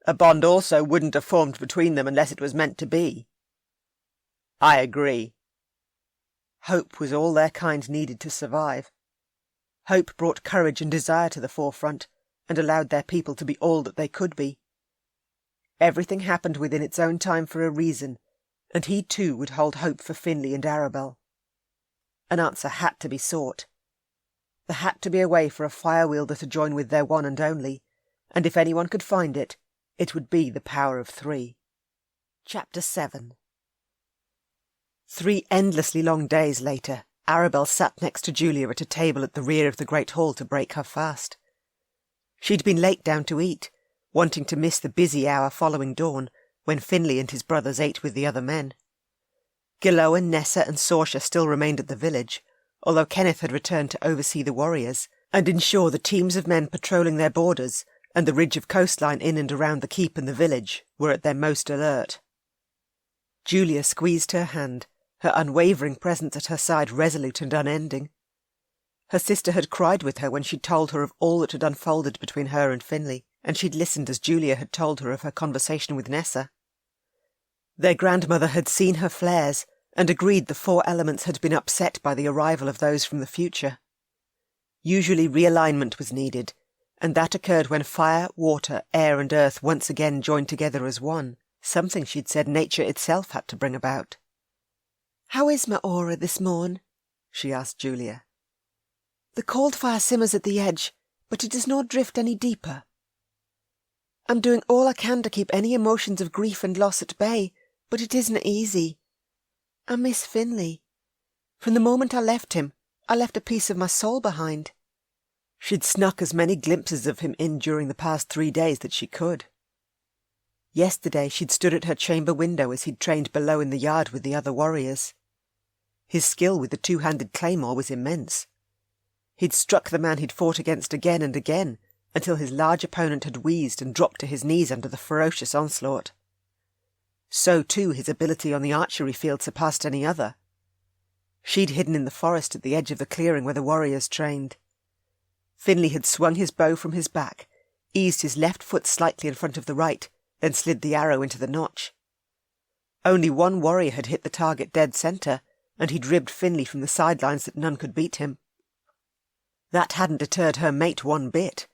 "A bond also wouldn't have formed between them unless it was meant to be." "I agree." Hope was all their kind needed to survive. Hope brought courage and desire to the forefront, and allowed their people to be all that they could be. Everything happened within its own time for a reason, and he too would hold hope for Finley and Arabel. An answer had to be sought. There had to be a way for a fire-wielder to join with their one and only, and if anyone could find it, it would be the power of 3. Chapter 7. 3 endlessly long days later, Arabel sat next to Julia at a table at the rear of the great hall to break her fast. She'd been late down to eat, wanting to miss the busy hour following dawn, when Finley and his brothers ate with the other men. Gillan, Nessa and Saoirse still remained at the village, although Kenneth had returned to oversee the warriors, and ensure the teams of men patrolling their borders, and the ridge of coastline in and around the keep and the village, were at their most alert. Julia squeezed her hand, her unwavering presence at her side resolute and unending. Her sister had cried with her when she'd told her of all that had unfolded between her and Finley, and she'd listened as Julia had told her of her conversation with Nessa. Their grandmother had seen her flares, and agreed the 4 elements had been upset by the arrival of those from the future. Usually realignment was needed, and that occurred when fire, water, air and earth once again joined together as one, something she'd said nature itself had to bring about. "How is my aura this morn?" she asked Julia. "The cold fire simmers at the edge, but it does not drift any deeper. I'm doing all I can to keep any emotions of grief and loss at bay, but it isn't easy. I miss Finley. From the moment I left him, I left a piece of my soul behind." She'd snuck as many glimpses of him in during the past 3 days that she could, Yesterday she'd stood at her chamber window as he'd trained below in the yard with the other warriors. His skill with the two-handed claymore was immense. He'd struck the man he'd fought against again and again, until his large opponent had wheezed and dropped to his knees under the ferocious onslaught. So, too, his ability on the archery field surpassed any other. She'd hidden in the forest at the edge of the clearing where the warriors trained. Finley had swung his bow from his back, eased his left foot slightly in front of the right, then slid the arrow into the notch. Only one warrior had hit the target dead centre, and he'd ribbed Finley from the sidelines that none could beat him. That hadn't deterred her mate one bit.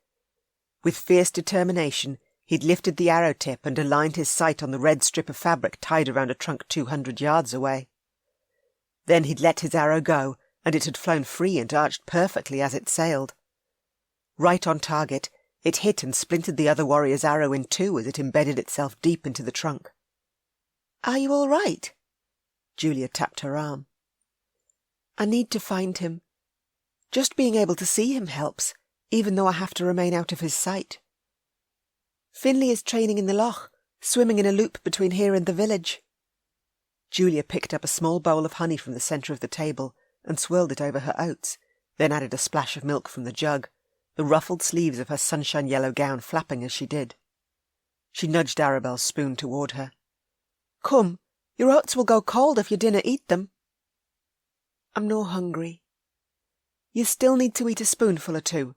With fierce determination, he'd lifted the arrow tip and aligned his sight on the red strip of fabric tied around a trunk 200 yards away. Then he'd let his arrow go, and it had flown free and arched perfectly as it sailed. Right on target, it hit and splintered the other warrior's arrow in two as it embedded itself deep into the trunk. "Are you all right?" Julia tapped her arm. "I need to find him. Just being able to see him helps, even though I have to remain out of his sight. Finley is training in the loch, swimming in a loop between here and the village." Julia picked up a small bowl of honey from the centre of the table and swirled it over her oats, then added a splash of milk from the jug, the ruffled sleeves of her sunshine-yellow gown flapping as she did. She nudged Arabel's spoon toward her. "Come, your oats will go cold if you dinna eat them." "I'm no hungry." "You still need to eat a spoonful or two."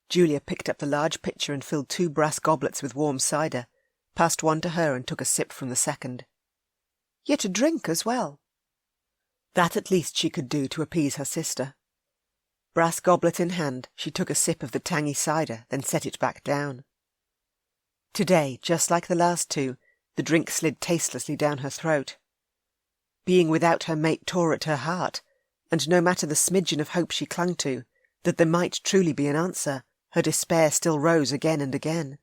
Julia picked up the large pitcher and filled 2 brass goblets with warm cider, passed one to her and took a sip from the second. "You're to drink as well." That at least she could do to appease her sister. Brass goblet in hand, she took a sip of the tangy cider, then set it back down. Today, just like the last two, the drink slid tastelessly down her throat. Being without her mate tore at her heart, and no matter the smidgen of hope she clung to, that there might truly be an answer, her despair still rose again and again.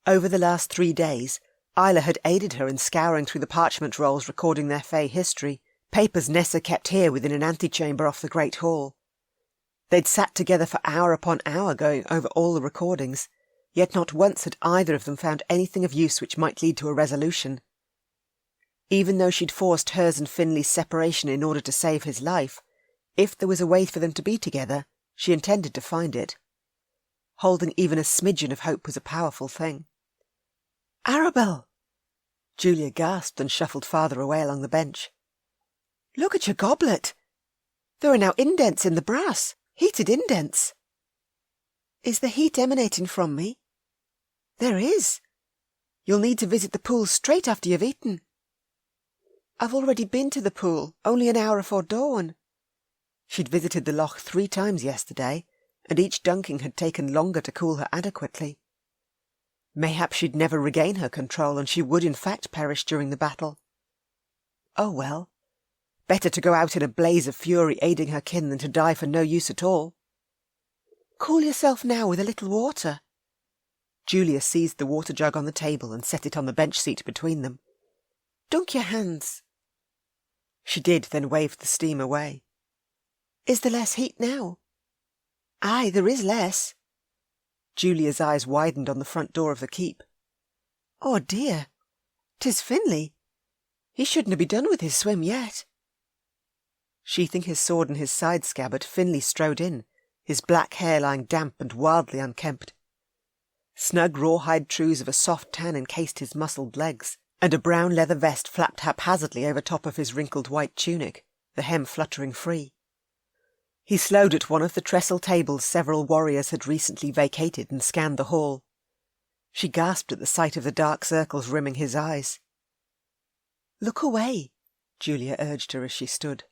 Over the last 3 days, Isla had aided her in scouring through the parchment rolls recording their fae history, papers Nessa kept here within an antechamber off the Great Hall. They'd sat together for hour upon hour going over all the recordings, yet not once had either of them found anything of use which might lead to a resolution. Even though she'd forced hers and Finley's separation in order to save his life, if there was a way for them to be together, she intended to find it. Holding even a smidgen of hope was a powerful thing. "Arabel!" Julia gasped and shuffled farther away along the bench. "Look at your goblet. There are now indents in the brass, heated indents." "Is the heat emanating from me?" "There is. You'll need to visit the pool straight after you've eaten." "I've already been to the pool, only an hour afore dawn." She'd visited the loch 3 times yesterday, and each dunking had taken longer to cool her adequately. Mayhap she'd never regain her control, and she would in fact perish during the battle. Oh well, better to go out in a blaze of fury aiding her kin than to die for no use at all. "Cool yourself now with a little water." Julia seized the water jug on the table and set it on the bench seat between them. "Dunk your hands." She did, then waved the steam away. "Is there less heat now?" "Aye, there is less." Julia's eyes widened on the front door of the keep. "Oh dear, 'tis Finley. He shouldn't be done with his swim yet." Sheathing his sword in his side scabbard, Finley strode in, his black hair lying damp and wildly unkempt. Snug rawhide trews of a soft tan encased his muscled legs, and a brown leather vest flapped haphazardly over top of his wrinkled white tunic, the hem fluttering free. He slowed at one of the trestle tables several warriors had recently vacated and scanned the hall. She gasped at the sight of the dark circles rimming his eyes. "Look away," Julia urged her as she stood.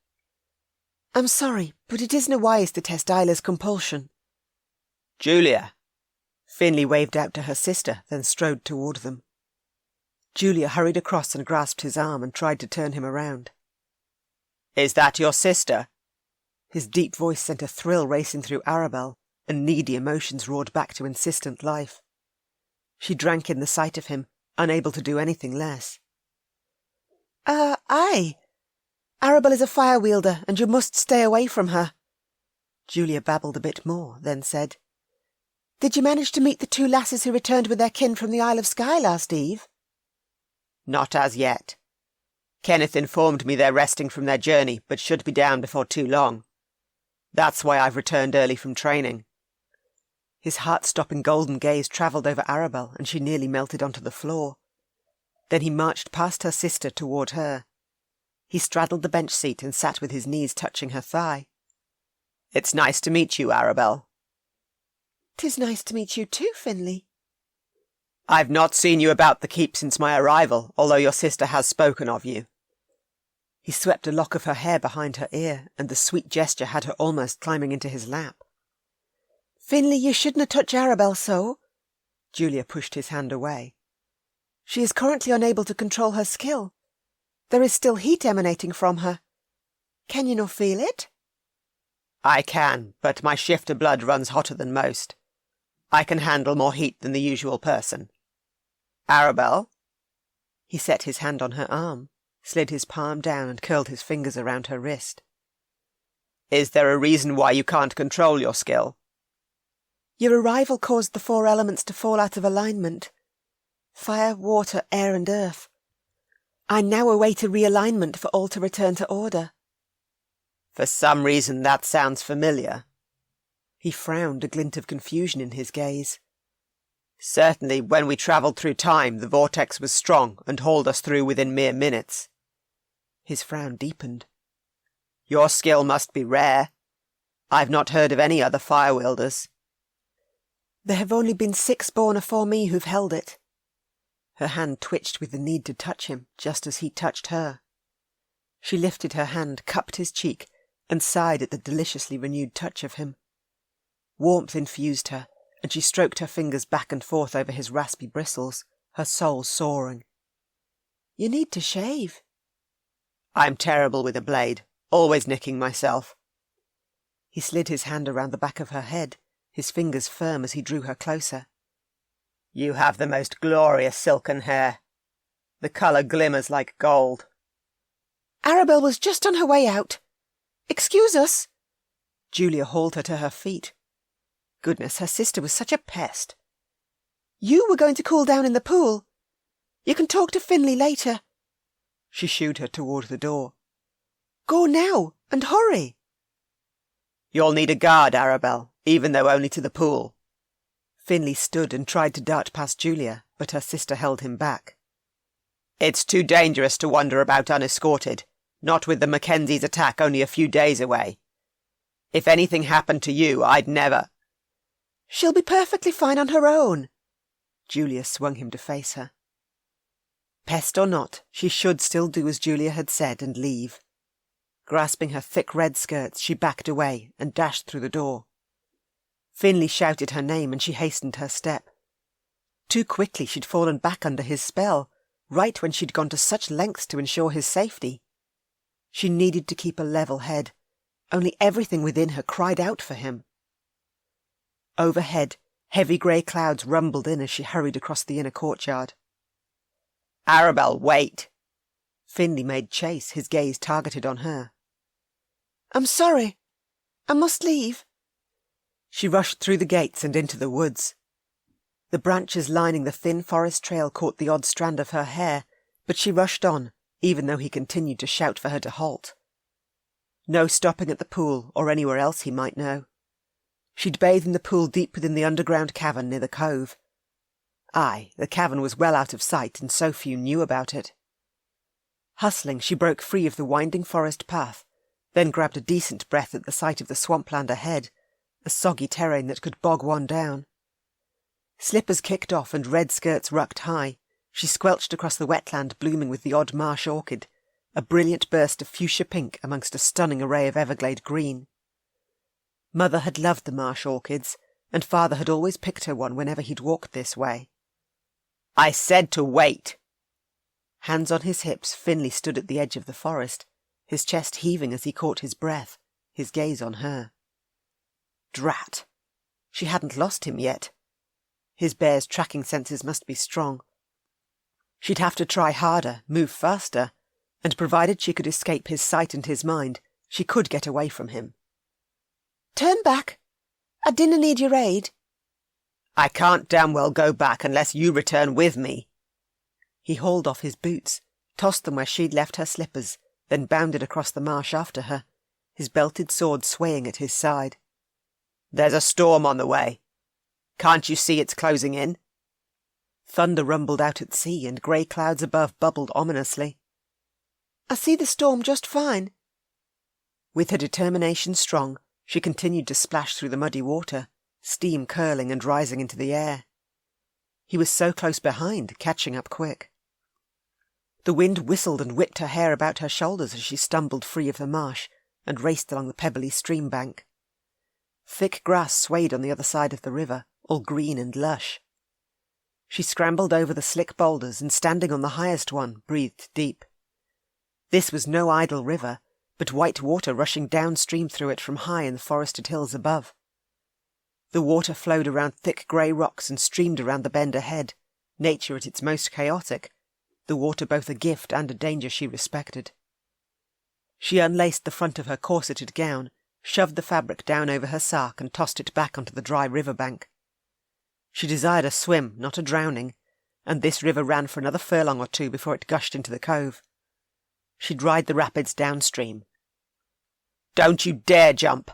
"I'm sorry, but it isna wise to test Isla's compulsion." Julia! Finley waved out to her sister, then strode toward them. Julia hurried across and grasped his arm and tried to turn him around. Is that your sister? His deep voice sent a thrill racing through Arabel, and needy emotions roared back to insistent life. She drank in the sight of him, unable to do anything less. Aye. Arabel is a fire wielder, and you must stay away from her." Julia babbled a bit more, then said, Did you manage to meet the 2 lasses who returned with their kin from the Isle of Skye last eve? Not as yet. Kenneth informed me they're resting from their journey, but should be down before too long. That's why I've returned early from training. His heart-stopping golden gaze travelled over Arabel, and she nearly melted onto the floor. Then he marched past her sister toward her. He straddled the bench seat and sat with his knees touching her thigh. It's nice to meet you, Arabel. 'Tis nice to meet you too, Finley. I've not seen you about the keep since my arrival, although your sister has spoken of you. He swept a lock of her hair behind her ear, and the sweet gesture had her almost climbing into his lap. Finley, you shouldn't touch Arabel so. Julia pushed his hand away. She is currently unable to control her skill. There is still heat emanating from her. Can you not feel it? I can, but my shifter blood runs hotter than most. I can handle more heat than the usual person. Arabel? He set his hand on her arm, slid his palm down and curled his fingers around her wrist. Is there a reason why you can't control your skill? Your arrival caused the 4 elements to fall out of alignment. Fire, water, air and earth. I now await a realignment for all to return to order. For some reason that sounds familiar. He frowned, a glint of confusion in his gaze. Certainly, when we travelled through time, the vortex was strong and hauled us through within mere minutes. His frown deepened. Your skill must be rare. I've not heard of any other fire-wielders. There have only been 6 born afore me who've held it. Her hand twitched with the need to touch him, just as he touched her. She lifted her hand, cupped his cheek, and sighed at the deliciously renewed touch of him. Warmth infused her, and she stroked her fingers back and forth over his raspy bristles, her soul soaring. You need to shave. I'm terrible with a blade, always nicking myself. He slid his hand around the back of her head, his fingers firm as he drew her closer. You have the most glorious silken hair. The colour glimmers like gold. Arabel was just on her way out. Excuse us. Julia hauled her to her feet. Goodness, her sister was such a pest. You were going to cool down in the pool. You can talk to Finley later. She shooed her toward the door. Go now, and hurry. You'll need a guard, Arabel, even though only to the pool. Finley stood and tried to dart past Julia, but her sister held him back. It's too dangerous to wander about unescorted, not with the Mackenzies' attack only a few days away. If anything happened to you, I'd never— She'll be perfectly fine on her own. Julia swung him to face her. Pest or not, she should still do as Julia had said and leave. Grasping her thick red skirts, she backed away and dashed through the door. Finley shouted her name and she hastened her step. Too quickly she'd fallen back under his spell, right when she'd gone to such lengths to ensure his safety. She needed to keep a level head. Only everything within her cried out for him. Overhead, heavy grey clouds rumbled in as she hurried across the inner courtyard. Arabel, wait! Finley made chase, his gaze targeted on her. I'm sorry. I must leave. She rushed through the gates and into the woods. The branches lining the thin forest trail caught the odd strand of her hair, but she rushed on, even though he continued to shout for her to halt. No stopping at the pool or anywhere else he might know. She'd bathe in the pool deep within the underground cavern near the cove. Aye, the cavern was well out of sight, and so few knew about it. Hustling, she broke free of the winding forest path, then grabbed a decent breath at the sight of the swampland ahead, a soggy terrain that could bog one down. Slippers kicked off and red skirts rucked high, she squelched across the wetland blooming with the odd marsh orchid, a brilliant burst of fuchsia pink amongst a stunning array of everglade green. Mother had loved the marsh orchids, and Father had always picked her one whenever he'd walked this way. I said to wait! Hands on his hips, Finley stood at the edge of the forest, his chest heaving as he caught his breath, his gaze on her. Drat! She hadn't lost him yet. His bear's tracking senses must be strong. She'd have to try harder, move faster, and provided she could escape his sight and his mind, she could get away from him. Turn back. I dinna need your aid. I can't damn well go back unless you return with me. He hauled off his boots, tossed them where she'd left her slippers, then bounded across the marsh after her, his belted sword swaying at his side. There's a storm on the way. Can't you see it's closing in? Thunder rumbled out at sea, and grey clouds above bubbled ominously. I see the storm just fine. With her determination strong, she continued to splash through the muddy water, steam curling and rising into the air. He was so close behind, catching up quick. The wind whistled and whipped her hair about her shoulders as she stumbled free of the marsh and raced along the pebbly stream bank. Thick grass swayed on the other side of the river, all green and lush. She scrambled over the slick boulders and, standing on the highest one, breathed deep. This was no idle river, but white water rushing downstream through it from high in the forested hills above. The water flowed around thick grey rocks and streamed around the bend ahead, nature at its most chaotic, the water both a gift and a danger she respected. She unlaced the front of her corseted gown, shoved the fabric down over her sark and tossed it back onto the dry river bank. She desired a swim, not a drowning, and this river ran for another furlong or two before it gushed into the cove. She'd ride the rapids downstream. Don't you dare jump!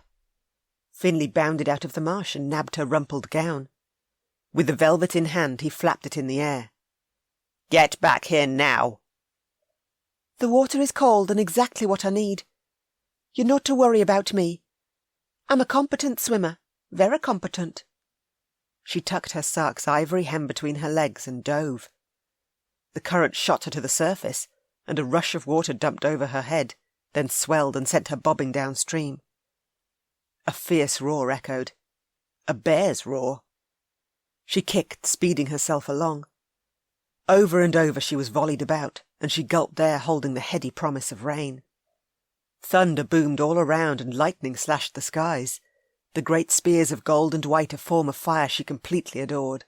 Finley bounded out of the marsh and nabbed her rumpled gown. With the velvet in hand, he flapped it in the air. Get back here now! The water is cold and exactly what I need. You're not to worry about me. I'm a competent swimmer, very competent. She tucked her sark's ivory hem between her legs and dove. The current shot her to the surface, and a rush of water dumped over her head, then swelled and sent her bobbing downstream. A fierce roar echoed. A bear's roar. She kicked, speeding herself along. Over and over she was volleyed about, and she gulped air holding the heady promise of rain. Thunder boomed all around and lightning slashed the skies, the great spears of gold and white a form of fire she completely adored.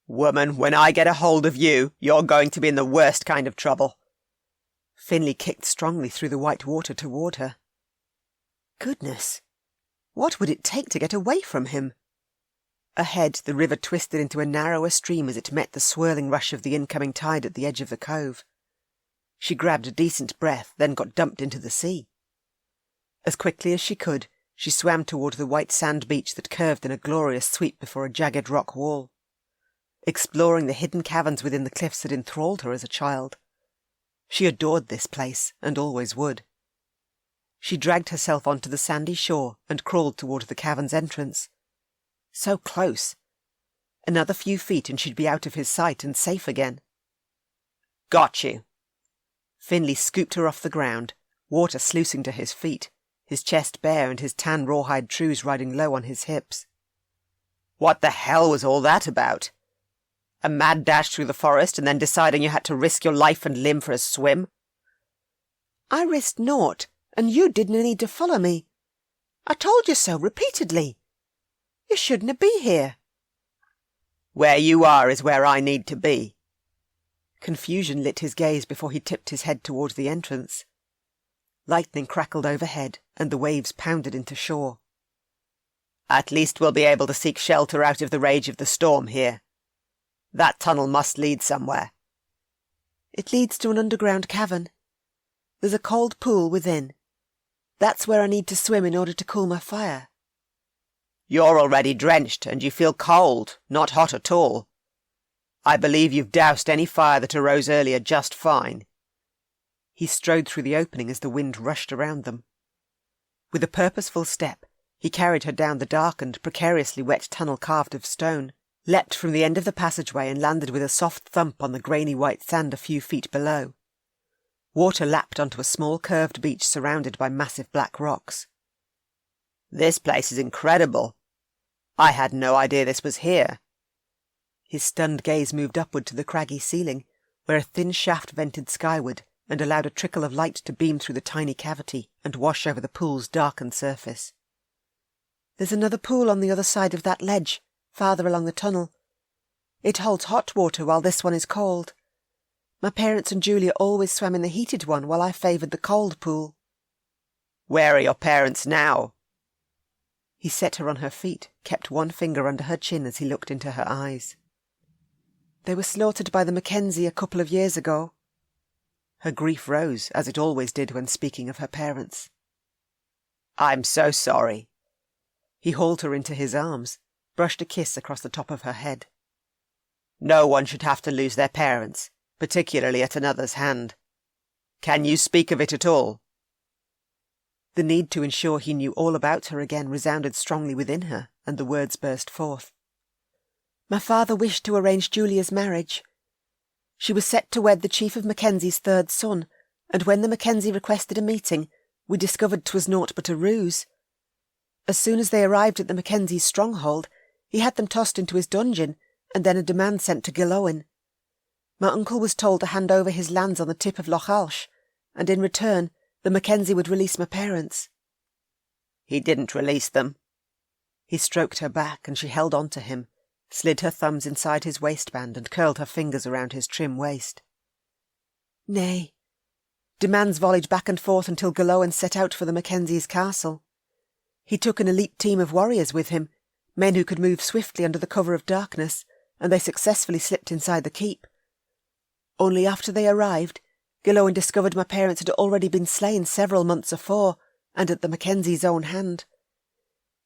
Woman, when I get a hold of you, you're going to be in the worst kind of trouble. Finley kicked strongly through the white water toward her. Goodness! What would it take to get away from him? Ahead, the river twisted into a narrower stream as it met the swirling rush of the incoming tide at the edge of the cove. She grabbed a decent breath, then got dumped into the sea. As quickly as she could, she swam toward the white sand beach that curved in a glorious sweep before a jagged rock wall. Exploring the hidden caverns within the cliffs had enthralled her as a child. She adored this place, and always would. She dragged herself onto the sandy shore and crawled toward the cavern's entrance. So close. Another few feet and she'd be out of his sight and safe again. Got you. Finley scooped her off the ground, water sluicing to his feet, his chest bare and his tan rawhide trews riding low on his hips. What the hell was all that about? A mad dash through the forest and then deciding you had to risk your life and limb for a swim? I risked naught, and you didn't need to follow me. I told you so repeatedly. You shouldn't have been here. Where you are is where I need to be. Confusion lit his gaze before he tipped his head towards the entrance. Lightning crackled overhead, and the waves pounded into shore. At least we'll be able to seek shelter out of the rage of the storm here. That tunnel must lead somewhere. It leads to an underground cavern. There's a cold pool within. That's where I need to swim in order to cool my fire. You're already drenched, and you feel cold, not hot at all. I believe you've doused any fire that arose earlier just fine. He strode through the opening as the wind rushed around them. With a purposeful step, he carried her down the darkened, precariously wet tunnel carved of stone, leapt from the end of the passageway and landed with a soft thump on the grainy white sand a few feet below. Water lapped onto a small curved beach surrounded by massive black rocks. This place is incredible. I had no idea this was here. His stunned gaze moved upward to the craggy ceiling, where a thin shaft vented skyward and allowed a trickle of light to beam through the tiny cavity and wash over the pool's darkened surface. There's another pool on the other side of that ledge, farther along the tunnel. It holds hot water while this one is cold. My parents and Julia always swam in the heated one while I favoured the cold pool. Where are your parents now? He set her on her feet, kept one finger under her chin as he looked into her eyes. They were slaughtered by the Mackenzie a couple of years ago. Her grief rose, as it always did when speaking of her parents. I'm so sorry. He hauled her into his arms, brushed a kiss across the top of her head. No one should have to lose their parents, particularly at another's hand. Can you speak of it at all? The need to ensure he knew all about her again resounded strongly within her, and the words burst forth. My father wished to arrange Julia's marriage. She was set to wed the chief of Mackenzie's third son, and when the Mackenzie requested a meeting, we discovered 'twas naught but a ruse. As soon as they arrived at the Mackenzie's stronghold, he had them tossed into his dungeon, and then a demand sent to Gillan. My uncle was told to hand over his lands on the tip of Loch Alsh, and in return the Mackenzie would release my parents. He didn't release them. He stroked her back, and she held on to him, slid her thumbs inside his waistband and curled her fingers around his trim waist. Nay. Demands volleyed back and forth until Gillan set out for the Mackenzie's castle. He took an elite team of warriors with him, men who could move swiftly under the cover of darkness, and they successfully slipped inside the keep. Only after they arrived, Gillan discovered my parents had already been slain several months afore, and at the Mackenzie's own hand.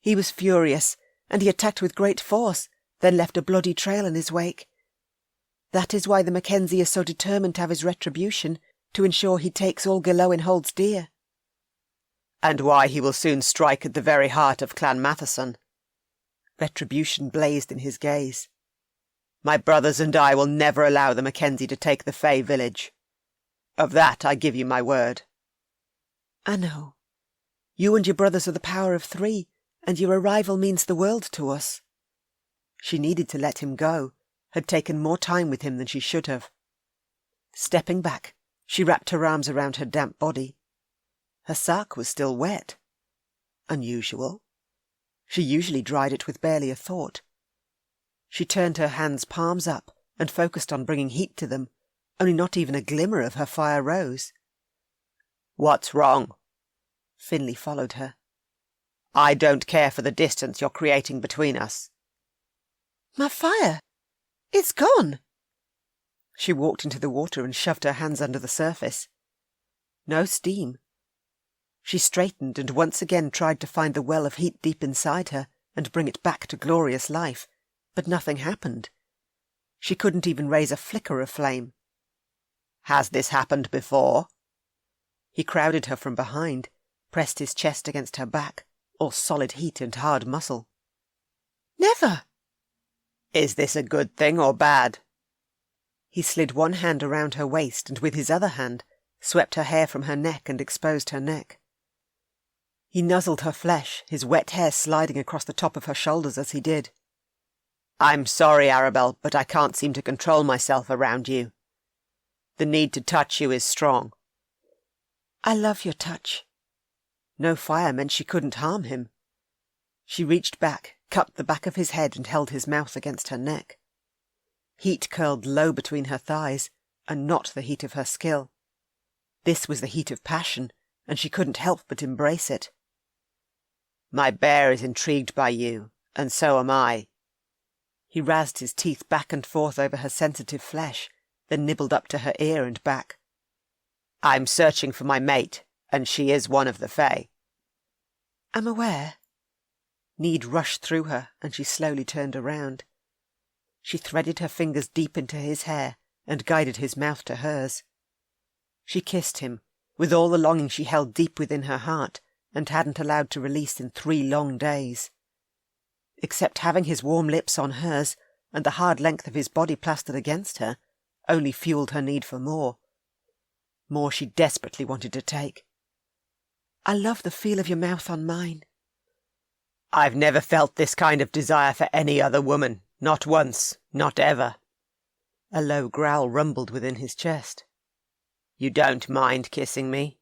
He was furious, and he attacked with great force, then left a bloody trail in his wake. That is why the Mackenzie is so determined to have his retribution, to ensure he takes all Gillan holds dear. And why he will soon strike at the very heart of Clan Matheson. Retribution blazed in his gaze. My brothers and I will never allow the Mackenzie to take the Fae village. Of that I give you my word. I know. You and your brothers are the power of 3, and your arrival means the world to us. She needed to let him go, had taken more time with him than she should have. Stepping back, she wrapped her arms around her damp body. Her sark was still wet. Unusual. She usually dried it with barely a thought. She turned her hands palms up and focused on bringing heat to them, only not even a glimmer of her fire rose. What's wrong? Finley followed her. I don't care for the distance you're creating between us. My fire! It's gone! She walked into the water and shoved her hands under the surface. No steam. She straightened and once again tried to find the well of heat deep inside her and bring it back to glorious life, but nothing happened. She couldn't even raise a flicker of flame. Has this happened before? He crowded her from behind, pressed his chest against her back, all solid heat and hard muscle. Never! Is this a good thing or bad? He slid one hand around her waist and with his other hand swept her hair from her neck and exposed her neck. He nuzzled her flesh, his wet hair sliding across the top of her shoulders as he did. I'm sorry, Arabel, but I can't seem to control myself around you. The need to touch you is strong. I love your touch. No fire meant she couldn't harm him. She reached back, cupped the back of his head and held his mouth against her neck. Heat curled low between her thighs, and not the heat of her skill. This was the heat of passion, and she couldn't help but embrace it. My bear is intrigued by you, and so am I. He razzed his teeth back and forth over her sensitive flesh, then nibbled up to her ear and back. I'm searching for my mate, and she is one of the Fae. I'm aware. Need rushed through her, and she slowly turned around. She threaded her fingers deep into his hair and guided his mouth to hers. She kissed him, with all the longing she held deep within her heart and hadn't allowed to release in 3 long days. Except having his warm lips on hers and the hard length of his body plastered against her, only fueled her need for more. More she desperately wanted to take. I love the feel of your mouth on mine. I've never felt this kind of desire for any other woman. Not once, not ever. A low growl rumbled within his chest. You don't mind kissing me?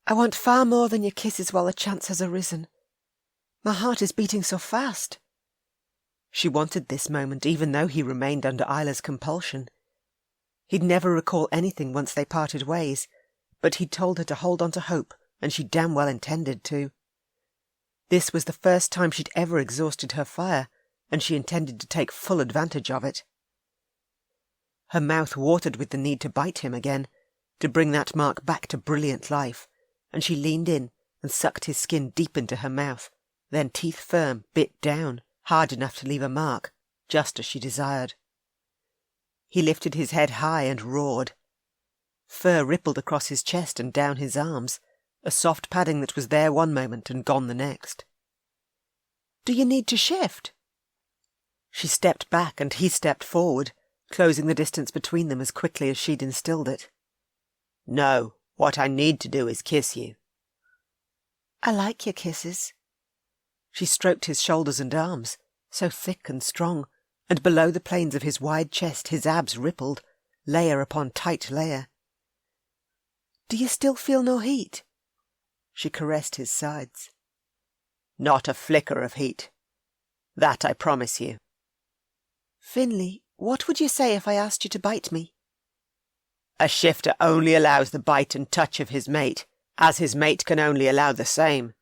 I want far more than your kisses while the chance has arisen. My heart is beating so fast. She wanted this moment even though he remained under Isla's compulsion. He'd never recall anything once they parted ways, but he'd told her to hold on to hope, and she damn well intended to. This was the first time she'd ever exhausted her fire, and she intended to take full advantage of it. Her mouth watered with the need to bite him again, to bring that mark back to brilliant life, and she leaned in and sucked his skin deep into her mouth, then teeth firm, bit down, hard enough to leave a mark, just as she desired. He lifted his head high and roared. Fur rippled across his chest and down his arms, a soft padding that was there one moment and gone the next. "Do you need to shift?" She stepped back and he stepped forward, closing the distance between them as quickly as she'd instilled it. "No, what I need to do is kiss you." "I like your kisses." She stroked his shoulders and arms, so thick and strong, and below the planes of his wide chest his abs rippled, layer upon tight layer. "Do you still feel no heat?" She caressed his sides. "Not a flicker of heat. That I promise you." "Finley, what would you say if I asked you to bite me?" A shifter only allows the bite and touch of his mate, as his mate can only allow the same.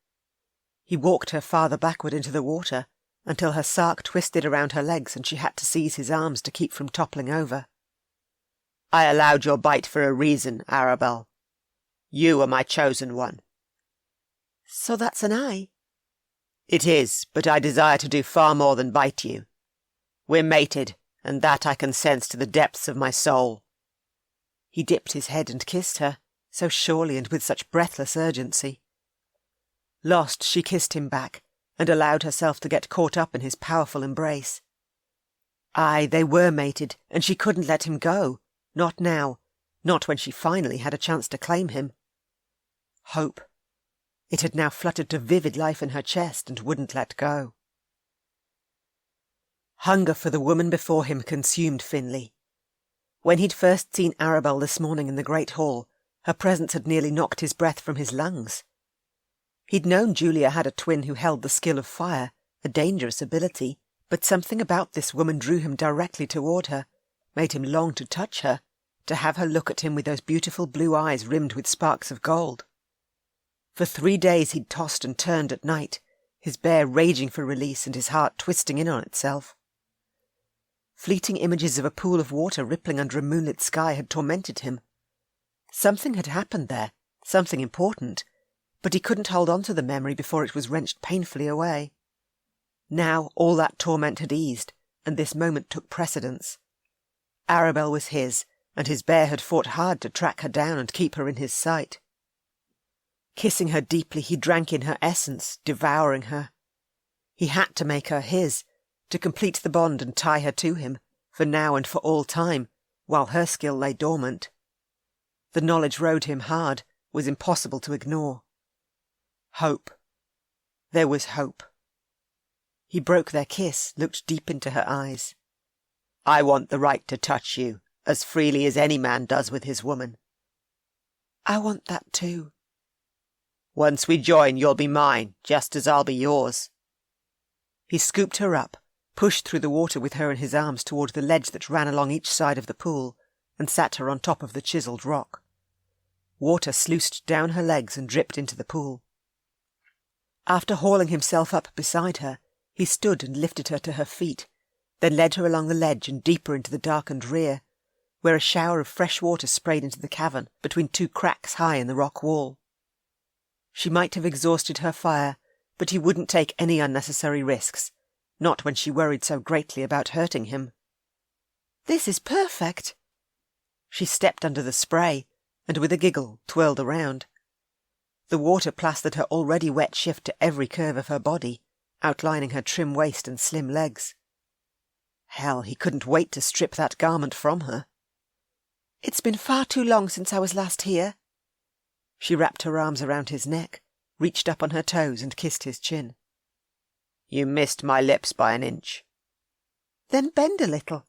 He walked her farther backward into the water, until her sark twisted around her legs and she had to seize his arms to keep from toppling over. I allowed your bite for a reason, Arabel. You are my chosen one. "So that's an eye?" "It is, but I desire to do far more than bite you. We're mated, and that I can sense to the depths of my soul." He dipped his head and kissed her, so surely and with such breathless urgency. Lost, she kissed him back, and allowed herself to get caught up in his powerful embrace. Aye, they were mated, and she couldn't let him go. Not now. Not when she finally had a chance to claim him. Hope. It had now fluttered to vivid life in her chest and wouldn't let go. Hunger for the woman before him consumed Finley. When he'd first seen Arabel this morning in the great hall, her presence had nearly knocked his breath from his lungs. He'd known Julia had a twin who held the skill of fire, a dangerous ability, but something about this woman drew him directly toward her, made him long to touch her, to have her look at him with those beautiful blue eyes rimmed with sparks of gold. For 3 days he'd tossed and turned at night, his bear raging for release and his heart twisting in on itself. Fleeting images of a pool of water rippling under a moonlit sky had tormented him. Something had happened there, something important, but he couldn't hold on to the memory before it was wrenched painfully away. Now all that torment had eased, and this moment took precedence. Arabel was his, and his bear had fought hard to track her down and keep her in his sight. Kissing her deeply, he drank in her essence, devouring her. He had to make her his, to complete the bond and tie her to him, for now and for all time, while her skill lay dormant. The knowledge rode him hard, was impossible to ignore. Hope. There was hope. He broke their kiss, looked deep into her eyes. I want the right to touch you, as freely as any man does with his woman. I want that too. Once we join, you'll be mine, just as I'll be yours. He scooped her up, pushed through the water with her in his arms toward the ledge that ran along each side of the pool, and sat her on top of the chiselled rock. Water sluiced down her legs and dripped into the pool. After hauling himself up beside her, he stood and lifted her to her feet, then led her along the ledge and deeper into the darkened rear, where a shower of fresh water sprayed into the cavern between 2 cracks high in the rock wall. She might have exhausted her fire, but he wouldn't take any unnecessary risks, not when she worried so greatly about hurting him. "This is perfect." She stepped under the spray, and with a giggle twirled around. The water plastered her already wet shift to every curve of her body, outlining her trim waist and slim legs. Hell, he couldn't wait to strip that garment from her. "It's been far too long since I was last here." She wrapped her arms around his neck, reached up on her toes and kissed his chin. You missed my lips by an inch. "Then bend a little."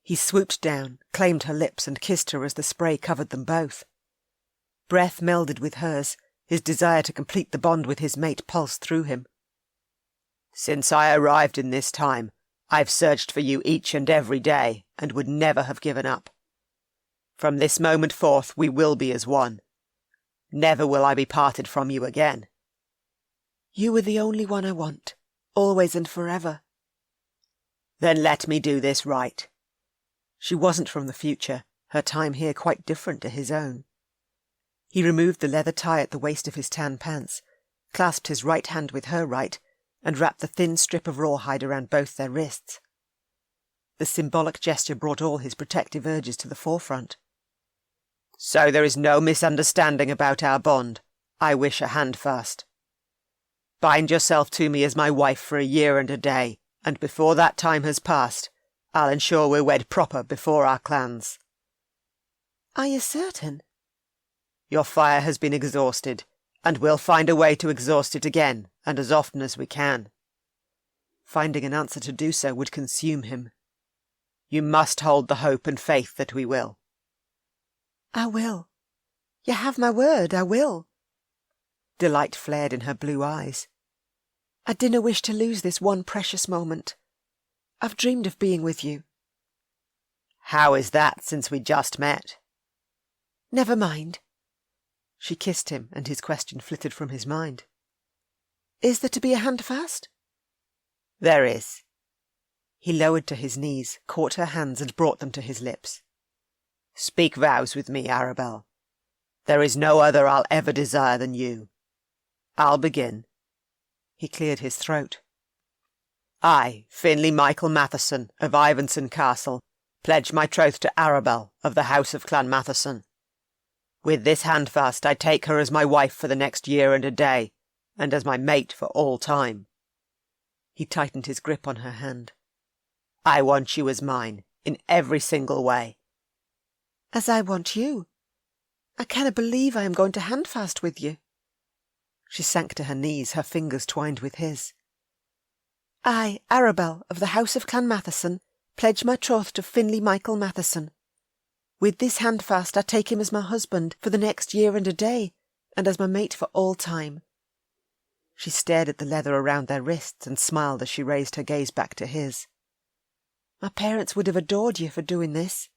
He swooped down, claimed her lips and kissed her as the spray covered them both. Breath melded with hers, his desire to complete the bond with his mate pulsed through him. Since I arrived in this time, I've searched for you each and every day, and would never have given up. From this moment forth we will be as one. Never will I be parted from you again. You are the only one I want, always and forever. Then let me do this right. She wasn't from the future, her time here quite different to his own. He removed the leather tie at the waist of his tan pants, clasped his right hand with her right, and wrapped the thin strip of rawhide around both their wrists. The symbolic gesture brought all his protective urges to the forefront. So there is no misunderstanding about our bond. I wish a handfast. Bind yourself to me as my wife for a year and a day, and before that time has passed, I'll ensure we're wed proper before our clans. Are you certain? Your fire has been exhausted, and we'll find a way to exhaust it again, and as often as we can. Finding an answer to do so would consume him. You must hold the hope and faith that we will. I will. You have my word, I will. Delight flared in her blue eyes. I dinna wish to lose this one precious moment. I've dreamed of being with you. How is that, since we just met? Never mind. She kissed him, and his question flitted from his mind. Is there to be a handfast? There is. He lowered to his knees, caught her hands, and brought them to his lips. Speak vows with me, Arabel. There is no other I'll ever desire than you. I'll begin. He cleared his throat. I, Finley Michael Matheson, of Ivanson Castle, pledge my troth to Arabel, of the house of Clan Matheson. With this handfast I take her as my wife for the next year and a day, and as my mate for all time. He tightened his grip on her hand. I want you as mine, in every single way. As I want you. I canna believe I am going to handfast with you. She sank to her knees, her fingers twined with his. I, Arabel, of the house of Clan Matheson, pledge my troth to Finley Michael Matheson. With this handfast I take him as my husband for the next year and a day, and as my mate for all time. She stared at the leather around their wrists and smiled as she raised her gaze back to his. My parents would have adored you for doing this.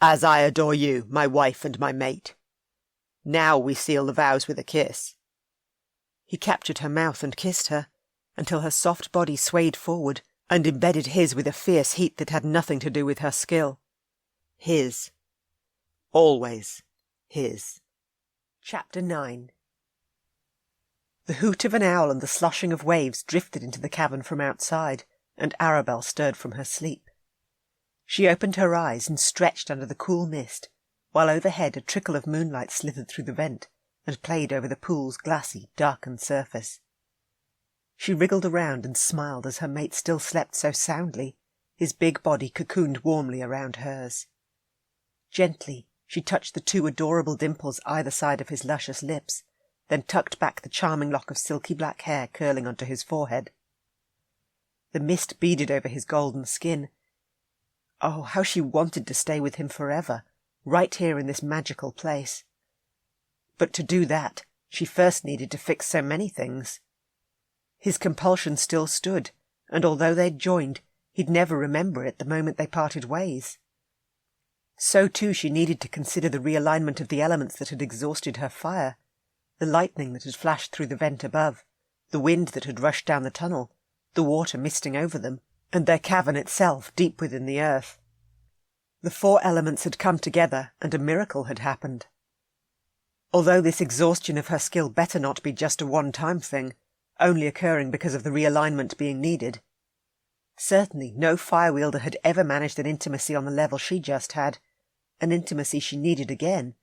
As I adore you, my wife and my mate. Now we seal the vows with a kiss. He captured her mouth and kissed her, until her soft body swayed forward and embedded his with a fierce heat that had nothing to do with her skill. His. Always his. Chapter 9. The hoot of an owl and the sloshing of waves drifted into the cavern from outside, and Arabel stirred from her sleep. She opened her eyes and stretched under the cool mist, while overhead a trickle of moonlight slithered through the vent and played over the pool's glassy, darkened surface. She wriggled around and smiled as her mate still slept so soundly, his big body cocooned warmly around hers. Gently she touched the two adorable dimples either side of his luscious lips, then tucked back the charming lock of silky black hair curling onto his forehead. The mist beaded over his golden skin. Oh, how she wanted to stay with him forever, right here in this magical place. But to do that, she first needed to fix so many things. His compulsion still stood, and although they'd joined, he'd never remember it the moment they parted ways. So too she needed to consider the realignment of the elements that had exhausted her fire, the lightning that had flashed through the vent above, the wind that had rushed down the tunnel, the water misting over them, and their cavern itself deep within the earth. The four elements had come together, and a miracle had happened. Although this exhaustion of her skill better not be just a one-time thing, only occurring because of the realignment being needed. Certainly no fire-wielder had ever managed an intimacy on the level she just had, an intimacy she needed again,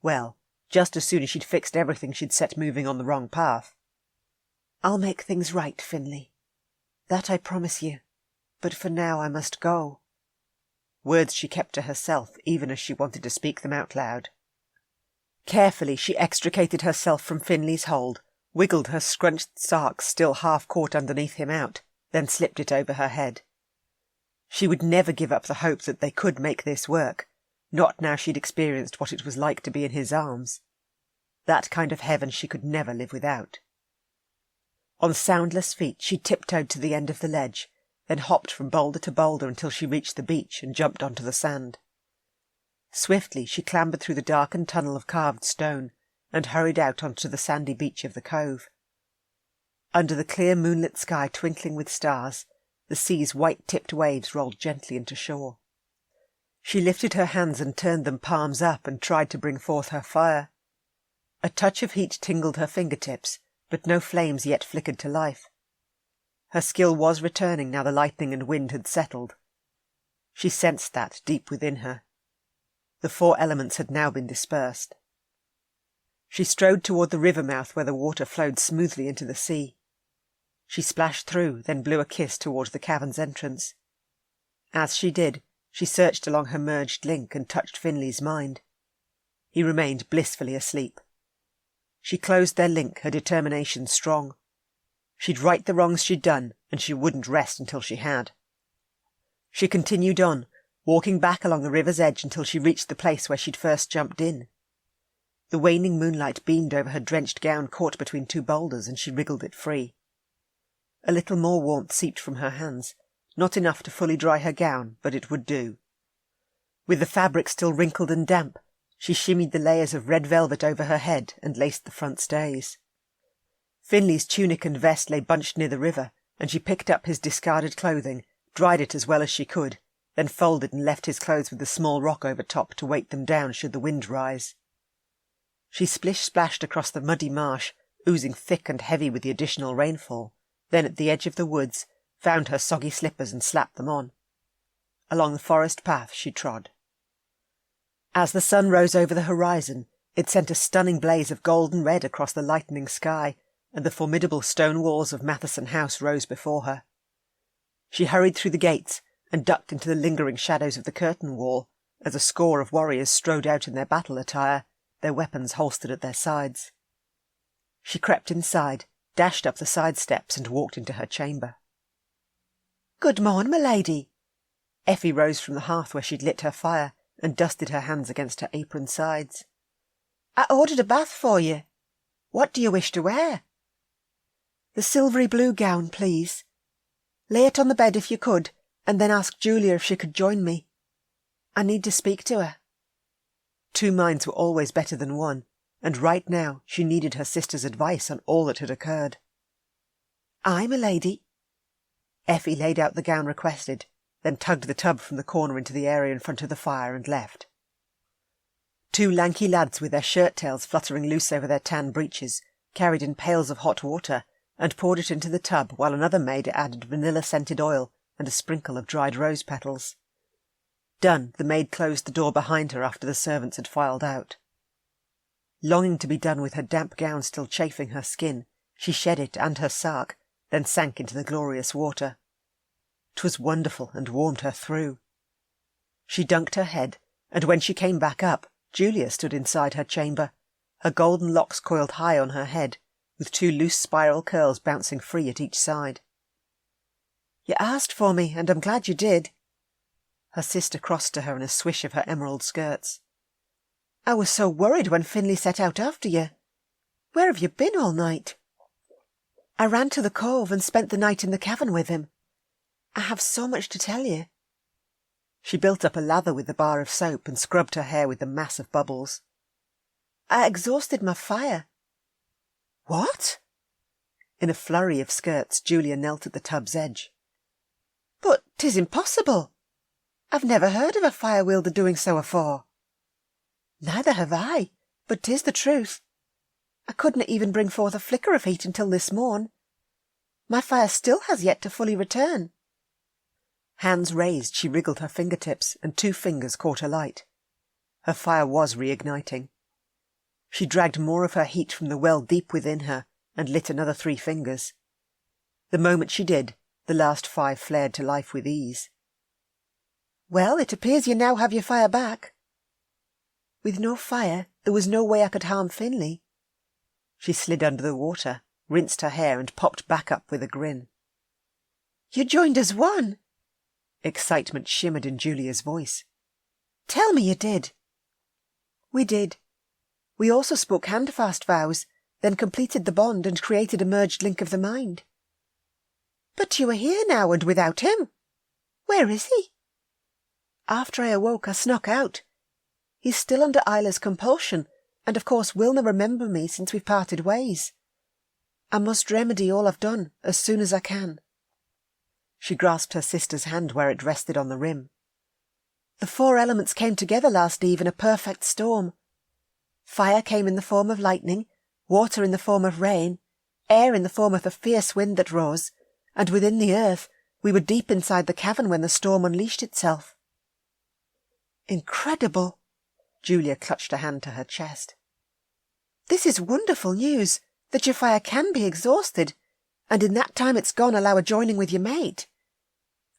well, just as soon as she'd fixed everything she'd set moving on the wrong path. I'll make things right, Finley. That I promise you. But for now I must go. Words she kept to herself, even as she wanted to speak them out loud. Carefully she extricated herself from Finley's hold, wiggled her scrunched sark still half caught underneath him out, then slipped it over her head. She would never give up the hope that they could make this work, not now she'd experienced what it was like to be in his arms. That kind of heaven she could never live without. On soundless feet she tiptoed to the end of the ledge, then hopped from boulder to boulder until she reached the beach and jumped onto the sand. Swiftly she clambered through the darkened tunnel of carved stone and hurried out onto the sandy beach of the cove. Under the clear moonlit sky twinkling with stars, the sea's white-tipped waves rolled gently into shore. She lifted her hands and turned them palms up and tried to bring forth her fire. A touch of heat tingled her fingertips, but no flames yet flickered to life. Her skill was returning now the lightning and wind had settled. She sensed that deep within her. The 4 elements had now been dispersed. She strode toward the river mouth where the water flowed smoothly into the sea. She splashed through, then blew a kiss towards the cavern's entrance. As she did, she searched along her merged link and touched Finley's mind. He remained blissfully asleep. She closed their link, her determination strong. She'd right the wrongs she'd done, and she wouldn't rest until she had. She continued on, walking back along the river's edge until she reached the place where she'd first jumped in. The waning moonlight beamed over her drenched gown caught between 2 boulders, and she wriggled it free. A little more warmth seeped from her hands, not enough to fully dry her gown, but it would do. With the fabric still wrinkled and damp, she shimmied the layers of red velvet over her head and laced the front stays. Finley's tunic and vest lay bunched near the river, and she picked up his discarded clothing, dried it as well as she could, then folded and left his clothes with the small rock over top to weight them down should the wind rise. She splish-splashed across the muddy marsh, oozing thick and heavy with the additional rainfall, then at the edge of the woods found her soggy slippers and slapped them on. Along the forest path she trod. As the sun rose over the horizon, it sent a stunning blaze of golden red across the lightening sky, and the formidable stone walls of Matheson House rose before her. She hurried through the gates and ducked into the lingering shadows of the curtain wall as a score of warriors strode out in their battle attire, their weapons holstered at their sides. She crept inside, dashed up the side steps and walked into her chamber. "Good morn, my lady." Effie rose from the hearth where she'd lit her fire and dusted her hands against her apron sides. "I ordered a bath for you. What do you wish to wear?" "The silvery blue gown, please. Lay it on the bed if you could, and then ask Julia if she could join me. I need to speak to her." 2 minds were always better than one, and right now she needed her sister's advice on all that had occurred. "Aye, my lady." Effie laid out the gown requested, then tugged the tub from the corner into the area in front of the fire and left. 2 lanky lads with their shirt-tails fluttering loose over their tan breeches carried in pails of hot water and poured it into the tub while another maid added vanilla-scented oil and a sprinkle of dried rose petals. Done, the maid closed the door behind her after the servants had filed out. Longing to be done with her damp gown still chafing her skin, she shed it and her sark, then sank into the glorious water. 'Twas wonderful and warmed her through. She dunked her head, and when she came back up, Julia stood inside her chamber, her golden locks coiled high on her head, with 2 loose spiral curls bouncing free at each side. "You asked for me, and I'm glad you did." Her sister crossed to her in a swish of her emerald skirts. "I was so worried when Finley set out after you. Where have you been all night?" "I ran to the cove and spent the night in the cavern with him. I have so much to tell you." She built up a lather with the bar of soap and scrubbed her hair with the mass of bubbles. "I exhausted my fire." "What?" In a flurry of skirts, Julia knelt at the tub's edge. "But 'tis impossible. I've never heard of a fire wielder doing so afore." "Neither have I, but 'tis the truth. I couldn't even bring forth a flicker of heat until this morn. My fire still has yet to fully return." Hands raised, she wriggled her fingertips, and 2 fingers caught alight. Her fire was reigniting. She dragged more of her heat from the well deep within her, and lit another 3 fingers. The moment she did, the last 5 flared to life with ease. "Well, it appears you now have your fire back." "With no fire, there was no way I could harm Finley." She slid under the water, rinsed her hair, and popped back up with a grin. "You joined as one!" Excitement shimmered in Julia's voice. "Tell me you did." "We did. We also spoke handfast vows, then completed the bond and created a merged link of the mind." "But you are here now and without him. Where is he?" "After I awoke, I snuck out. He's still under Isla's compulsion, and of course will not remember me since we've parted ways. I must remedy all I've done as soon as I can. She grasped her sister's hand where it rested on the rim. The 4 elements came together last eve in a perfect storm. Fire came in the form of lightning, water in the form of rain, air in the form of a fierce wind that rose, and within the earth we were deep inside the cavern when the storm unleashed itself. Incredible! Julia clutched a hand to her chest. This is wonderful news, that your fire can be exhausted, and in that time it's gone allow a joining with your mate.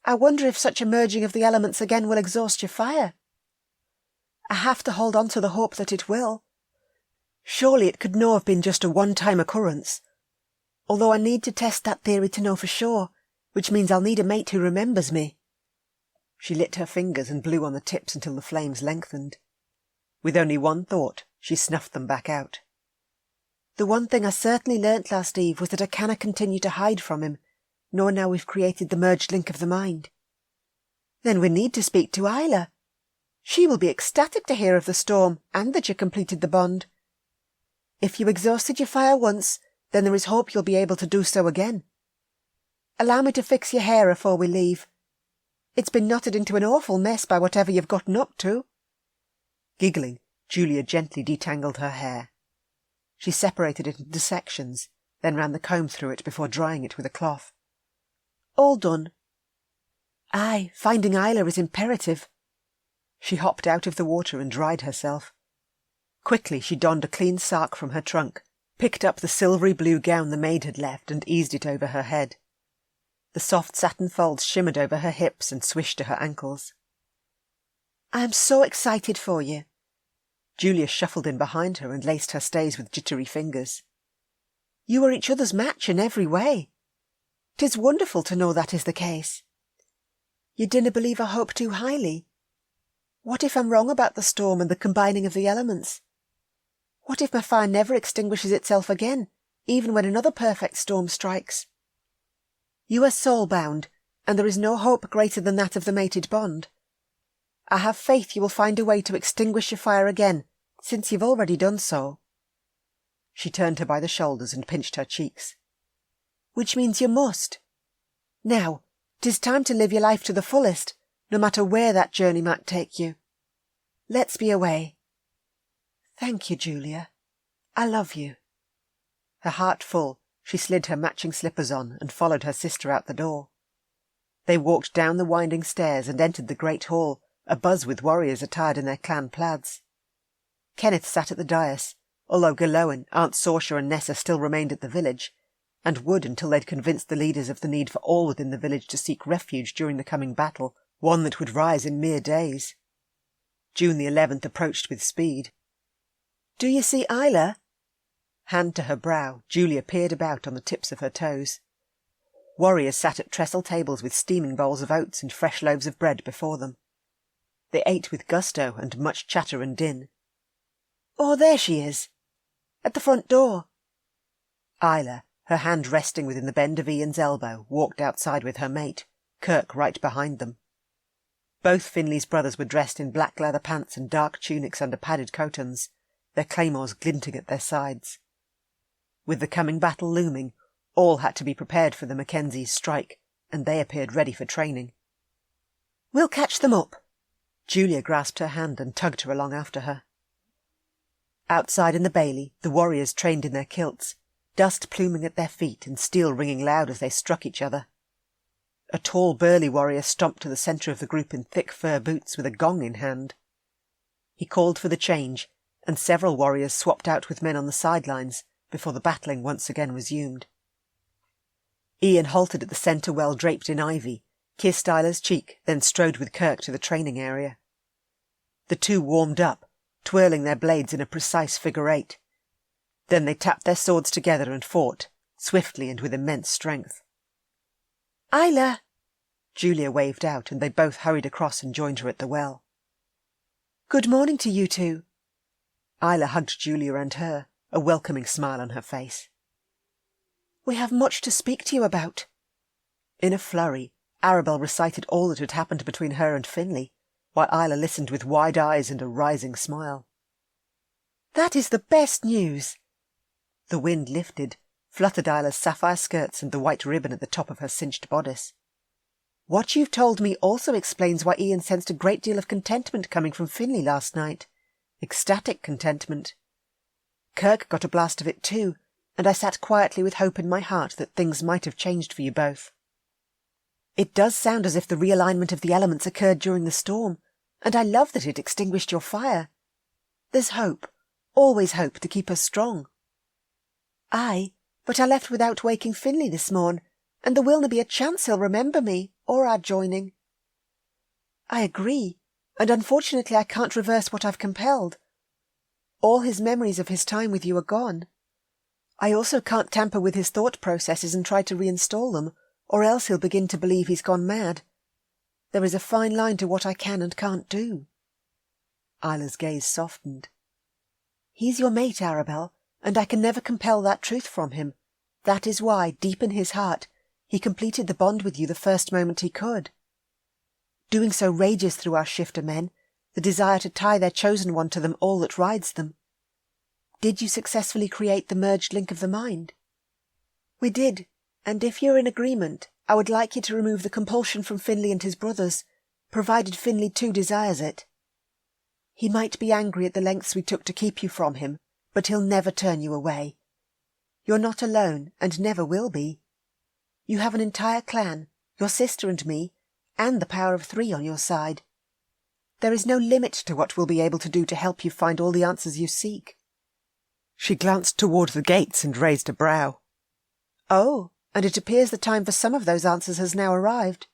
I wonder if such a merging of the elements again will exhaust your fire. I have to hold on to the hope that it will. Surely it could no have been just a one-time occurrence. Although I need to test that theory to know for sure, which means I'll need a mate who remembers me. She lit her fingers and blew on the tips until the flames lengthened. With only one thought, she snuffed them back out. The one thing I certainly learnt last eve was that I cannot continue to hide from him, nor now we've created the merged link of the mind. Then we need to speak to Isla. She will be ecstatic to hear of the storm and that you completed the bond. If you exhausted your fire once, then there is hope you'll be able to do so again. Allow me to fix your hair afore we leave. It's been knotted into an awful mess by whatever you've gotten up to. Giggling, Julia gently detangled her hair. She separated it into sections, then ran the comb through it before drying it with a cloth. All done. Aye, finding Isla is imperative. She hopped out of the water and dried herself. Quickly she donned a clean sark from her trunk, picked up the silvery blue gown the maid had left and eased it over her head. The soft satin folds shimmered over her hips and swished to her ankles. I am so excited for you. Julia shuffled in behind her and laced her stays with jittery fingers. You are each other's match in every way. 'Tis wonderful to know that is the case. You dinna believe I hope too highly? What if I'm wrong about the storm and the combining of the elements? What if my fire never extinguishes itself again, even when another perfect storm strikes? You are soul-bound, and there is no hope greater than that of the mated bond. I have faith you will find a way to extinguish your fire again, since you've already done so. She turned her by the shoulders and pinched her cheeks. Which means you must. Now, 'tis time to live your life to the fullest, no matter where that journey might take you. Let's be away. Thank you, Julia. I love you. Her heart full, she slid her matching slippers on and followed her sister out the door. They walked down the winding stairs and entered the great hall, abuzz with warriors attired in their clan plaids. Kenneth sat at the dais, although Gillan, Aunt Saoirse and Nessa still remained at the village, and would until they'd convinced the leaders of the need for all within the village to seek refuge during the coming battle, one that would rise in mere days. June the 11th approached with speed. Do you see Isla? Hand to her brow, Julia peered about on the tips of her toes. Warriors sat at trestle tables with steaming bowls of oats and fresh loaves of bread before them. They ate with gusto and much chatter and din. Oh, there she is, at the front door. Isla, her hand resting within the bend of Ian's elbow, walked outside with her mate, Kirk right behind them. Both Finley's brothers were dressed in black leather pants and dark tunics under padded coatons, their claymores glinting at their sides. With the coming battle looming, all had to be prepared for the Mackenzies' strike, and they appeared ready for training. We'll catch them up. Julia grasped her hand and tugged her along after her. Outside in the bailey, the warriors trained in their kilts, dust pluming at their feet and steel ringing loud as they struck each other. A tall, burly warrior stomped to the centre of the group in thick fur boots with a gong in hand. He called for the change, and several warriors swapped out with men on the sidelines before the battling once again resumed. Ian halted at the centre well draped in ivy, kissed Isla's cheek, then strode with Kirk to the training area. The two warmed up, twirling their blades in a precise figure eight. Then they tapped their swords together and fought, swiftly and with immense strength. Isla! Julia waved out, and they both hurried across and joined her at the well. Good morning to you two. Isla hugged Julia and her, a welcoming smile on her face. We have much to speak to you about. In a flurry, Arabel recited all that had happened between her and Finley, while Isla listened with wide eyes and a rising smile. That is the best news. The wind lifted, fluttered Isla's sapphire skirts and the white ribbon at the top of her cinched bodice. "What you've told me also explains why Ian sensed a great deal of contentment coming from Finley last night. Ecstatic contentment. Kirk got a blast of it too, and I sat quietly with hope in my heart that things might have changed for you both. It does sound as if the realignment of the elements occurred during the storm, and I love that it extinguished your fire. There's hope, always hope to keep us strong." "Aye, but I left without waking Finley this morn, and there willna be a chance he'll remember me, or our joining." "I agree, and unfortunately I can't reverse what I've compelled. All his memories of his time with you are gone. I also can't tamper with his thought processes and try to reinstall them, or else he'll begin to believe he's gone mad. There is a fine line to what I can and can't do." Isla's gaze softened. "He's your mate, Arabel, and I can never compel that truth from him. That is why, deep in his heart, he completed the bond with you the first moment he could. Doing so rages through our shifter men, the desire to tie their chosen one to them all that rides them. Did you successfully create the merged link of the mind?" "We did, and if you're in agreement, I would like you to remove the compulsion from Finley and his brothers, provided Finley too desires it. He might be angry at the lengths we took to keep you from him, but he'll never turn you away. You're not alone, and never will be. You have an entire clan, your sister and me, and the power of 3 on your side. There is no limit to what we'll be able to do to help you find all the answers you seek." She glanced toward the gates and raised a brow. "Oh, and it appears the time for some of those answers has now arrived."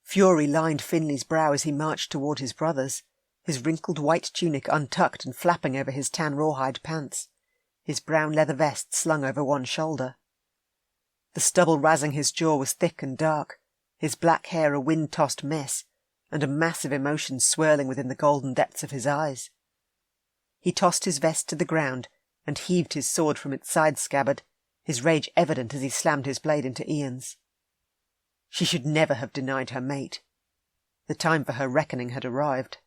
Fury lined Finley's brow as he marched toward his brothers, his wrinkled white tunic untucked and flapping over his tan rawhide pants, his brown leather vest slung over one shoulder. The stubble razzing his jaw was thick and dark, his black hair a wind-tossed mess, and a mass of emotion swirling within the golden depths of his eyes. He tossed his vest to the ground and heaved his sword from its side scabbard, his rage evident as he slammed his blade into Ian's. She should never have denied her mate. The time for her reckoning had arrived.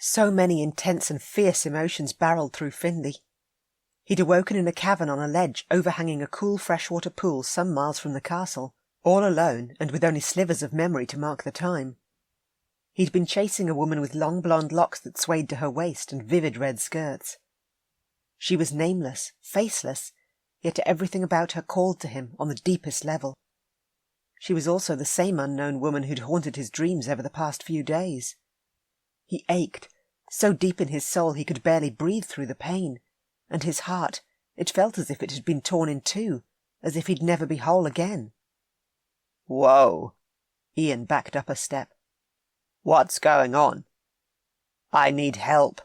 So many intense and fierce emotions barreled through Finley. He'd awoken in a cavern on a ledge overhanging a cool freshwater pool some miles from the castle, all alone and with only slivers of memory to mark the time. He'd been chasing a woman with long blonde locks that swayed to her waist and vivid red skirts. She was nameless, faceless, yet everything about her called to him on the deepest level. She was also the same unknown woman who'd haunted his dreams over the past few days. He ached, so deep in his soul he could barely breathe through the pain, and his heart, it felt as if it had been torn in two, as if he'd never be whole again. "Whoa!" Ian backed up a step. "What's going on? I need help."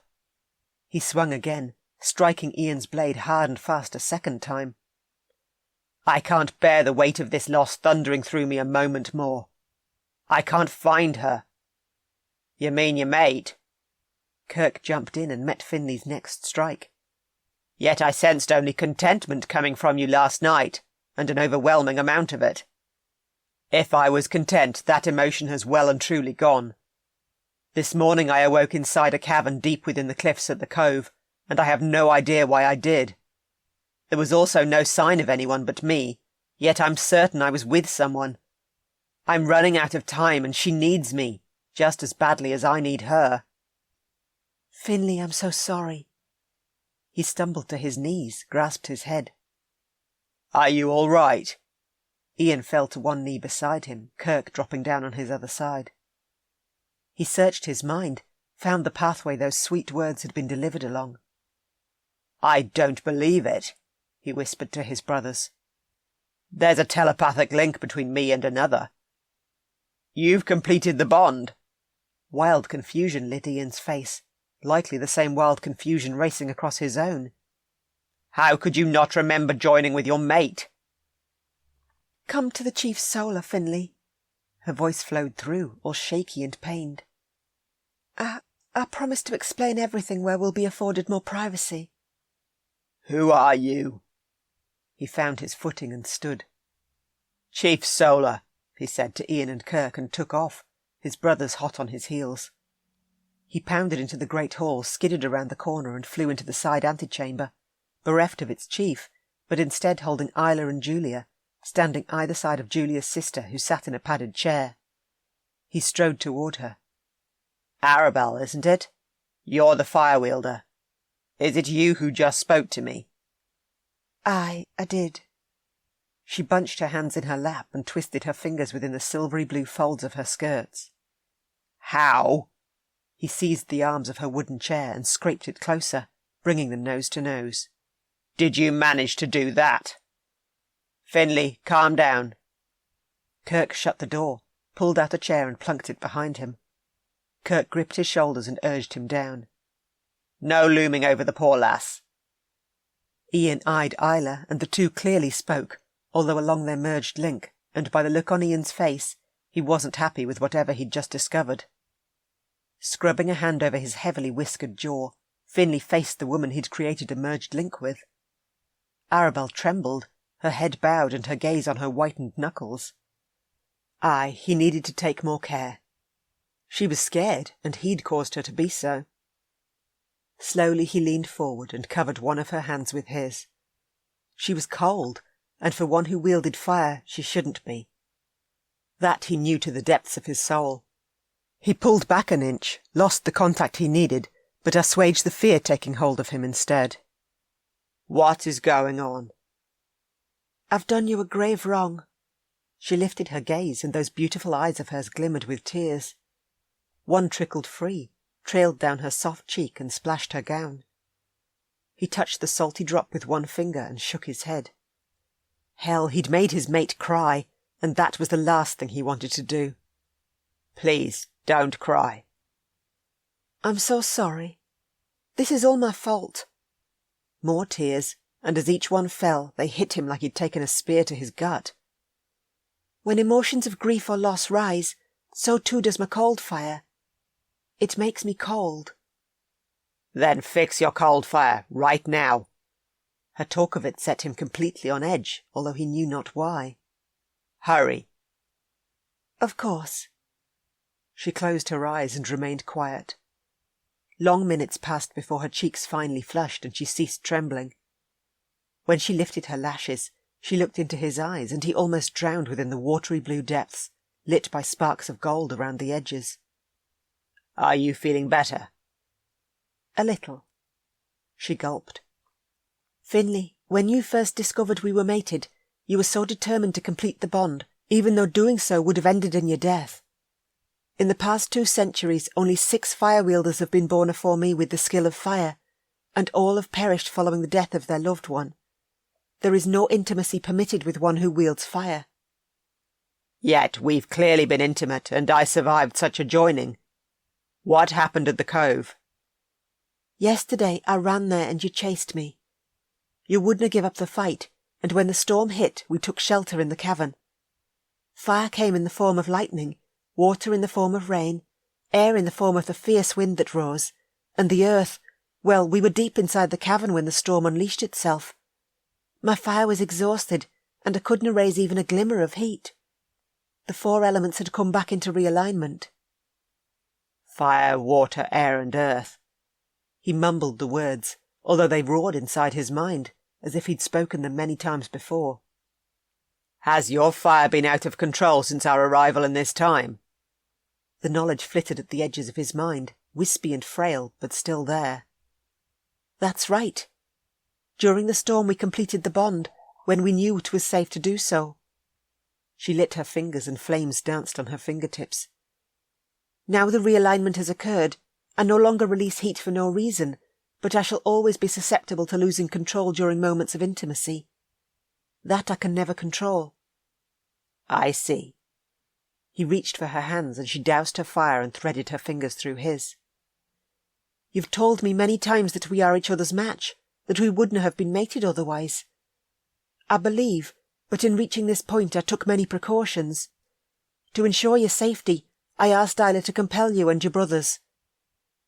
He swung again, striking Ian's blade hard and fast a second time. "I can't bear the weight of this loss thundering through me a moment more. I can't find her." "You mean your mate?" Kirk jumped in and met Finley's next strike. "Yet I sensed only contentment coming from you last night, and an overwhelming amount of it. If I was content, that emotion has well and truly gone. This morning I awoke inside a cavern deep within the cliffs at the cove, and I have no idea why I did. There was also no sign of anyone but me, yet I'm certain I was with someone. I'm running out of time, and she needs me, just as badly as I need her." "Finley, I'm so sorry." He stumbled to his knees, grasped his head. "Are you all right?" Ian fell to one knee beside him, Kirk dropping down on his other side. He searched his mind, found the pathway those sweet words had been delivered along. "I don't believe it," he whispered to his brothers. "There's a telepathic link between me and another. You've completed the bond." Wild confusion lit Ian's face, likely the same wild confusion racing across his own. "How could you not remember joining with your mate?" "Come to the chief's solar, Finley." Her voice flowed through, all shaky and pained. I promise to explain everything where we'll be afforded more privacy." "Who are you?" He found his footing and stood. "Chief Solar," he said to Ian and Kirk, and took off, his brothers hot on his heels. He pounded into the great hall, skidded around the corner and flew into the side antechamber, bereft of its chief, but instead holding Isla and Julia, standing either side of Julia's sister, who sat in a padded chair. He strode toward her. Arabel, isn't it? You're the fire-wielder. Is it you who just spoke to me? I did. She bunched her hands in her lap and twisted her fingers within the silvery blue folds of her skirts. How? He seized the arms of her wooden chair and scraped it closer, bringing them nose to nose. Did you manage to do that? Finley, calm down. Kirk shut the door, pulled out a chair and plunked it behind him. Kirk gripped his shoulders and urged him down. No looming over the poor lass. Ian eyed Isla, and the two clearly spoke, although along their merged link, and by the look on Ian's face, he wasn't happy with whatever he'd just discovered. Scrubbing a hand over his heavily whiskered jaw, Finley faced the woman he'd created a merged link with. Arabel trembled, her head bowed and her gaze on her whitened knuckles. Aye, he needed to take more care. She was scared, and he'd caused her to be so. Slowly he leaned forward and covered one of her hands with his. She was cold, and for one who wielded fire, she shouldn't be. That he knew to the depths of his soul. He pulled back an inch, lost the contact he needed, but assuaged the fear taking hold of him instead. What is going on? I've done you a grave wrong. She lifted her gaze, and those beautiful eyes of hers glimmered with tears. One trickled free, trailed down her soft cheek and splashed her gown. He touched the salty drop with one finger and shook his head. Hell, he'd made his mate cry, and that was the last thing he wanted to do. Please, don't cry. I'm so sorry. This is all my fault. More tears, and as each one fell, they hit him like he'd taken a spear to his gut. When emotions of grief or loss rise, so too does my cold fire. It makes me cold. Then fix your cold fire, right now. Her talk of it set him completely on edge, although he knew not why. Hurry. Of course. She closed her eyes and remained quiet. Long minutes passed before her cheeks finally flushed and she ceased trembling. When she lifted her lashes, she looked into his eyes, and he almost drowned within the watery blue depths, lit by sparks of gold around the edges. Are you feeling better? A little. She gulped. Finley, when you first discovered we were mated, you were so determined to complete the bond, even though doing so would have ended in your death. In the past 2 centuries, only 6 fire-wielders have been born afore me with the skill of fire, and all have perished following the death of their loved one. There is no intimacy permitted with one who wields fire. Yet we've clearly been intimate, and I survived such a joining. What happened at the cove? Yesterday I ran there and you chased me. You wouldn't give up the fight, and when the storm hit, we took shelter in the cavern. Fire came in the form of lightning, water in the form of rain, air in the form of the fierce wind that rose, and the earth, well, we were deep inside the cavern when the storm unleashed itself. My fire was exhausted, and I couldn't raise even a glimmer of heat. The 4 elements had come back into realignment. Fire, water, air, and earth. He mumbled the words, although they roared inside his mind, as if he'd spoken them many times before. Has your fire been out of control since our arrival in this time? The knowledge flitted at the edges of his mind, wispy and frail, but still there. That's right. During the storm we completed the bond, when we knew it was safe to do so. She lit her fingers and flames danced on her fingertips. Now the realignment has occurred. I no longer release heat for no reason, but I shall always be susceptible to losing control during moments of intimacy. That I can never control. I see. He reached for her hands, and she doused her fire and threaded her fingers through his. You've told me many times that we are each other's match, that we wouldn't have been mated otherwise. I believe, but in reaching this point I took many precautions. To ensure your safety, I asked Isla to compel you and your brothers.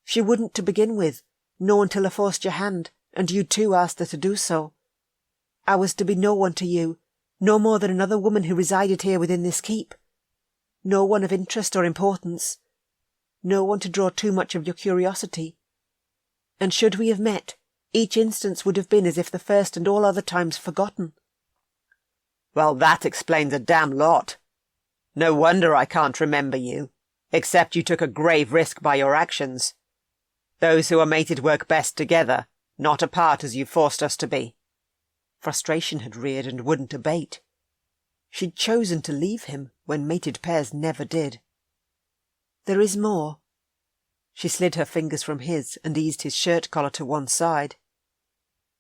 She wouldn't to begin with, nor until I forced your hand, and you too asked her to do so. I was to be no one to you, no more than another woman who resided here within this keep. No one of interest or importance. No one to draw too much of your curiosity. And should we have met, Each instance would have been as if the first and all other times forgotten. Well, that explains a damn lot. No wonder I can't remember you, except you took a grave risk by your actions. Those who are mated work best together, not apart as you forced us to be. Frustration had reared and wouldn't abate. She'd chosen to leave him when mated pairs never did. There is more. She slid her fingers from his and eased his shirt collar to one side.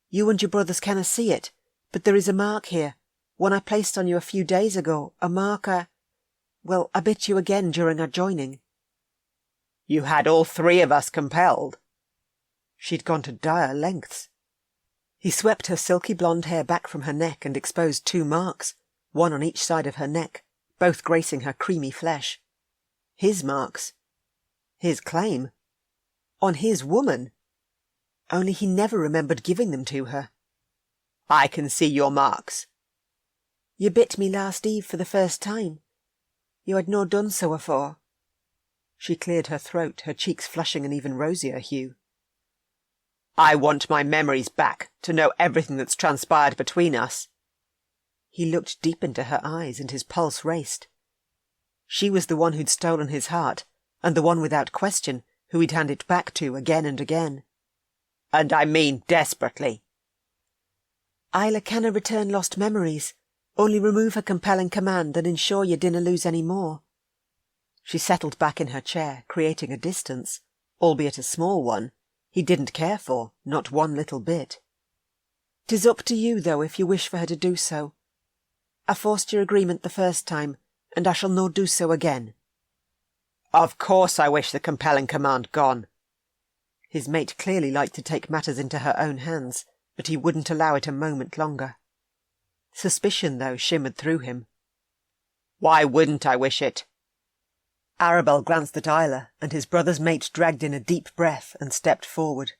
You and your brothers cannot see it, but there is a mark here, one I placed on you a few days ago, a mark I bit you again during our joining. You had all three of us compelled. She'd gone to dire lengths. He swept her silky blonde hair back from her neck and exposed 2 marks, one on each side of her neck, both gracing her creamy flesh. His marks. His claim. On his woman. Only he never remembered giving them to her. I can see your marks. You bit me last eve for the first time. You had no done so afore. She cleared her throat, her cheeks flushing an even rosier hue. I want my memories back, to know everything that's transpired between us. He looked deep into her eyes and his pulse raced. She was the one who'd stolen his heart, and the one without question who he'd hand it back to again and again. And I mean desperately. Isla canna return lost memories, only remove her compelling command and ensure you dinna lose any more. She settled back in her chair, creating a distance, albeit a small one, he didn't care for, not one little bit. 'Tis up to you, though, if you wish for her to do so. I forced your agreement the first time, and I shall no do so again. Of course I wish the compelling command gone. His mate clearly liked to take matters into her own hands, but he wouldn't allow it a moment longer. Suspicion, though, shimmered through him. Why wouldn't I wish it? Arabel glanced at Isla, and his brother's mate dragged in a deep breath and stepped forward.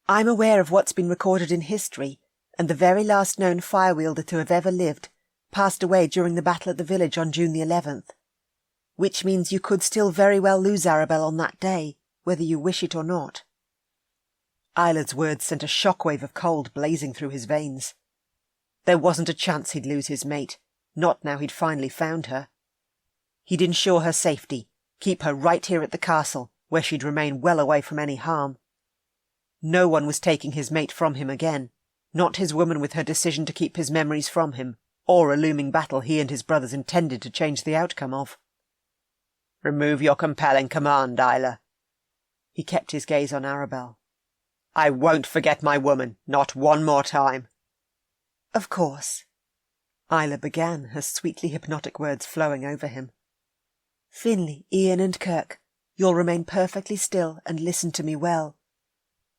I'm aware of what's been recorded in history, and the very last known fire-wielder to have ever lived passed away during the battle at the village on June the 11th, which means you could still very well lose Arabel on that day, whether you wish it or not. Isla's words sent a shockwave of cold blazing through his veins. There wasn't a chance he'd lose his mate, not now he'd finally found her. He'd ensure her safety, keep her right here at the castle, where she'd remain well away from any harm. No one was taking his mate from him again, not his woman with her decision to keep his memories from him, or a looming battle he and his brothers intended to change the outcome of. Remove your compelling command, Isla. He kept his gaze on Arabel. I won't forget my woman, not one more time. Of course. Isla began, her sweetly hypnotic words flowing over him. Finley, Ian and Kirk, you'll remain perfectly still and listen to me well.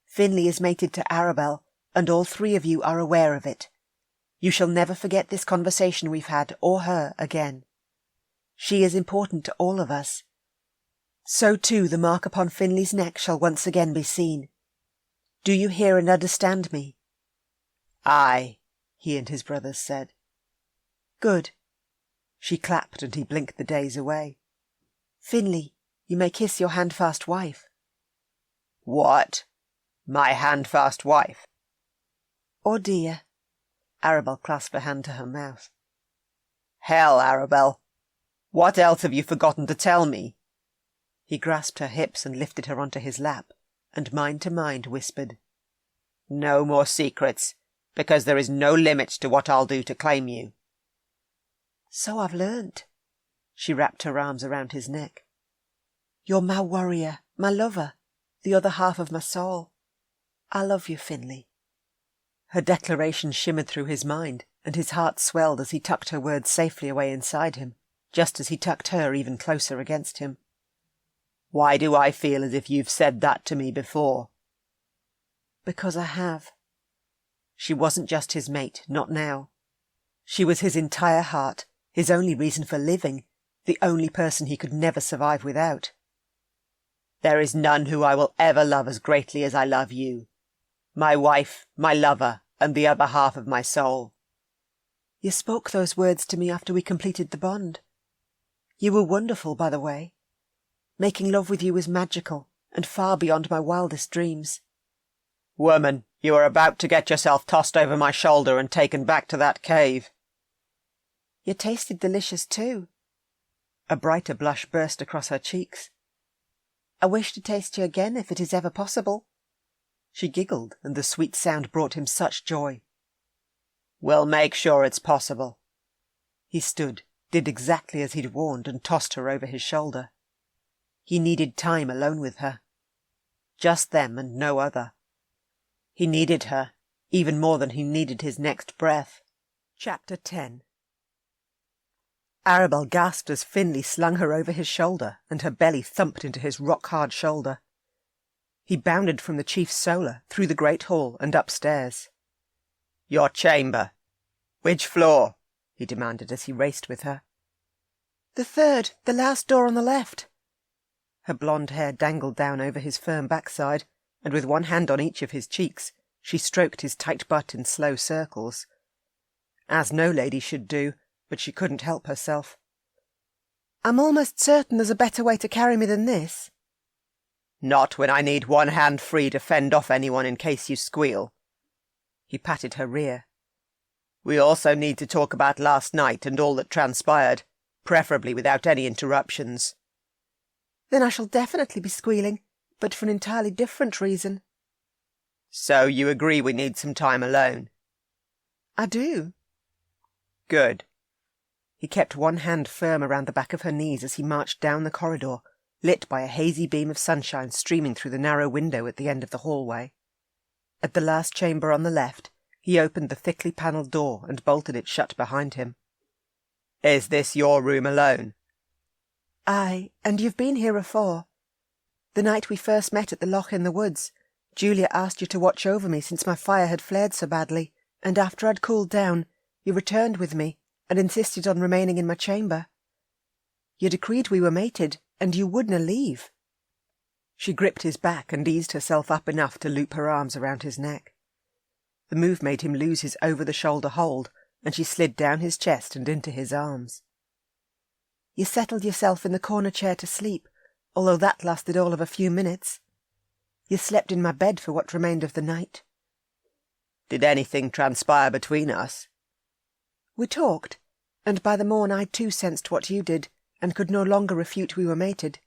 Finley is mated to Arabel, and all 3 of you are aware of it. You shall never forget this conversation we've had, or her, again. She is important to all of us. So too the mark upon Finley's neck shall once again be seen. Do you hear and understand me? Aye, he and his brothers said. Good. She clapped and he blinked the days away. Finley, you may kiss your handfast wife. What? My handfast wife? Oh dear. Arabel clasped her hand to her mouth. Hell, Arabel. What else have you forgotten to tell me? He grasped her hips and lifted her onto his lap, and mind to mind whispered, No more secrets, because there is no limit to what I'll do to claim you. So I've learnt. She wrapped her arms around his neck. You're my warrior, my lover, the other half of my soul. I love you, Finley. Her declaration shimmered through his mind, and his heart swelled as he tucked her words safely away inside him, just as he tucked her even closer against him. Why do I feel as if you've said that to me before? Because I have. She wasn't just his mate, not now. She was his entire heart, his only reason for living, the only person he could never survive without. There is none who I will ever love as greatly as I love you. My wife, my lover, and the other half of my soul. You spoke those words to me after we completed the bond. You were wonderful, by the way. Making love with you was magical, and far beyond my wildest dreams. Woman, you are about to get yourself tossed over my shoulder and taken back to that cave. You tasted delicious too. A brighter blush burst across her cheeks. I wish to taste you again if it is ever possible. She giggled, and the sweet sound brought him such joy. We'll make sure it's possible. He stood, did exactly as he'd warned, and tossed her over his shoulder. He needed time alone with her. Just them and no other. He needed her, even more than he needed his next breath. Chapter 10. Arabel gasped as Finley slung her over his shoulder, and her belly thumped into his rock-hard shoulder. He bounded from the chief's solar, through the great hall, and upstairs. Your chamber. Which floor? He demanded as he raced with her. The third, the last door on the left. Her blonde hair dangled down over his firm backside, and with one hand on each of his cheeks, she stroked his tight butt in slow circles. As no lady should do, but she couldn't help herself. I'm almost certain there's a better way to carry me than this. Not when I need one hand free to fend off anyone in case you squeal. He patted her rear. We also need to talk about last night and all that transpired, preferably without any interruptions. Then I shall definitely be squealing, but for an entirely different reason. So you agree we need some time alone? I do. Good. He kept one hand firm around the back of her knees as he marched down the corridor, lit by a hazy beam of sunshine streaming through the narrow window at the end of the hallway. At the last chamber on the left, he opened the thickly panelled door and bolted it shut behind him. Is this your room alone? Aye, and you've been here afore. The night we first met at the loch in the woods, Julia asked you to watch over me since my fire had flared so badly, and after I'd cooled down, you returned with me and insisted on remaining in my chamber. You decreed we were mated, and you wouldna leave. She gripped his back and eased herself up enough to loop her arms around his neck. The move made him lose his over-the-shoulder hold, and she slid down his chest and into his arms. You settled yourself in the corner chair to sleep, although that lasted all of a few minutes. You slept in my bed for what remained of the night. Did anything transpire between us? We talked, and by the morn I too sensed what you did, and could no longer refute we were mated.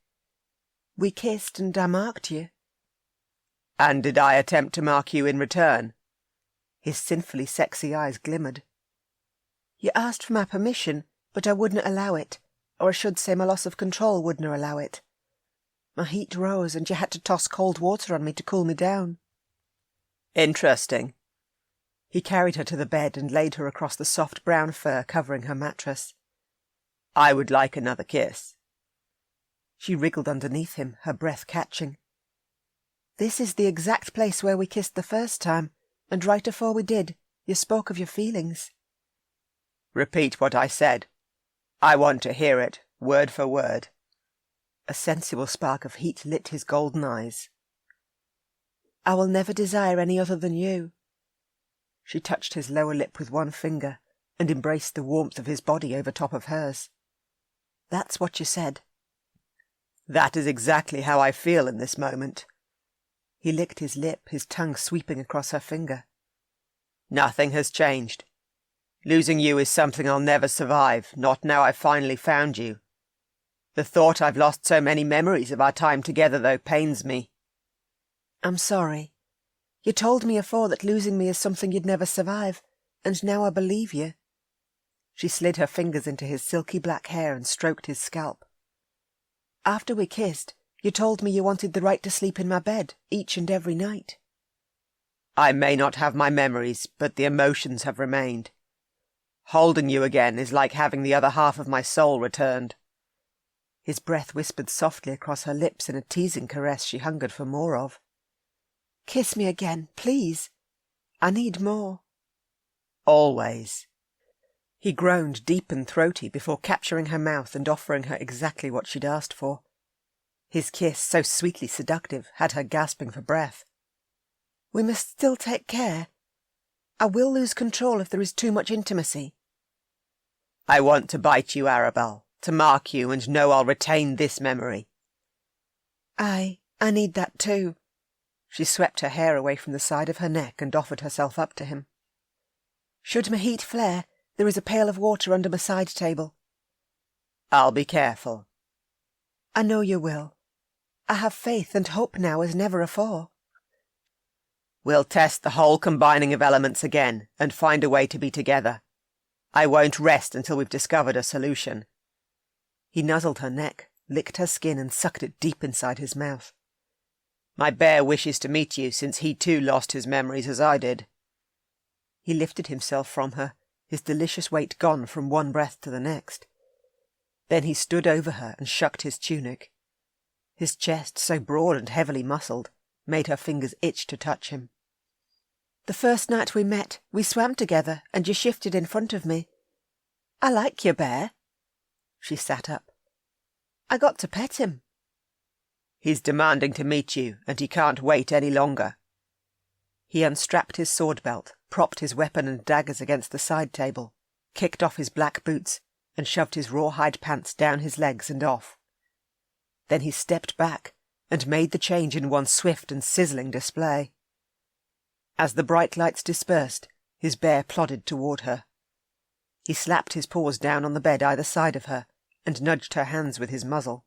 We kissed, and I marked you. And did I attempt to mark you in return? His sinfully sexy eyes glimmered. You asked for my permission, but I wouldn't allow it, or I should say my loss of control wouldn't allow it. My heat rose, and you had to toss cold water on me to cool me down. Interesting. He carried her to the bed and laid her across the soft brown fur covering her mattress. I would like another kiss. She wriggled underneath him, her breath catching. This is the exact place where we kissed the first time, and right afore we did, you spoke of your feelings. Repeat what I said. I want to hear it, word for word. A sensible spark of heat lit his golden eyes. I will never desire any other than you. She touched his lower lip with one finger, and embraced the warmth of his body over top of hers. That's what you said. That is exactly how I feel in this moment. He licked his lip, his tongue sweeping across her finger. Nothing has changed. Losing you is something I'll never survive, not now I've finally found you. The thought I've lost so many memories of our time together, though, pains me. I'm sorry. You told me afore that losing me is something you'd never survive, and now I believe you. She slid her fingers into his silky black hair and stroked his scalp. After we kissed, you told me you wanted the right to sleep in my bed, each and every night. I may not have my memories, but the emotions have remained. Holding you again is like having the other half of my soul returned. His breath whispered softly across her lips in a teasing caress she hungered for more of. Kiss me again, please. I need more. Always. He groaned deep and throaty before capturing her mouth and offering her exactly what she'd asked for. His kiss, so sweetly seductive, had her gasping for breath. We must still take care. I will lose control if there is too much intimacy. I want to bite you, Arabel, to mark you and know I'll retain this memory. Aye, I need that too. She swept her hair away from the side of her neck and offered herself up to him. "Should my heat flare, there is a pail of water under my side table." "I'll be careful." "I know you will. I have faith and hope now as never afore." "We'll test the whole combining of elements again and find a way to be together. I won't rest until we've discovered a solution." He nuzzled her neck, licked her skin and sucked it deep inside his mouth. "My bear wishes to meet you since he too lost his memories as I did." He lifted himself from her, his delicious weight gone from one breath to the next. Then he stood over her and shucked his tunic. His chest, so broad and heavily muscled, made her fingers itch to touch him. "The first night we met, we swam together and you shifted in front of me. I like your bear." She sat up. "I got to pet him." "He's demanding to meet you, and he can't wait any longer." He unstrapped his sword belt, propped his weapon and daggers against the side table, kicked off his black boots, and shoved his rawhide pants down his legs and off. Then he stepped back and made the change in one swift and sizzling display. As the bright lights dispersed, his bear plodded toward her. He slapped his paws down on the bed either side of her and nudged her hands with his muzzle.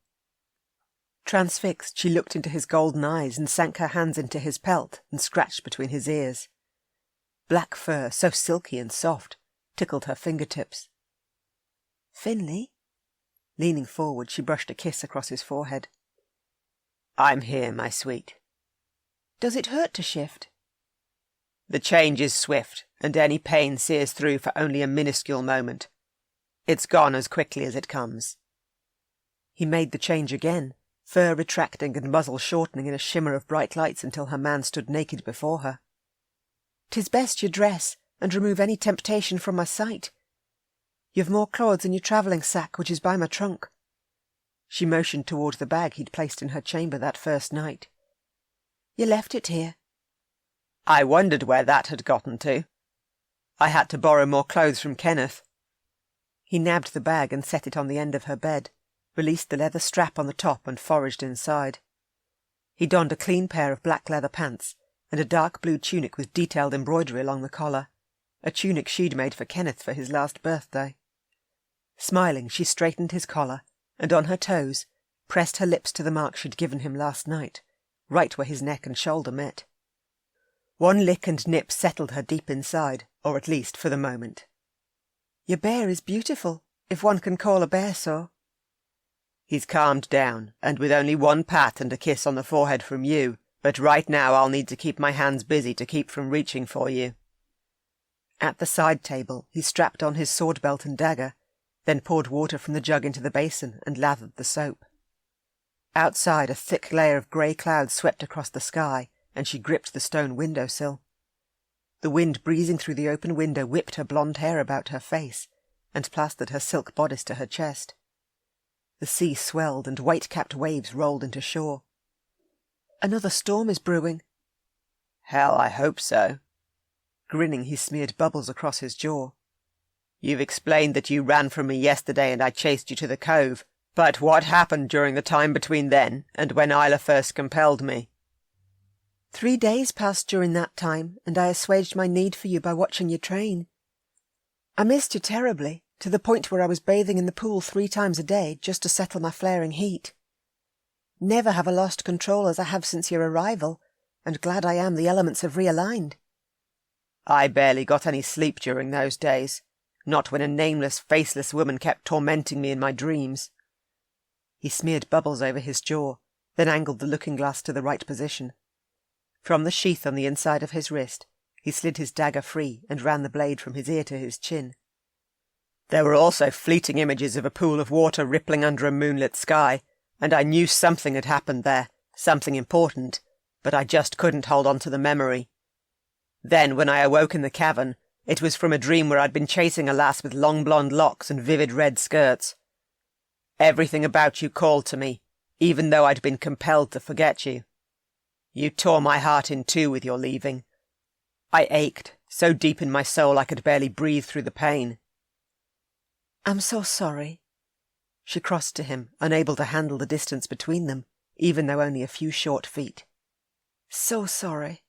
Transfixed, she looked into his golden eyes and sank her hands into his pelt and scratched between his ears. Black fur, so silky and soft, tickled her fingertips. "Finley?" Leaning forward, she brushed a kiss across his forehead. "I'm here, my sweet." "Does it hurt to shift?" "The change is swift, and any pain sears through for only a minuscule moment. It's gone as quickly as it comes." He made the change again, fur retracting and muzzle shortening in a shimmer of bright lights until her man stood naked before her. "'Tis best you dress, and remove any temptation from my sight. You've more clothes in your travelling sack, which is by my trunk." She motioned toward the bag he'd placed in her chamber that first night. "You left it here." "I wondered where that had gotten to. I had to borrow more clothes from Kenneth." He nabbed the bag and set it on the end of her bed, released the leather strap on the top and foraged inside. He donned a clean pair of black leather pants and a dark blue tunic with detailed embroidery along the collar, a tunic she'd made for Kenneth for his last birthday. Smiling, she straightened his collar, and on her toes, pressed her lips to the mark she'd given him last night, right where his neck and shoulder met. One lick and nip settled her deep inside, or at least for the moment. "Your bear is beautiful, if one can call a bear so." "He's calmed down, and with only one pat and a kiss on the forehead from you, but right now I'll need to keep my hands busy to keep from reaching for you." At the side table, he strapped on his sword belt and dagger, then poured water from the jug into the basin and lathered the soap. Outside, a thick layer of grey clouds swept across the sky, and she gripped the stone window-sill. The wind breezing through the open window whipped her blonde hair about her face and plastered her silk bodice to her chest. The sea swelled and white-capped waves rolled into shore. "Another storm is brewing." "Hell, I hope so." Grinning, he smeared bubbles across his jaw. "You've explained that you ran from me yesterday and I chased you to the cove, but what happened during the time between then and when Isla first compelled me?" 3 days passed during that time, and I assuaged my need for you by watching you train. I missed you terribly, to the point where I was bathing in the pool 3 times a day just to settle my flaring heat. Never have I lost control as I have since your arrival, and glad I am the elements have realigned. "I barely got any sleep during those days, not when a nameless, faceless woman kept tormenting me in my dreams." He smeared bubbles over his jaw, then angled the looking-glass to the right position. From the sheath on the inside of his wrist, he slid his dagger free and ran the blade from his ear to his chin. "There were also fleeting images of a pool of water rippling under a moonlit sky, and I knew something had happened there, something important, but I just couldn't hold on to the memory. Then, when I awoke in the cavern, it was from a dream where I'd been chasing a lass with long blonde locks and vivid red skirts. Everything about you called to me, even though I'd been compelled to forget you. You tore my heart in two with your leaving. I ached, so deep in my soul I could barely breathe through the pain." "I'm so sorry." She crossed to him, unable to handle the distance between them, even though only a few short feet. So sorry.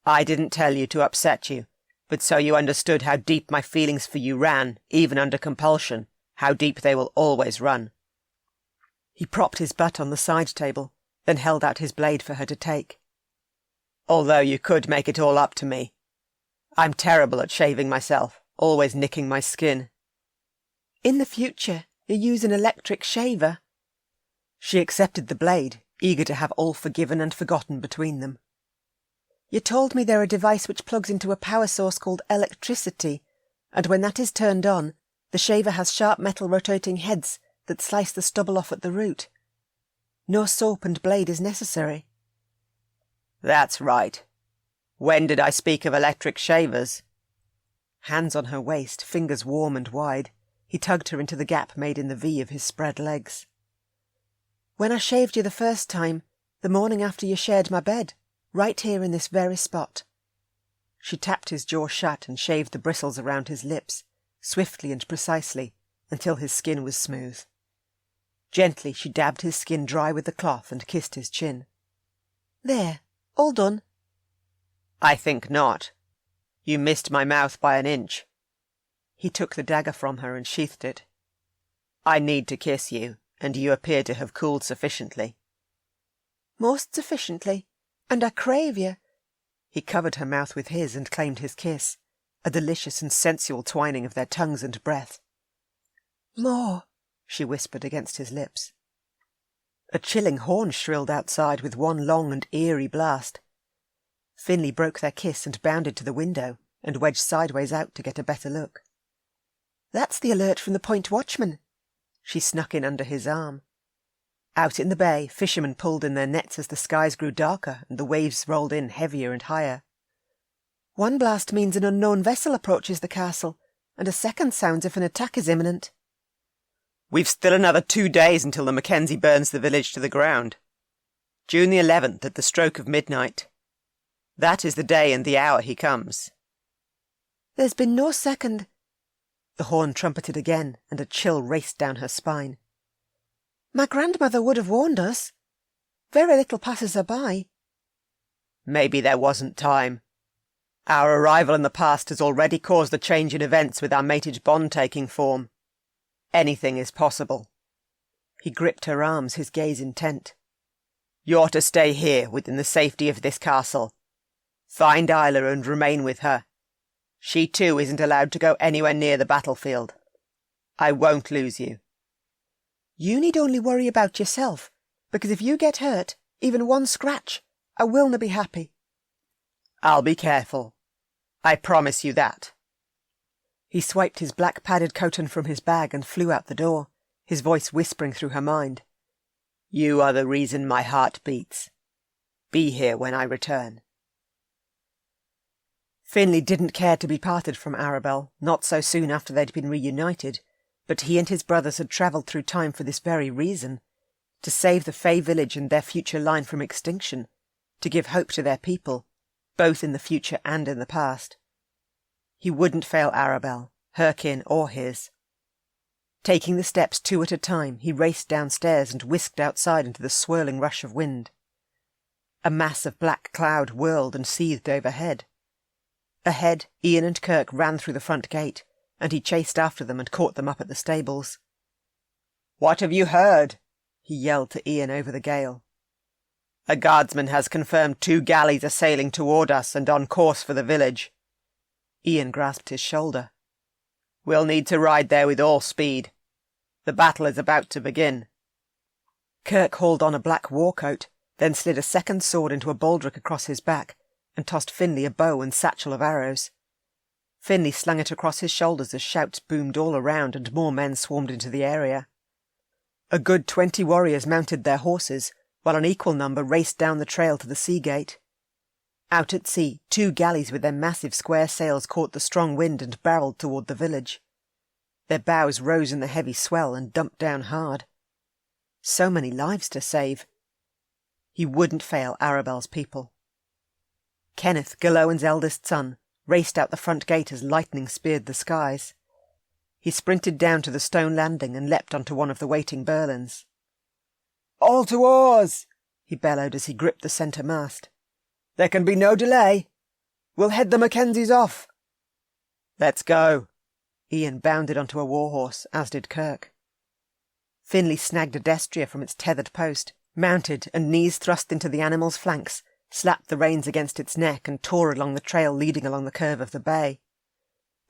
I didn't tell you to upset you, but so you understood how deep my feelings for you ran, even under compulsion, how deep they will always run. He propped his butt on the side table, then held out his blade for her to take. Although you could make it all up to me. I'm terrible at shaving myself, always nicking my skin. In the future, you use an electric shaver. She accepted the blade, eager to have all forgiven and forgotten between them. You told me they're a device which plugs into a power source called electricity, and when that is turned on, the shaver has sharp metal rotating heads that slice the stubble off at the root. No soap and blade is necessary. That's right. When did I speak of electric shavers? Hands on her waist, fingers warm and wide, he tugged her into the gap made in the V of his spread legs. When I shaved you the first time, the morning after you shared my bed, right here in this very spot. She tapped his jaw shut and shaved the bristles around his lips, swiftly and precisely, until his skin was smooth. Gently she dabbed his skin dry with the cloth and kissed his chin. There, all done. I think not. You missed my mouth by an inch. He took the dagger from her and sheathed it. I need to kiss you, and you appear to have cooled sufficiently. Most sufficiently, and I crave you. He covered her mouth with his and claimed his kiss, a delicious and sensual twining of their tongues and breath. More, she whispered against his lips. A chilling horn shrilled outside with one long and eerie blast. Finley broke their kiss and bounded to the window and wedged sideways out to get a better look. That's the alert from the point watchman. She snuck in under his arm. Out in the bay, fishermen pulled in their nets as the skies grew darker and the waves rolled in heavier and higher. One blast means an unknown vessel approaches the castle, and a second sounds if an attack is imminent. We've still another 2 days until the Mackenzie burns the village to the ground. June the 11th at the stroke of midnight. That is the day and the hour he comes. There's been no second. The horn trumpeted again, and a chill raced down her spine. My grandmother would have warned us. Very little passes her by. Maybe there wasn't time. Our arrival in the past has already caused a change in events with our mated bond taking form. Anything is possible. He gripped her arms, his gaze intent. You're to stay here within the safety of this castle. Find Isla and remain with her. She too isn't allowed to go anywhere near the battlefield. I won't lose you. You need only worry about yourself, because if you get hurt, even one scratch, I will not be happy. I'll be careful. I promise you that. He swiped his black padded coat from his bag and flew out the door, his voice whispering through her mind. You are the reason my heart beats. Be here when I return. Finley didn't care to be parted from Arabel, not so soon after they'd been reunited, but he and his brothers had travelled through time for this very reason, to save the Fae village and their future line from extinction, to give hope to their people, both in the future and in the past. He wouldn't fail Arabel, her kin or his. Taking the steps 2 at a time, he raced downstairs and whisked outside into the swirling rush of wind. A mass of black cloud whirled and seethed overhead. Ahead, Ian and Kirk ran through the front gate, and he chased after them and caught them up at the stables. "What have you heard?" he yelled to Ian over the gale. "A guardsman has confirmed 2 galleys are sailing toward us and on course for the village." Ian grasped his shoulder. "We'll need to ride there with all speed. The battle is about to begin." Kirk hauled on a black war coat, then slid a second sword into a baldric across his back, and tossed Finley a bow and satchel of arrows. Finley slung it across his shoulders as shouts boomed all around and more men swarmed into the area. A good 20 warriors mounted their horses, while an equal number raced down the trail to the sea gate. Out at sea, 2 galleys with their massive square sails caught the strong wind and barrelled toward the village. Their bows rose in the heavy swell and dumped down hard. So many lives to save. He wouldn't fail Arabel's people. Kenneth, Gillan's eldest son, raced out the front gate as lightning speared the skies. He sprinted down to the stone landing and leapt onto one of the waiting Berlins. "All to oars!" he bellowed as he gripped the centre mast. "There can be no delay. We'll head the Mackenzies off." "Let's go." Ian bounded onto a warhorse, as did Kirk. Finley snagged a destrier from its tethered post, mounted and knees thrust into the animal's flanks, slapped the reins against its neck and tore along the trail leading along the curve of the bay.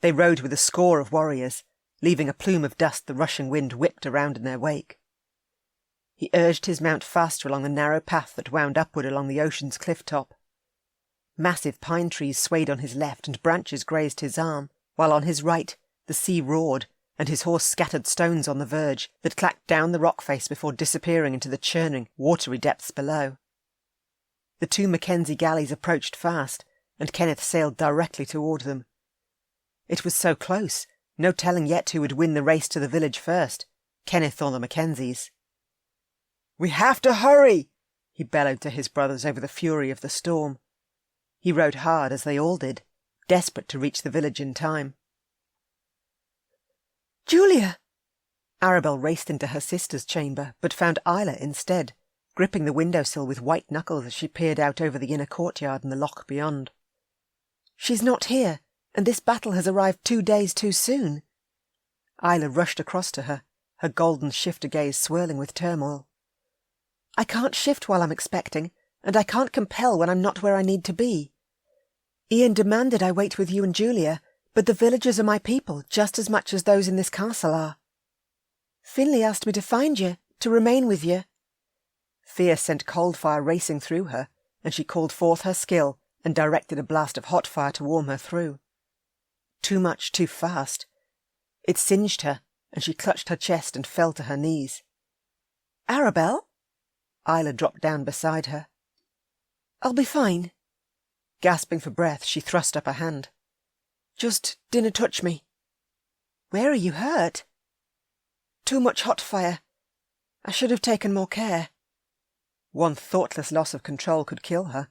They rode with a score of warriors, leaving a plume of dust the rushing wind whipped around in their wake. He urged his mount faster along the narrow path that wound upward along the ocean's cliff top. Massive pine trees swayed on his left and branches grazed his arm, while on his right the sea roared and his horse scattered stones on the verge that clacked down the rock face before disappearing into the churning, watery depths below. The two Mackenzie galleys approached fast, and Kenneth sailed directly toward them. It was so close, no telling yet who would win the race to the village first, Kenneth or the Mackenzies. "We have to hurry!" he bellowed to his brothers over the fury of the storm. He rowed hard, as they all did, desperate to reach the village in time. "Julia!" Arabel raced into her sister's chamber, but found Isla instead, gripping the windowsill with white knuckles as she peered out over the inner courtyard and the loch beyond. "She's not here, and this battle has arrived 2 days too soon." Isla rushed across to her, her golden shifter gaze swirling with turmoil. "I can't shift while I'm expecting, and I can't compel when I'm not where I need to be. Ian demanded I wait with you and Julia, but the villagers are my people just as much as those in this castle are. Finley asked me to find you, to remain with you." Fear sent cold fire racing through her, and she called forth her skill and directed a blast of hot fire to warm her through. Too much, too fast. It singed her, and she clutched her chest and fell to her knees. "Arabel?" Isla dropped down beside her. "I'll be fine." Gasping for breath, she thrust up a hand. "Just dinna touch me." "Where are you hurt?" "Too much hot fire. I should have taken more care." One thoughtless loss of control could kill her.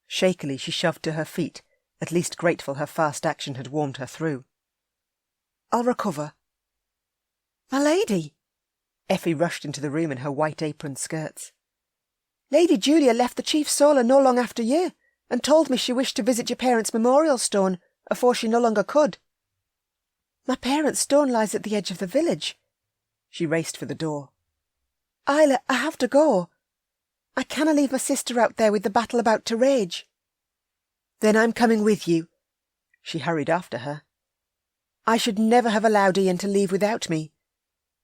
Shakily she shoved to her feet, at least grateful her fast action had warmed her through. "I'll recover." "My lady!" Effie rushed into the room in her white apron skirts. "Lady Julia left the chief solar no long after you, and told me she wished to visit your parents' memorial stone afore she no longer could." "My parents' stone lies at the edge of the village." She raced for the door. "Isla, I have to go. I canna leave my sister out there with the battle about to rage." "Then I'm coming with you." She hurried after her. "I should never have allowed Ian to leave without me.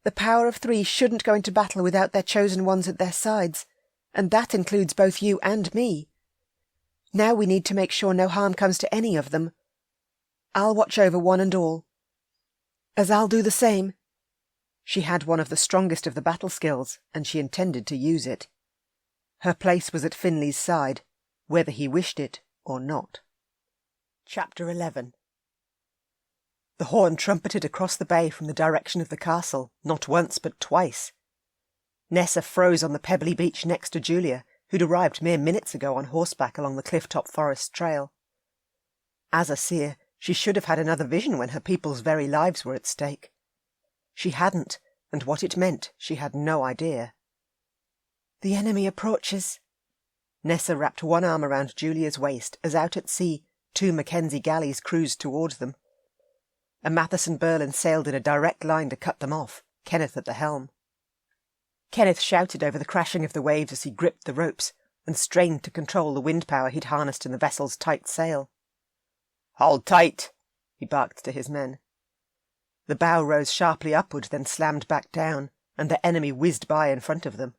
The power of 3 shouldn't go into battle without their chosen ones at their sides, and that includes both you and me. Now we need to make sure no harm comes to any of them. I'll watch over one and all. As I'll do the same." She had one of the strongest of the battle skills, and she intended to use it. Her place was at Finley's side, whether he wished it or not. Chapter 11. The horn trumpeted across the bay from the direction of the castle, not once but twice. Nessa froze on the pebbly beach next to Julia, who'd arrived mere minutes ago on horseback along the cliff-top forest trail. As a seer, she should have had another vision when her people's very lives were at stake. She hadn't, and what it meant she had no idea. "The enemy approaches." Nessa wrapped one arm around Julia's waist as out at sea 2 Mackenzie galleys cruised towards them. A Matheson Berlin sailed in a direct line to cut them off, Kenneth at the helm. Kenneth shouted over the crashing of the waves as he gripped the ropes and strained to control the wind power he'd harnessed in the vessel's tight sail. "Hold tight," he barked to his men. The bow rose sharply upward, then slammed back down, and the enemy whizzed by in front of them.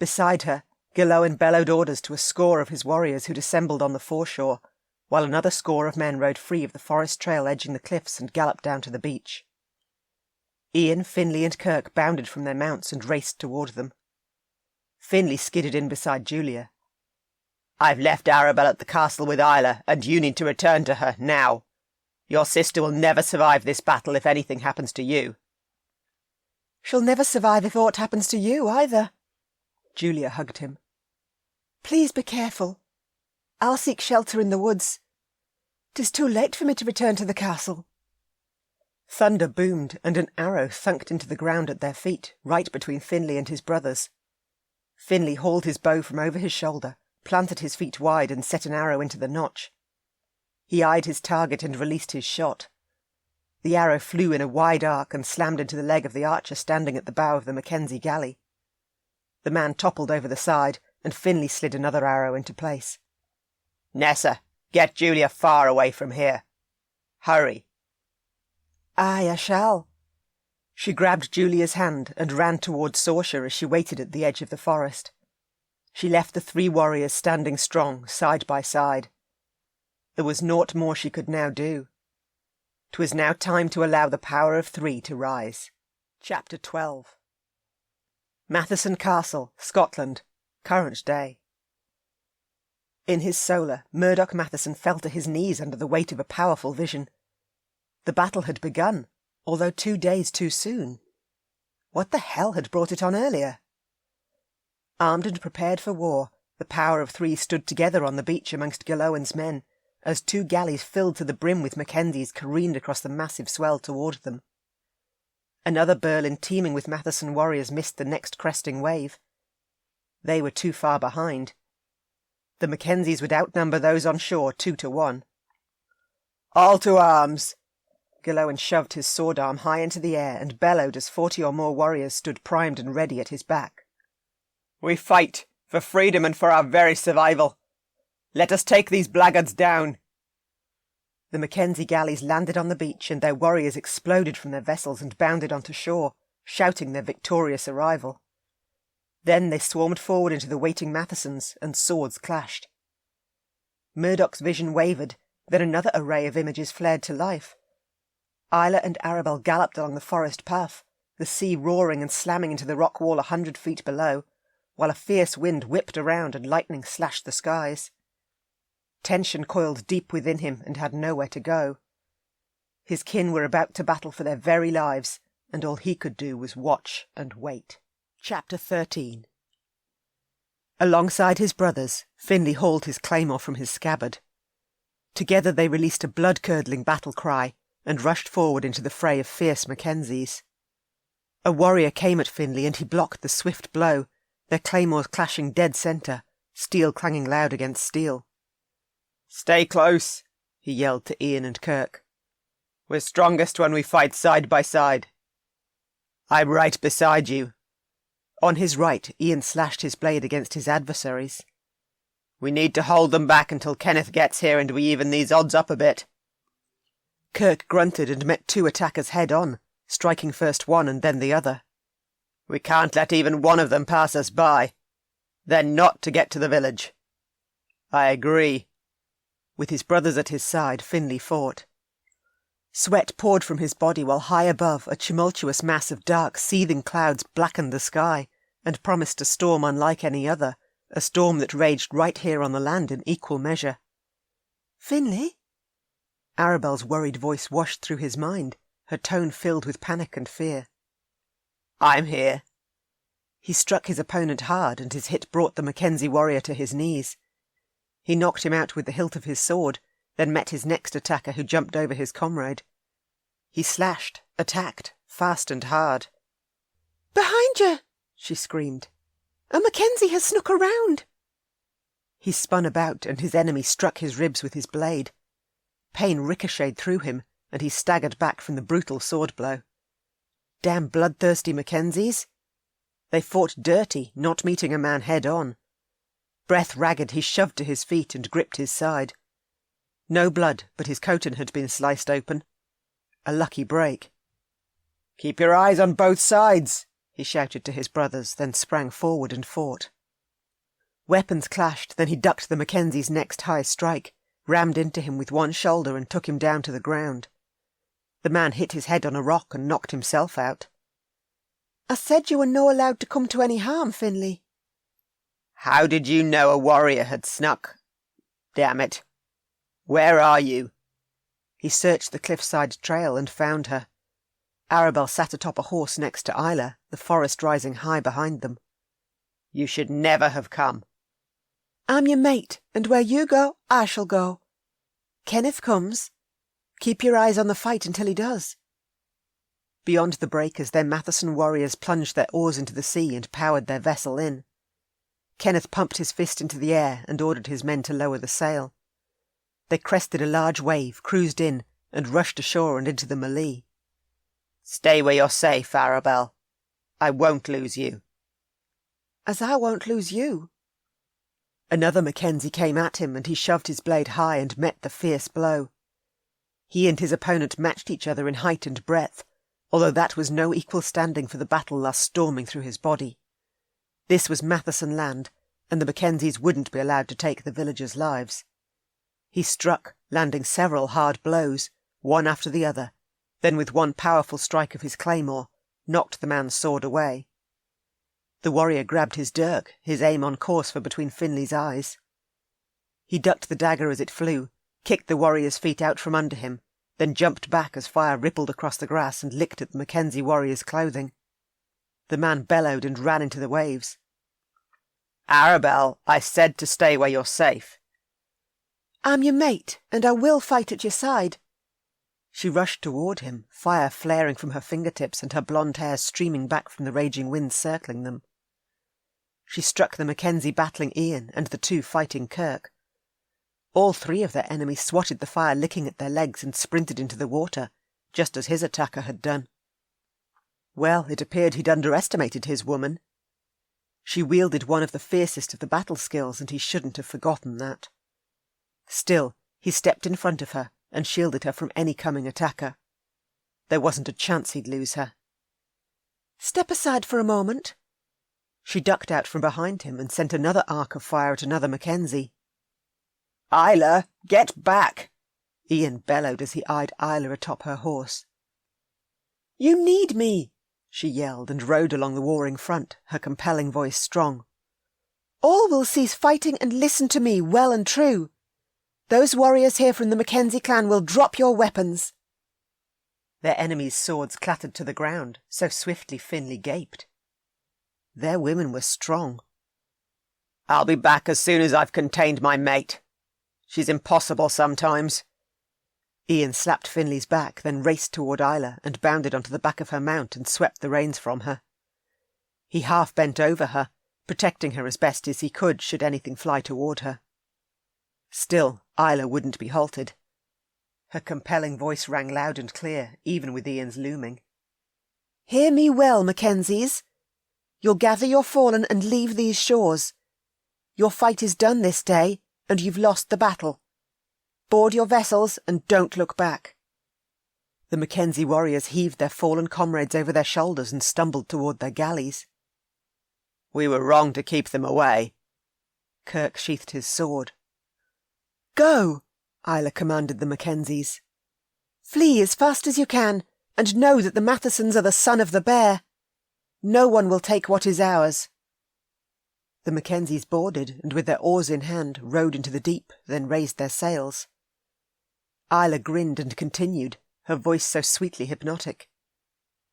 Beside her, Gillan bellowed orders to a score of his warriors who'd assembled on the foreshore, while another score of men rode free of the forest trail edging the cliffs and galloped down to the beach. Ian, Finley and Kirk bounded from their mounts and raced toward them. Finley skidded in beside Julia. "I've left Arabel at the castle with Isla, and you need to return to her, now. Your sister will never survive this battle if anything happens to you." "She'll never survive if aught happens to you, either." Julia hugged him. "Please be careful. I'll seek shelter in the woods. 'Tis too late for me to return to the castle." Thunder boomed, and an arrow thunked into the ground at their feet, right between Finley and his brothers. Finley hauled his bow from over his shoulder, planted his feet wide and set an arrow into the notch. He eyed his target and released his shot. The arrow flew in a wide arc and slammed into the leg of the archer standing at the bow of the Mackenzie galley. The man toppled over the side, and Finley slid another arrow into place. Nessa, get Julia far away from here. Hurry. Aye, I shall. She grabbed Julia's hand and ran towards Saoirse as she waited at the edge of the forest. She left the 3 warriors standing strong, side by side. There was naught more she could now do. 'Twas now time to allow the power of 3 to rise. Chapter 12. Matheson Castle, Scotland, current day. In his solar, Murdoch Matheson fell to his knees under the weight of a powerful vision. The battle had begun, although 2 days too soon. What the hell had brought it on earlier? Armed and prepared for war, the power of 3 stood together on the beach amongst Gillan's men, as 2 galleys filled to the brim with Mackenzies careened across the massive swell toward them. Another Berlin teeming with Matheson warriors missed the next cresting wave. They were too far behind. The Mackenzies would outnumber those on shore 2 to 1. All to arms! Gillan shoved his sword arm high into the air and bellowed as 40 or more warriors stood primed and ready at his back. We fight for freedom and for our very survival. Let us take these blackguards down. The Mackenzie galleys landed on the beach and their warriors exploded from their vessels and bounded onto shore, shouting their victorious arrival. Then they swarmed forward into the waiting Mathesons, and swords clashed. Murdoch's vision wavered, then another array of images flared to life. Isla and Arabel galloped along the forest path, the sea roaring and slamming into the rock wall 100 feet below, while a fierce wind whipped around and lightning slashed the skies. Tension coiled deep within him and had nowhere to go. His kin were about to battle for their very lives, and all he could do was watch and wait. Chapter 13. Alongside his brothers, Finley hauled his claymore from his scabbard. Together they released a blood-curdling battle cry and rushed forward into the fray of fierce Mackenzies. A warrior came at Finley and he blocked the swift blow, their claymores clashing dead centre, steel clanging loud against steel. Stay close, he yelled to Ian and Kirk. We're strongest when we fight side by side. I'm right beside you. On his right, Ian slashed his blade against his adversaries. We need to hold them back until Kenneth gets here and we even these odds up a bit. Kirk grunted and met 2 attackers head-on, striking first one and then the other. We can't let even one of them pass us by. They're not to get to the village. I agree. With his brothers at his side, Finley fought. Sweat poured from his body while high above a tumultuous mass of dark, seething clouds blackened the sky and promised a storm unlike any other, a storm that raged right here on the land in equal measure. "Finley?" Arabel's worried voice washed through his mind, her tone filled with panic and fear. "I'm here." He struck his opponent hard, and his hit brought the Mackenzie warrior to his knees. He knocked him out with the hilt of his sword, then met his next attacker who jumped over his comrade. He slashed, attacked, fast and hard. "Behind you!" she screamed. "A Mackenzie has snuck around!" He spun about, and his enemy struck his ribs with his blade. Pain ricocheted through him, and he staggered back from the brutal sword blow. Damn bloodthirsty Mackenzies! They fought dirty, not meeting a man head-on. Breath ragged, he shoved to his feet and gripped his side. No blood, but his coating had been sliced open. A lucky break. "Keep your eyes on both sides," he shouted to his brothers, then sprang forward and fought. Weapons clashed, then he ducked the Mackenzie's next high strike, rammed into him with one shoulder and took him down to the ground. The man hit his head on a rock and knocked himself out. "I said you were no allowed to come to any harm, Finley." "How did you know a warrior had snuck? Damn it. Where are you?" He searched the cliffside trail and found her. Arabel sat atop a horse next to Isla, the forest rising high behind them. "You should never have come." "I'm your mate, and where you go, I shall go. Kenneth comes. Keep your eyes on the fight until he does." Beyond the breakers, their Matheson warriors plunged their oars into the sea and powered their vessel in. Kenneth pumped his fist into the air and ordered his men to lower the sail. They crested a large wave, cruised in, and rushed ashore and into the melee. "Stay where you're safe, Arabel. I won't lose you." "As I won't lose you." Another Mackenzie came at him, and he shoved his blade high and met the fierce blow. He and his opponent matched each other in height and breadth, although that was no equal standing for the battle lust storming through his body. This was Matheson land, and the Mackenzies wouldn't be allowed to take the villagers' lives. He struck, landing several hard blows, one after the other, then with one powerful strike of his claymore, knocked the man's sword away. The warrior grabbed his dirk, his aim on course for between Finley's eyes. He ducked the dagger as it flew, kicked the warrior's feet out from under him, then jumped back as fire rippled across the grass and licked at the Mackenzie warrior's clothing. The man bellowed and ran into the waves. "Arabel, I said to stay where you're safe." "I'm your mate, and I will fight at your side." She rushed toward him, fire flaring from her fingertips and her blonde hair streaming back from the raging winds circling them. She struck the Mackenzie battling Ian and the two fighting Kirk. All three of their enemies swatted the fire licking at their legs and sprinted into the water, just as his attacker had done. Well, it appeared he'd underestimated his woman. She wielded one of the fiercest of the battle skills, and he shouldn't have forgotten that. Still, he stepped in front of her and shielded her from any coming attacker. There wasn't a chance he'd lose her. "Step aside for a moment." She ducked out from behind him and sent another arc of fire at another Mackenzie. "Isla, get back!" Ian bellowed as he eyed Isla atop her horse. "You need me!" she yelled and rode along the warring front, her compelling voice strong. "All will cease fighting and listen to me well and true. Those warriors here from the Mackenzie clan will drop your weapons." Their enemies' swords clattered to the ground, so swiftly Finley gaped. Their women were strong. "I'll be back as soon as I've contained my mate. She's impossible sometimes." Ian slapped Finley's back, then raced toward Isla and bounded onto the back of her mount and swept the reins from her. He half bent over her, protecting her as best as he could should anything fly toward her. Still, Isla wouldn't be halted. Her compelling voice rang loud and clear, even with Ian's looming. "Hear me well, Mackenzies. You'll gather your fallen and leave these shores. Your fight is done this day, and you've lost the battle. Board your vessels and don't look back." The Mackenzie warriors heaved their fallen comrades over their shoulders and stumbled toward their galleys. "We were wrong to keep them away." Kirk sheathed his sword. "Go!" Isla commanded the Mackenzies. "Flee as fast as you can, and know that the Mathesons are the son of the bear. No one will take what is ours." The Mackenzies boarded, and with their oars in hand, rowed into the deep, then raised their sails. Isla grinned and continued, her voice so sweetly hypnotic.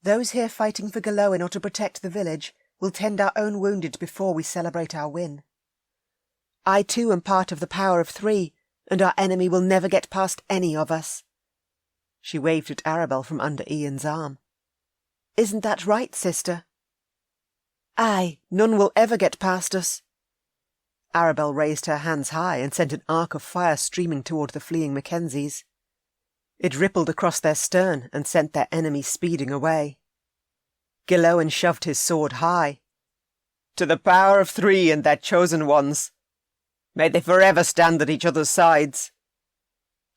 "Those here fighting for Gillan or to protect the village will tend our own wounded before we celebrate our win. I too am part of the power of 3, and our enemy will never get past any of us." She waved at Arabel from under Ian's arm. "Isn't that right, sister?" "Aye, none will ever get past us." Arabel raised her hands high and sent an arc of fire streaming toward the fleeing Mackenzies. It rippled across their stern and sent their enemy speeding away. Gillan shoved his sword high. "To the power of 3 and their chosen ones. May they forever stand at each other's sides."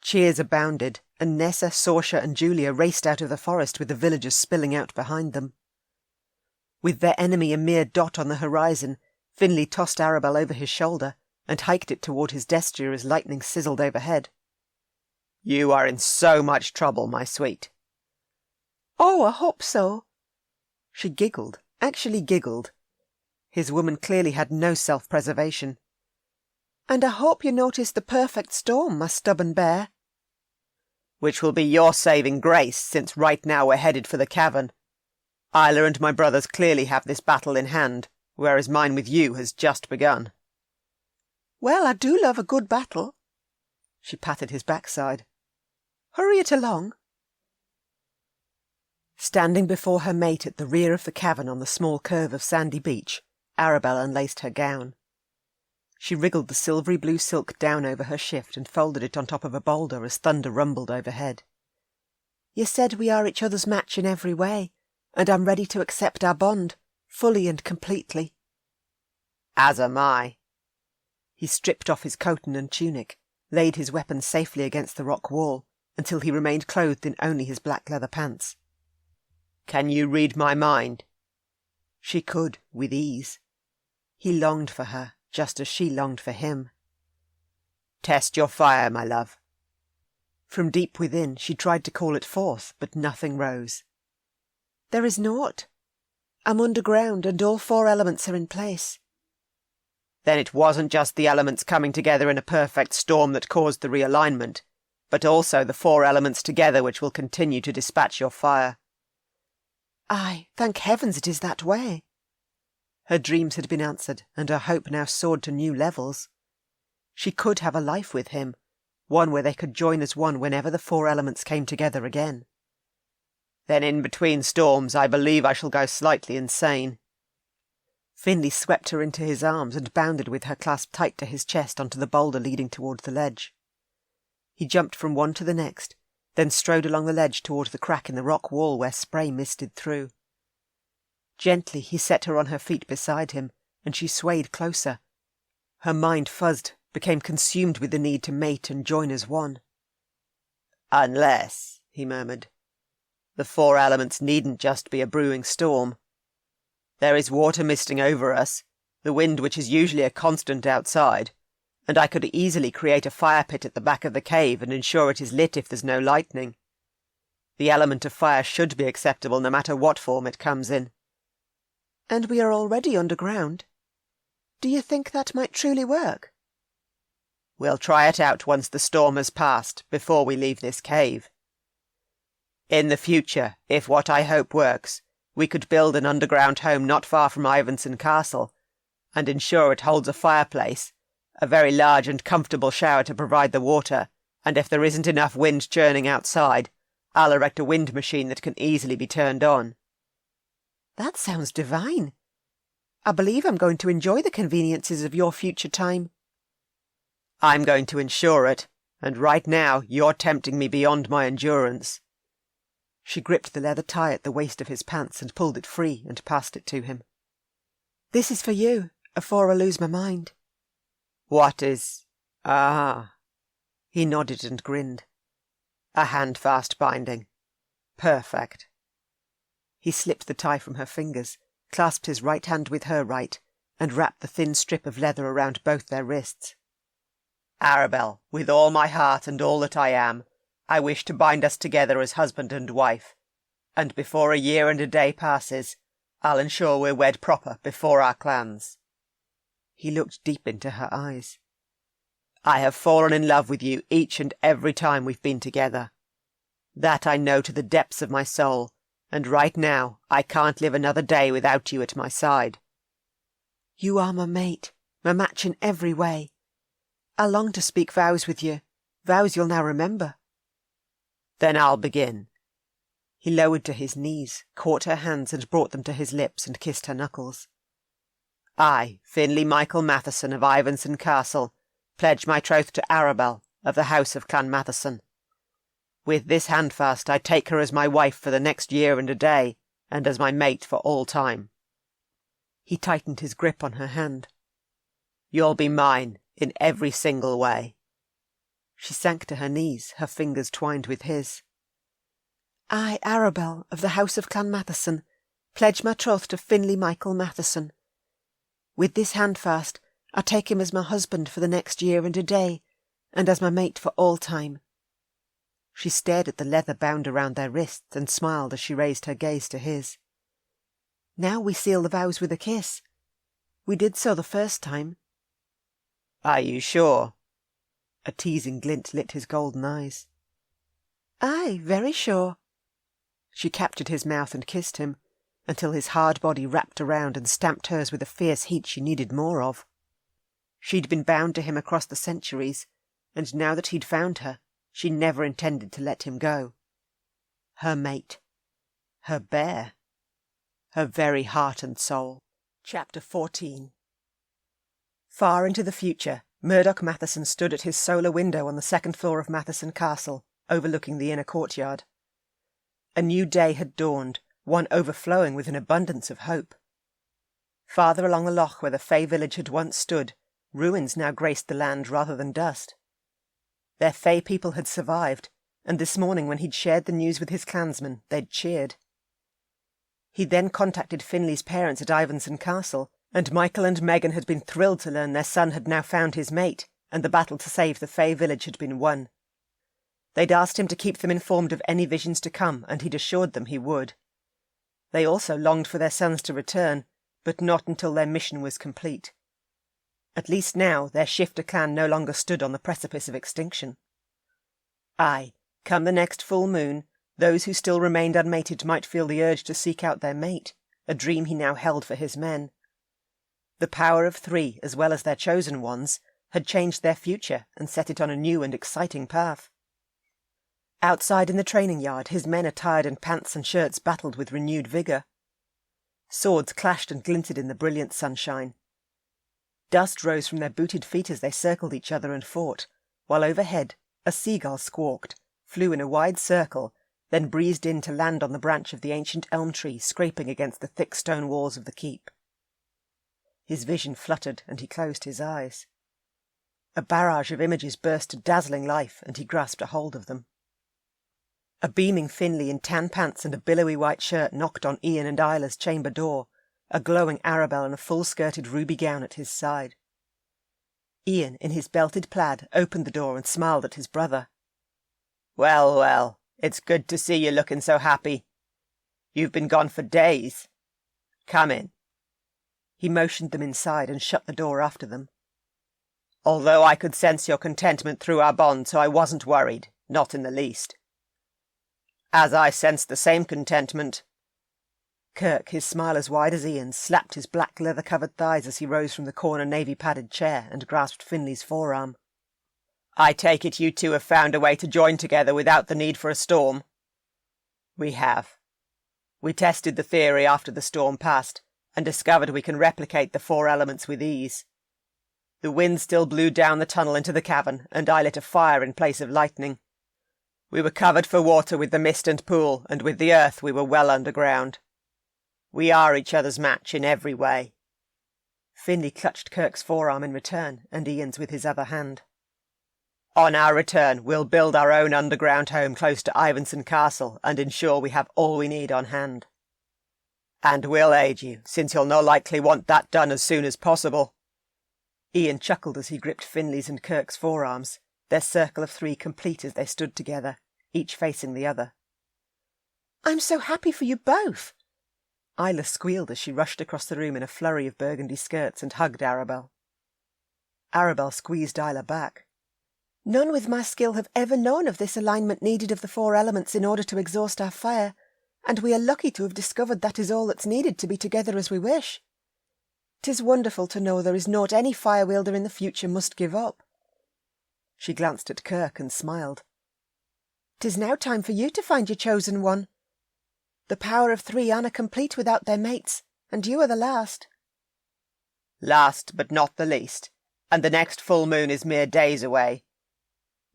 Cheers abounded, and Nessa, Saoirse and Julia raced out of the forest with the villagers spilling out behind them. With their enemy a mere dot on the horizon, Finley tossed Arabel over his shoulder and hiked it toward his destrier as lightning sizzled overhead. "You are in so much trouble, my sweet." "Oh, I hope so." She giggled, actually giggled. His woman clearly had no self-preservation. "And I hope you noticed the perfect storm, my stubborn bear." "Which will be your saving grace, since right now we're headed for the cavern. Isla and my brothers clearly have this battle in hand, whereas mine with you has just begun." "Well, I do love a good battle." She patted his backside. "Hurry it along." Standing before her mate at the rear of the cavern on the small curve of sandy beach, Arabel unlaced her gown. She wriggled the silvery blue silk down over her shift and folded it on top of a boulder as thunder rumbled overhead. You said we are each other's match in every way, and I'm ready to accept our bond, fully and completely. As am I. He stripped off his coat and tunic, laid his weapon safely against the rock wall, until he remained clothed in only his black leather pants. Can you read my mind? She could, with ease. He longed for her, just as she longed for him. Test your fire, my love. From deep within she tried to call it forth, but nothing rose. There is naught. I'm underground, and all 4 elements are in place. Then it wasn't just the elements coming together in a perfect storm that caused the realignment, but also the 4 elements together which will continue to dispatch your fire. Aye, thank heavens it is that way. Her dreams had been answered, and her hope now soared to new levels. She could have a life with him, one where they could join as one whenever the 4 elements came together again. Then in between storms I believe I shall go slightly insane. Finley swept her into his arms and bounded with her clasped tight to his chest onto the boulder leading towards the ledge. He jumped from one to the next, then strode along the ledge towards the crack in the rock wall where spray misted through. Gently he set her on her feet beside him, and she swayed closer. Her mind fuzzed, became consumed with the need to mate and join as one. Unless, he murmured, the 4 elements needn't just be a brewing storm. There is water misting over us, the wind which is usually a constant outside, and I could easily create a fire pit at the back of the cave and ensure it is lit if there's no lightning. The element of fire should be acceptable no matter what form it comes in. And we are already underground. Do you think that might truly work? We'll try it out once the storm has passed, before we leave this cave. In the future, if what I hope works, we could build an underground home not far from Ivanson Castle, and ensure it holds a fireplace, a very large and comfortable shower to provide the water, and if there isn't enough wind churning outside, I'll erect a wind machine that can easily be turned on. That sounds divine. I believe I'm going to enjoy the conveniences of your future time. I'm going to ensure it, and right now you're tempting me beyond my endurance. She gripped the leather tie at the waist of his pants and pulled it free and passed it to him. This is for you, afore I lose my mind. What is... Ah. He nodded and grinned. A handfast binding. Perfect. He slipped the tie from her fingers, clasped his right hand with her right, and wrapped the thin strip of leather around both their wrists. Arabel, with all my heart and all that I am, I wish to bind us together as husband and wife, and before a year and a day passes, I'll ensure we're wed proper before our clans. He looked deep into her eyes. I have fallen in love with you each and every time we've been together. That I know to the depths of my soul, and right now I can't live another day without you at my side. You are my mate, my match in every way. I long to speak vows with you, vows you'll now remember. Then I'll begin. He lowered to his knees, caught her hands and brought them to his lips and kissed her knuckles. I, Finley Michael Matheson of Ivanson Castle, pledge my troth to Arabel of the house of Clan Matheson. With this handfast I take her as my wife for the next year and a day, and as my mate for all time. He tightened his grip on her hand. You'll be mine in every single way. She sank to her knees, her fingers twined with his. I, Arabel of the house of Clan Matheson, pledge my troth to Finley Michael Matheson. With this handfast I take him as my husband for the next year and a day, and as my mate for all time. She stared at the leather bound around their wrists and smiled as she raised her gaze to his. Now we seal the vows with a kiss. We did so the first time. Are you sure? A teasing glint lit his golden eyes. Aye, very sure. She captured his mouth and kissed him, until his hard body wrapped around and stamped hers with a fierce heat she needed more of. She'd been bound to him across the centuries, and now that he'd found her, she never intended to let him go. Her mate. Her bear. Her very heart and soul. Chapter 14. Far into the future, Murdoch Matheson stood at his solar window on the second floor of Matheson Castle, overlooking the inner courtyard. A new day had dawned, one overflowing with an abundance of hope. Farther along the loch where the Fae village had once stood, ruins now graced the land rather than dust. Their Fae people had survived, and this morning when he'd shared the news with his clansmen, they'd cheered. He then contacted Finley's parents at Ivanson Castle, and Michael and Megan had been thrilled to learn their son had now found his mate, and the battle to save the Fae village had been won. They'd asked him to keep them informed of any visions to come, and he'd assured them he would. They also longed for their sons to return, but not until their mission was complete. At least now their shifter clan no longer stood on the precipice of extinction. Aye, come the next full moon, those who still remained unmated might feel the urge to seek out their mate, a dream he now held for his men. The power of three, as well as their chosen ones, had changed their future and set it on a new and exciting path. Outside in the training yard, his men attired in pants and shirts battled with renewed vigour. Swords clashed and glinted in the brilliant sunshine. Dust rose from their booted feet as they circled each other and fought, while overhead a seagull squawked, flew in a wide circle, then breezed in to land on the branch of the ancient elm tree scraping against the thick stone walls of the keep. His vision fluttered, and he closed his eyes. A barrage of images burst to dazzling life, and he grasped a hold of them. A beaming Finley in tan pants and a billowy white shirt knocked on Ian and Isla's chamber door, a glowing Arabel in a full-skirted ruby gown at his side. Ian, in his belted plaid, opened the door and smiled at his brother. "Well, well, it's good to see you looking so happy. You've been gone for days. Come in." He motioned them inside and shut the door after them. "Although I could sense your contentment through our bond, so I wasn't worried, not in the least. As I sensed the same contentment—" Kirk, his smile as wide as Ian's, slapped his black leather-covered thighs as he rose from the corner navy-padded chair and grasped Finley's forearm. "I take it you two have found a way to join together without the need for a storm?" "We have. We tested the theory after the storm passed, and discovered we can replicate the four elements with ease. The wind still blew down the tunnel into the cavern, and I lit a fire in place of lightning. We were covered for water with the mist and pool, and with the earth we were well underground. We are each other's match in every way." Finley clutched Kirk's forearm in return, and Ian's with his other hand. "On our return, we'll build our own underground home close to Ivanson Castle and ensure we have all we need on hand. And we'll aid you, since you'll no likely want that done as soon as possible." Ian chuckled as he gripped Finley's and Kirk's forearms, their circle of three complete as they stood together, each facing the other. "I'm so happy for you both!" Isla squealed as she rushed across the room in a flurry of burgundy skirts and hugged Arabel. Arabel squeezed Isla back. "None with my skill have ever known of this alignment needed of the four elements in order to exhaust our fire, and we are lucky to have discovered that is all that's needed to be together as we wish. 'Tis wonderful to know there is naught any fire-wielder in the future must give up." She glanced at Kirk and smiled. "'Tis now time for you to find your chosen one. The power of three aren't complete without their mates, and you are the last." "Last but not the least, and the next full moon is mere days away.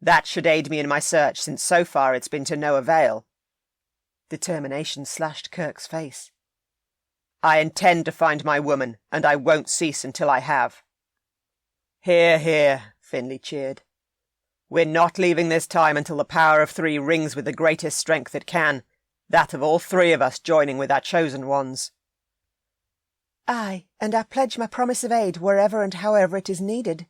That should aid me in my search, since so far it's been to no avail." Determination slashed Kirk's face. "I intend to find my woman, and I won't cease until I have." "Hear, hear," Finley cheered. "We're not leaving this time until the power of three rings with the greatest strength it can, that of all three of us joining with our chosen ones." "Aye, and I pledge my promise of aid wherever and however it is needed."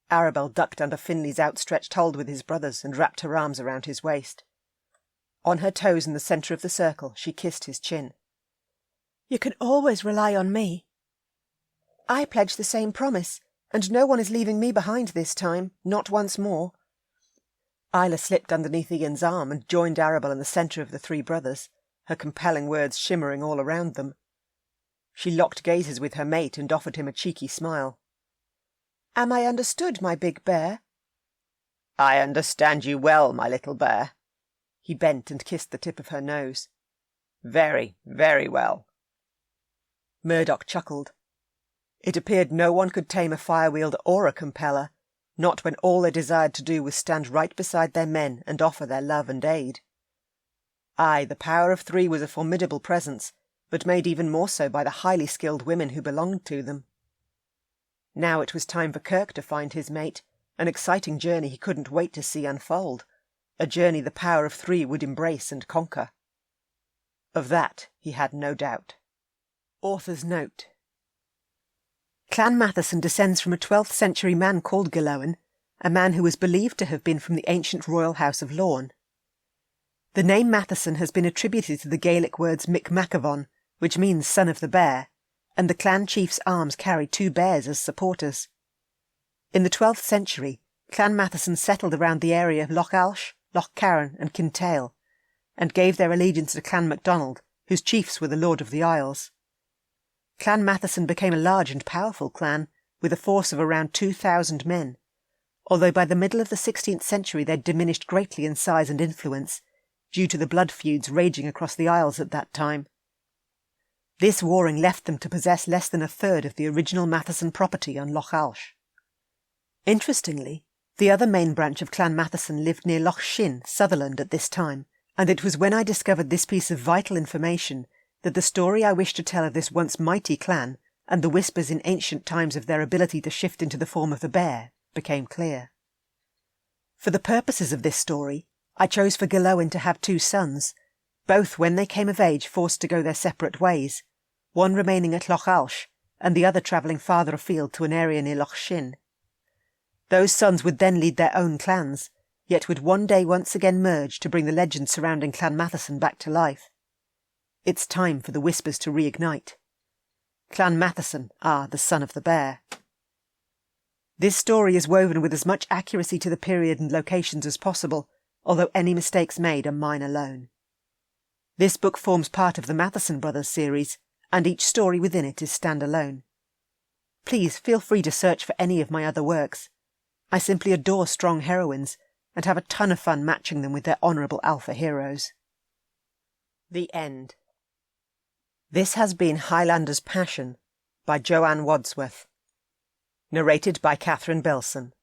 Arabel ducked under Finley's outstretched hold with his brothers and wrapped her arms around his waist. On her toes in the centre of the circle, she kissed his chin. "You can always rely on me." "I pledge the same promise, and no one is leaving me behind this time, not once more." Isla slipped underneath Ian's arm and joined Arabel in the centre of the three brothers, her compelling words shimmering all around them. She locked gazes with her mate and offered him a cheeky smile. "Am I understood, my big bear?" "I understand you well, my little bear." He bent and kissed the tip of her nose. "Very, very well." Murdoch chuckled. It appeared no one could tame a fire-wielder or a compeller, not when all they desired to do was stand right beside their men and offer their love and aid. Aye, the power of three was a formidable presence, but made even more so by the highly skilled women who belonged to them. Now it was time for Kirk to find his mate, an exciting journey he couldn't wait to see unfold, a journey the power of three would embrace and conquer. Of that he had no doubt. Author's note. Clan Matheson descends from a 12th century man called Gillan, a man who was believed to have been from the ancient royal house of Lorne. The name Matheson has been attributed to the Gaelic words Micmacavon, which means son of the bear, and the clan chief's arms carry 2 bears as supporters. In the 12th century, Clan Matheson settled around the area of Loch Alsh, Loch Carron and Kintail, and gave their allegiance to Clan MacDonald, whose chiefs were the Lord of the Isles. Clan Matheson became a large and powerful clan, with a force of around 2,000 men, although by the middle of the 16th century they'd diminished greatly in size and influence, due to the blood feuds raging across the Isles at that time. This warring left them to possess less than a third of the original Matheson property on Loch Alsh. Interestingly, the other main branch of Clan Matheson lived near Loch Shin, Sutherland, at this time, and it was when I discovered this piece of vital information that the story I wish to tell of this once mighty clan, and the whispers in ancient times of their ability to shift into the form of the bear, became clear. For the purposes of this story, I chose for Gillan to have 2 sons, both when they came of age forced to go their separate ways, one remaining at Loch Alsh, and the other travelling farther afield to an area near Loch Shin. Those sons would then lead their own clans, yet would one day once again merge to bring the legend surrounding Clan Matheson back to life. It's time for the whispers to reignite. Clan Matheson are the son of the bear. This story is woven with as much accuracy to the period and locations as possible, although any mistakes made are mine alone. This book forms part of the Matheson Brothers series, and each story within it is standalone. Please feel free to search for any of my other works. I simply adore strong heroines, and have a ton of fun matching them with their honourable alpha heroes. The End. This has been Highlander's Passion by Joanne Wadsworth. Narrated by Catherine Bilson.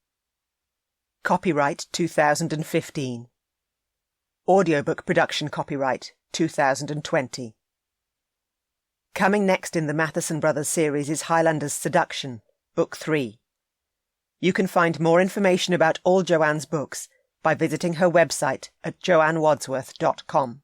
Copyright 2015. Audiobook production copyright 2020. Coming next in the Matheson Brothers series is Highlander's Seduction, Book 3. You can find more information about all Joanne's books by visiting her website at joannewadsworth.com.